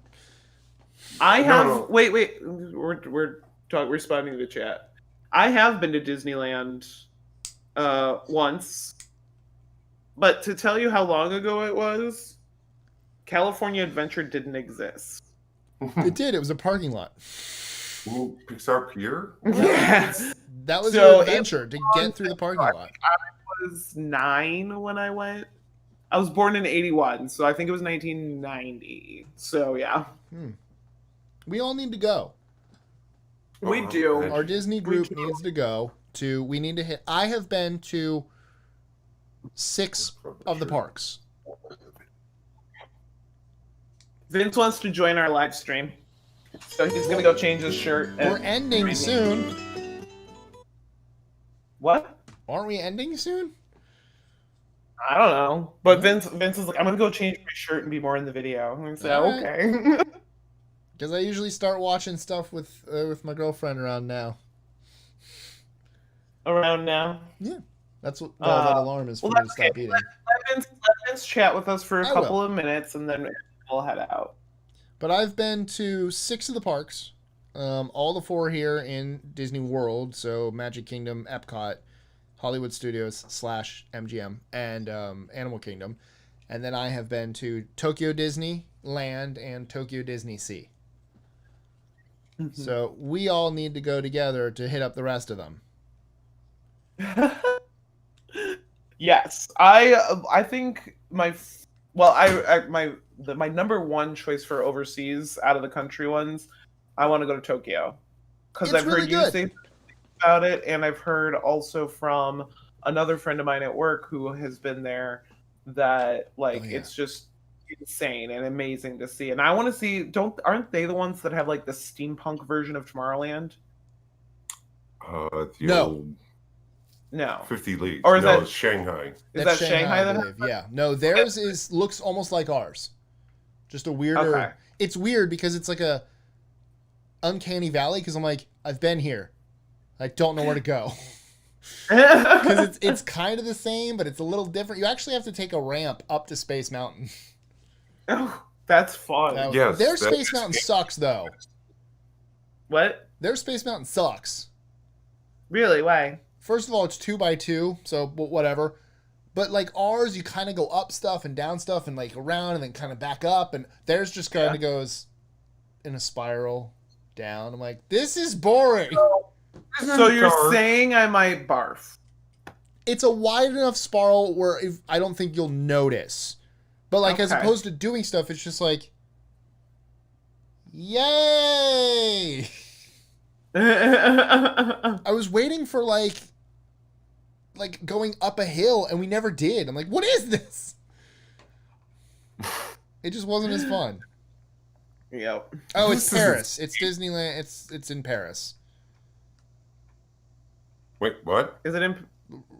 B: I have. No. Wait. We're responding to the chat. I have been to Disneyland once, but to tell you how long ago it was, California Adventure didn't exist.
A: It did. It was a parking lot.
C: Pixar Pier?
B: Yes.
A: That was your adventure to get through the parking lot.
B: I was 9 when I went. I was born in 81, so I think it was 1990. So, yeah.
A: We all need to go.
B: We do.
A: Our Disney group needs to go to, we need to hit, I have been to 6 of the parks.
B: Vince wants to join our live stream. So he's going to go change his shirt.
A: We're ending soon.
B: What?
A: Aren't we ending soon?
B: I don't know. But Vince is like, I'm going to go change my shirt and be more in the video. I'm going to say, okay.
A: Because I usually start watching stuff with my girlfriend around now.
B: Around now?
A: Yeah. That's what that alarm is for me to stop eating.
B: Let Vince chat with us for a couple of minutes and then we'll head out.
A: But I've been to 6 of the parks. All the 4 here in Disney World. So Magic Kingdom, Epcot, Hollywood Studios / MGM, and Animal Kingdom. And then I have been to Tokyo Disneyland and Tokyo Disney Sea. So we all need to go together to hit up the rest of them.
B: Yes, I think my number one choice for overseas out of the country ones, I want to go to Tokyo because I've heard you say about it, and I've heard also from another friend of mine at work who has been there that it's just insane and amazing to see. And I want to see. Aren't they the ones that have like the steampunk version of Tomorrowland? No.
C: 50 Leagues.
B: Or is that
C: Shanghai?
B: Is that Shanghai?
A: I believe. Yeah. No, theirs looks almost like ours. Just a weirder. Okay. It's weird because it's like a uncanny valley. Because I'm like, I've been here. I don't know where to go. Because it's kind of the same, but it's a little different. You actually have to take a ramp up to Space Mountain.
B: Oh, that's fun.
C: Yes.
A: Their Space Mountain sucks, though.
B: What?
A: Their Space Mountain sucks.
B: Really? Why?
A: First of all, it's 2x2, so whatever. But like ours, you kind of go up stuff and down stuff and like around and then kind of back up, and theirs just kind of goes in a spiral down. I'm like, this is boring.
B: So you're saying I might barf?
A: It's a wide enough spiral where I don't think you'll notice. But like as
B: Okay.
A: opposed to doing stuff, it's just like, yay! I was waiting for like going up a hill, and we never did. I'm like, what is this? It just wasn't as fun.
B: Yep.
A: Oh, it's Paris. It's Disneyland. It's in Paris.
C: Wait, what?
B: Is it in?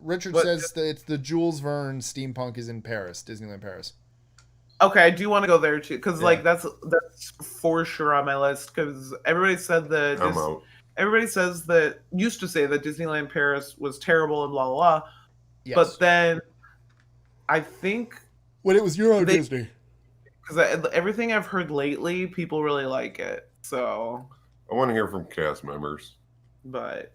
A: Richard
B: What?
A: says that it's the Jules Verne steampunk is in Paris, Disneyland Paris.
B: Okay, I do want to go there too, because
A: Yeah.
B: like that's for sure on my list. Because everybody said that
C: I'm out.
B: everybody says that used to say that Disneyland Paris was terrible and blah blah blah.
A: Yes.
B: But then I think
A: when it was Euro
B: they-
A: Disney.
B: because everything I've heard lately, people really like it. So,
C: I want to hear from cast members.
B: but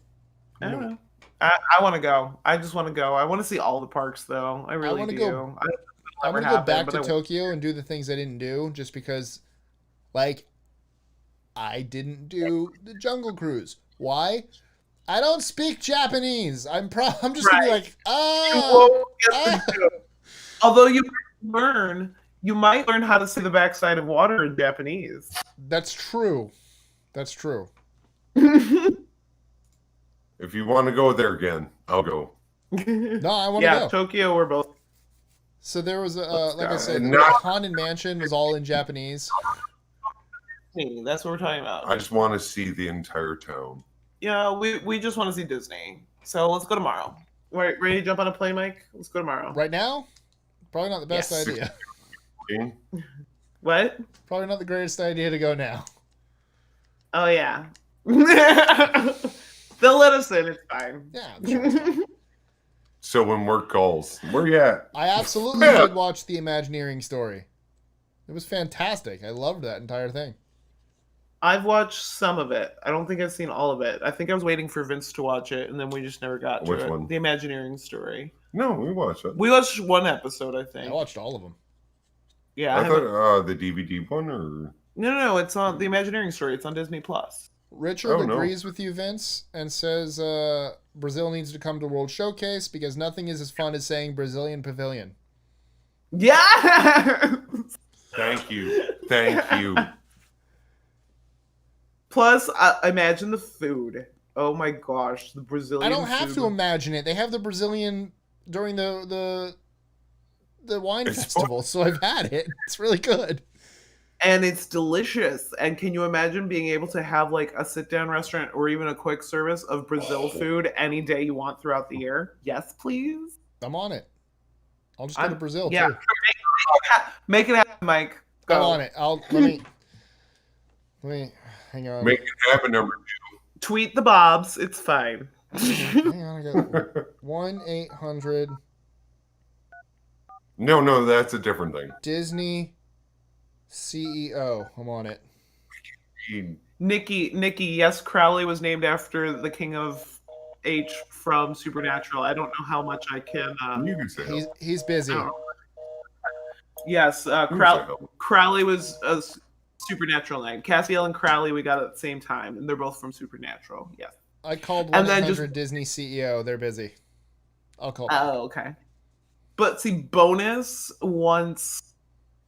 B: I don't know. I want to go. I just want to go. I want to see all the parks though. I really
A: wanna
B: do.
A: go-
B: I don't know
A: I'm
B: if
A: gonna
B: it'll
A: go
B: ever
A: back
B: happen,
A: to
B: but I-
A: Tokyo and do the things I didn't do, just because, like, I didn't do the Jungle Cruise. Why? I don't speak Japanese. I'm just gonna be
B: Right.
A: like,
B: You
A: ah.
B: won't get to do it. Although you might learn how to see the backside of water in Japanese.
A: That's true. That's true.
C: If you want to go there again, I'll go.
A: No, I want to
B: Yeah,
A: go.
B: Tokyo. We're both.
A: So there was,
B: Let's
A: like I
B: go.
A: said,
C: And
A: the
C: not-
A: Haunted Mansion was all in Japanese.
B: That's what we're talking about.
C: I just want to see the entire town.
B: Yeah, we just want to see Disney. So let's go tomorrow. Ready to jump on a plane, Mike? Let's go tomorrow.
A: Right now, probably not the best
B: Yes.
A: idea.
C: Okay?
B: What?
A: Probably not the greatest idea to go now.
B: Oh yeah. They'll let us in. It's fine.
A: Yeah, sure.
C: So when work calls, where you at?
A: I absolutely
C: Yeah.
A: did watch the Imagineering story. It was fantastic. I loved that entire thing.
B: I've watched some of it. I don't think I've seen all of it. I think I was waiting for Vince to watch it, and then we just never got to
C: Which
B: it.
C: one?
B: The Imagineering story.
C: No, we watched it.
B: We watched one episode, I
A: I
B: think.
A: watched all of them.
B: Yeah,
C: I
B: haven't-
C: thought the DVD one, or
B: No. It's on the Imagineering story. It's on Disney Plus.
A: Richard
C: Oh, no.
A: agrees with you, Vince, and says Brazil needs to come to World Showcase because nothing is as fun as saying Brazilian Pavilion.
B: Yeah.
C: thank you, thank you.
B: Plus, imagine the food. Oh my gosh, the Brazilian.
A: I don't have
B: food.
A: to imagine it. They have the Brazilian during the wine
C: It's
A: festival, so I've had it. It's really good.
B: And it's delicious. And can you imagine being able to have like a sit-down restaurant or even a quick service of Brazil food any day you want throughout the year? Yes, please.
A: I'm on it. I'll just go to
B: I'm-
A: Brazil
B: yeah.
A: too.
B: Make it happen, Mike. Go.
A: I'm on it. Let me hang on.
C: Make it happen, number
B: Tweet the Bobs. It's fine.
A: Hang on, I got 1-800
C: No, that's a different thing.
A: Disney CEO. I'm on it.
B: Nikki, yes, Crowley was named after the King of H from Supernatural. I don't know how much I can.
C: You can say
A: He's busy.
B: I don't know. Yes,
C: help.
B: Crowley was a Supernatural name. Cassiel and Crowley we got at the same time, and they're both from Supernatural. Yes.
A: I called
B: And
A: 1-800
B: then just-
A: Disney CEO. They're busy. I'll call them.
B: Oh, okay. But see, bonus once,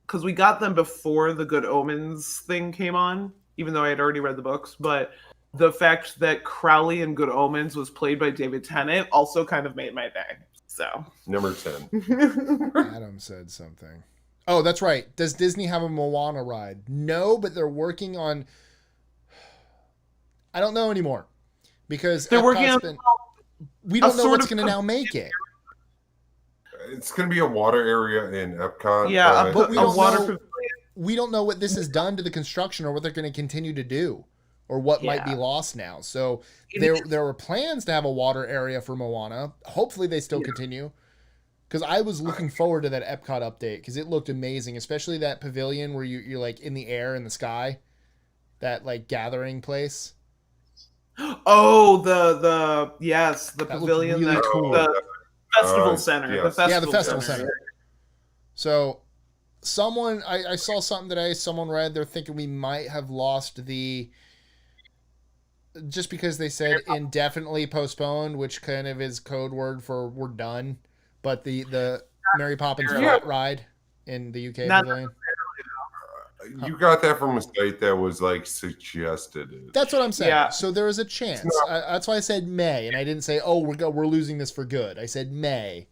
B: because we got them before the Good Omens thing came on, even though I had already read the books. But the fact that Crowley in Good Omens was played by David Tennant also kind of made my day. So.
C: Number 10.
A: Adam said something. Oh, that's right. Does Disney have a Moana ride? No, but they're working on. I don't know anymore because
B: They're working
A: Epcot's
B: on
A: we don't
B: a
A: know
B: sort
A: what's
B: of
A: going to now make it.
C: It's going to be a water area in Epcot.
B: Yeah,
A: but we
B: a
A: don't
B: water
A: know-
B: pavilion.
A: We don't know what this has done to the construction or what they're going to continue to do or what might be
B: Yeah.
A: lost now. So
B: It
A: there were plans to have a water area for Moana. Hopefully they still continue. Because I was looking forward to that Epcot update because it looked amazing, especially that pavilion where you're like in the air in the sky, that like gathering place.
B: Oh, the yes, the
A: That looked
B: pavilion
A: really
B: that
A: cool.
B: the Festival Center.
C: yes.
B: The Festival,
A: Yeah, the Festival
B: Center.
A: Center. So, someone I saw something today. Someone read they're thinking we might have lost the. Just because they said indefinitely postponed, which kind of is code word for we're done, but the Mary Poppins ride in the UK pavilion.
C: You got that from a site that was like suggested.
A: That's what I'm saying.
B: Yeah.
A: So there is a chance. That's why I said May, and I didn't say, "Oh, we're losing this for good." I said May.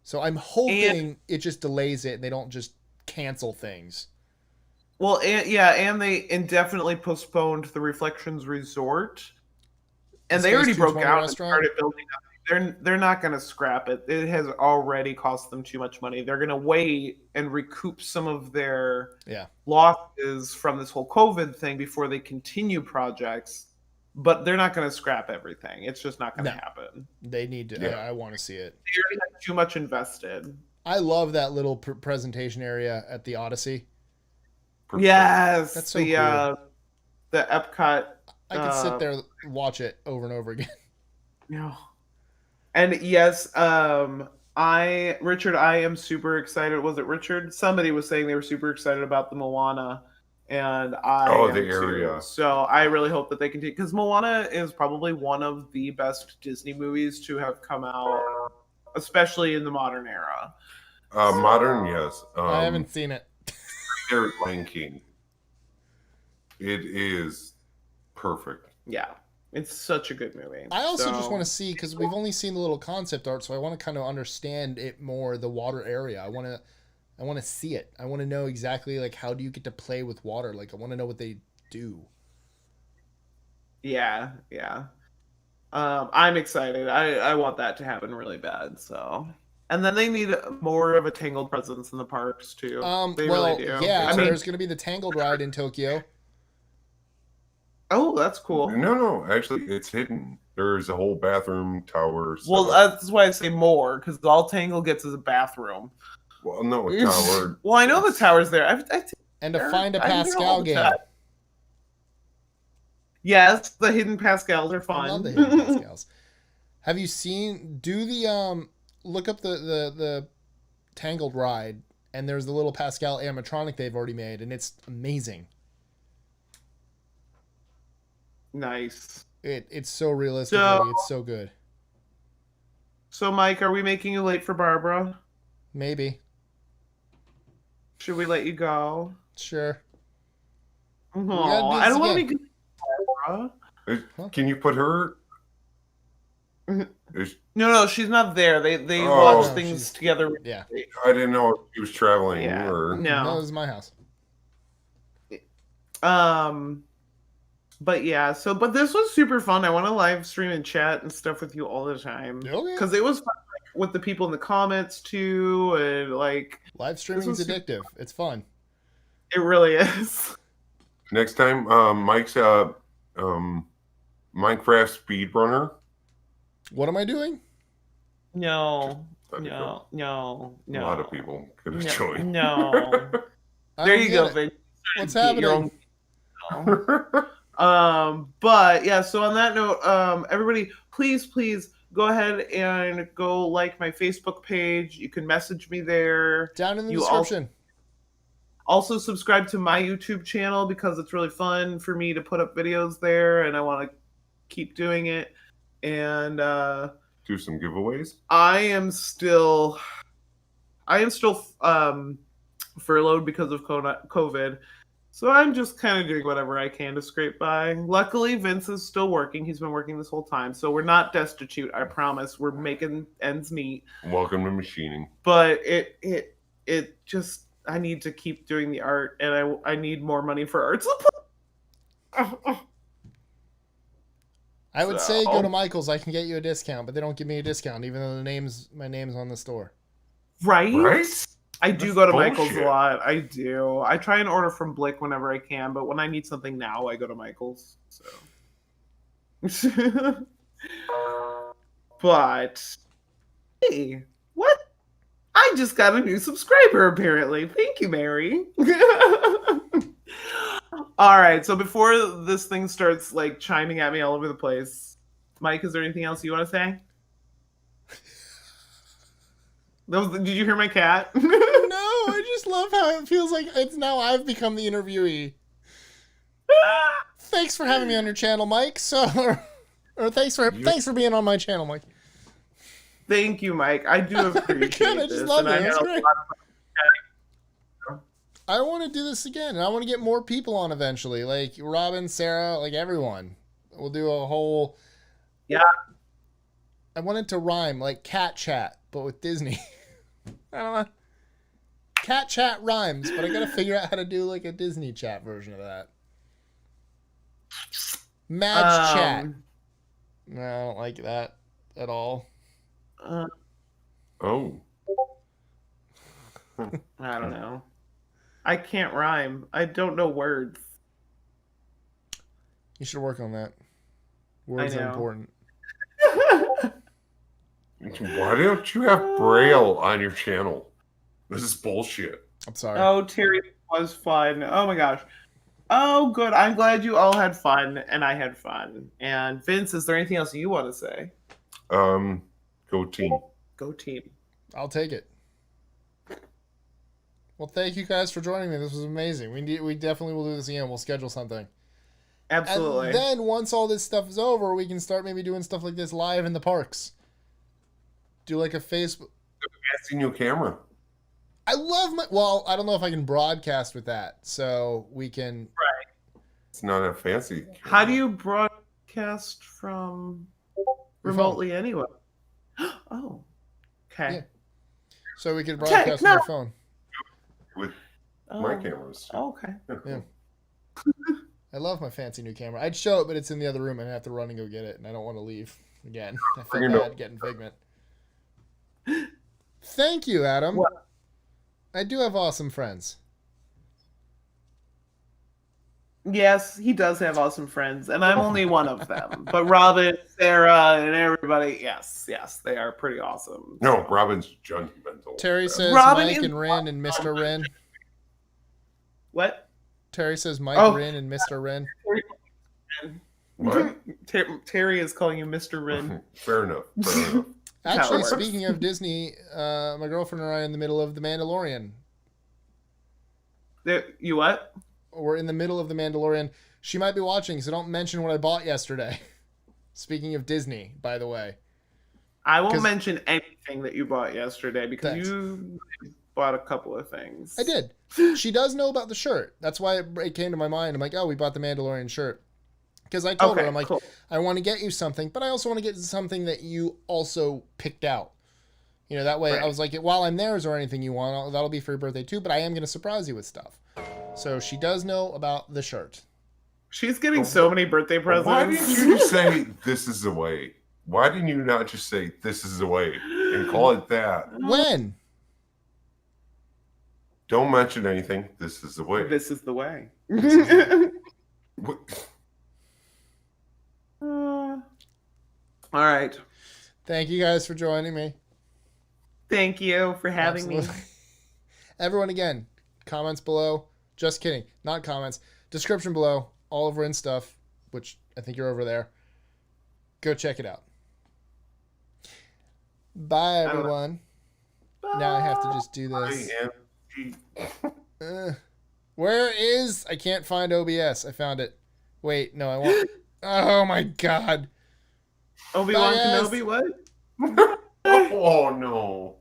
A: So I'm hoping it just delays it, and they don't just cancel things.
B: Well, and they indefinitely postponed the Reflections Resort, and they already broke out and started building up. They're not going to scrap it. It has already cost them too much money. They're going to wait and recoup some of their losses from this whole COVID thing before they continue projects. But they're not going to scrap everything. It's just not going to happen.
A: They need to. I want to see it.
B: They already have too much invested.
A: I love that little presentation area at the Odyssey.
B: Yes,
A: that's so cool.
B: The Epcot.
A: I could sit there and watch it over and over again.
B: Yeah. And yes, Richard, I am super excited. Was it Richard? Somebody was saying they were super excited about the Moana, and I
C: the area.
B: Too. So I really hope that they continue, because Moana is probably one of the best Disney movies to have come out, especially in the modern era.
C: Modern, yes.
A: I haven't seen it.
C: Lion King. It is perfect.
B: Yeah. It's such a good movie.
A: I also just want to see, because we've only seen the little concept art, so I want to kind of understand it more, the water area. I want to see it. I want to know exactly, like, how do you get to play with water? Like, I want to know what they do.
B: Yeah. I'm excited. I want that to happen really bad, so. And then they need more of a Tangled presence in the parks, too. They really do.
A: Yeah, there's going to be the Tangled ride in Tokyo.
B: Oh, that's cool.
C: No, actually, it's hidden. There's a whole bathroom tower.
B: Well, that's why I say more, because all Tangle gets is a bathroom.
C: Well, no, a tower.
B: Well, I know the tower's there.
A: And to find a Pascal game.
B: Yes, the hidden Pascals are fun.
A: I love the hidden Pascals. Have you seen? Look up the Tangled ride, and there's the little Pascal animatronic they've already made, and it's amazing.
B: Nice.
A: It's so realistic. It's so good.
B: So, Mike, are we making you late for Barbara?
A: Maybe.
B: Should we let you go?
A: Sure.
B: Oh, I don't want to be good for Barbara.
C: Can you put her?
B: No, she's not there. They watch things together.
A: Yeah.
C: I didn't know if she was traveling.
B: Yeah.
C: Or...
B: No,
A: this is my house.
B: But yeah, but this was super fun. I want to live stream and chat and stuff with you all the time. Because it was fun, like, with the people in the comments too, and like
A: live streaming is addictive. It's fun.
B: It really is.
C: Next time, Mike's Minecraft speedrunner.
A: What am I doing?
B: No. A
C: lot of people could have joined.
B: No. There you go, Vin.
A: What's happening?
B: But yeah, so on that note, everybody, please go ahead and go like my Facebook page. You can message me there.
A: Down in the description.
B: Also subscribe to my YouTube channel, because it's really fun for me to put up videos there, and I want to keep doing it. And
C: do some giveaways.
B: I am still furloughed because of COVID. So I'm just kind of doing whatever I can to scrape by. Luckily, Vince is still working. He's been working this whole time. So we're not destitute, I promise. We're making ends meet.
C: Welcome to machining.
B: But it just, I need to keep doing the art, and I need more money for art supply.
A: I would say go to Michael's. I can get you a discount, but they don't give me a discount, even though my name's on the store.
B: Right? I do go to Michael's a lot. I do. I try and order from Blick whenever I can, but when I need something now, I go to Michael's. So, but hey, what? I just got a new subscriber, apparently. Thank you, Mary. All right. So before this thing starts like chiming at me all over the place, Mike, is there anything else you want to say? Did you hear my cat?
A: No, I just love how it feels like it's now I've become the interviewee. Thanks for having me on your channel, Mike. So, or thanks for being on my channel, Mike.
B: Thank you, Mike. I do appreciate
A: Good, I
B: this.
A: just love it.
B: I
A: That's
B: had a
A: great.
B: lot of
A: I want to do this again, and I want to get more people on eventually, like Robin, Sarah, like everyone. We'll do a whole.
B: Yeah.
A: I want it to rhyme like cat chat, but with Disney. I don't know. Cat chat rhymes, but I gotta figure out how to do like a Disney chat version of that. Match chat. No, I don't like that at all.
C: Oh.
B: I don't know. I can't rhyme. I don't know words.
A: You should work on that. Words are
B: know.
A: important.
C: Why don't you have Braille on your channel? This is bullshit.
A: I'm sorry.
B: Oh, Terry was fun. Oh my gosh. Oh, good. I'm glad you all had fun, and I had fun. And Vince, is there anything else you want to say?
C: Go team.
B: Go team.
A: I'll take it. Well, thank you guys for joining me. This was amazing. We definitely will do this again. We'll schedule something.
B: Absolutely.
A: And then once all this stuff is over, we can start maybe doing stuff like this live in the parks. Do like a Facebook.
C: Fancy new camera.
A: I love my. Well, I don't know if I can broadcast with that, so we can.
C: It's not a fancy camera.
B: How do you broadcast from remotely anyway? Oh, okay.
A: Yeah. So we can broadcast with our phone.
C: With
B: Oh,
C: my cameras.
B: okay.
A: Yeah. I love my fancy new camera. I'd show it, but it's in the other room, and I have to run and go get it, and I don't want to leave again. I feel bad getting Figment. Thank you, Adam.
B: What?
A: I do have awesome friends.
B: Yes, he does have awesome friends, and I'm only one of them. But Robin, Sarah, and everybody, yes, they are pretty awesome.
C: No, Robin's judgmental.
A: Terry says
B: Robin
A: Mike
B: is-
A: and Rin and Mr. Rin.
B: What?
A: Terry says Mike,
B: Oh.
A: Rin, and Mr. Rin.
C: What?
B: Terry is calling you Mr. Rin.
C: Fair enough. Fair enough.
A: Actually,
B: works.
A: speaking of Disney, my girlfriend and I are in the middle of The Mandalorian.
B: You what?
A: We're in the middle of The Mandalorian. She might be watching, so don't mention what I bought yesterday. Speaking of Disney, by the way.
B: I won't
A: 'Cause-
B: mention anything that you bought yesterday because
A: Thanks.
B: you bought a couple of things.
A: I did. She does know about the shirt. That's why it came to my mind. I'm like, oh, we bought the Mandalorian shirt. Because I told her, I'm like,
B: cool.
A: I want to get you something, but I also want to get something that you also picked out. You know, that way
B: Right.
A: I was like, while I'm there, is there anything you want? That'll be for your birthday too, but I am going to surprise you with stuff. So she does know about the shirt.
B: She's getting so many birthday presents.
C: Why didn't you just say this is the way? Why didn't you not just say this is the way and call it that?
A: When?
C: Don't mention anything. This is the way.
B: This is the way.
C: What?
B: All right.
A: Thank you guys for joining me.
B: Thank you for having me.
A: Absolutely. Everyone, again, comments below. Just kidding. Not comments. Description below. All of Rin's stuff, which I think you're over there. Go check it out. Bye, everyone. Now I have to just do this. Where is... I can't find OBS. I found it. Wait, no, I want... Oh, my God.
B: Obi-Wan
A: Yes.
B: Kenobi, what?
C: Oh no.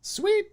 A: Sweet.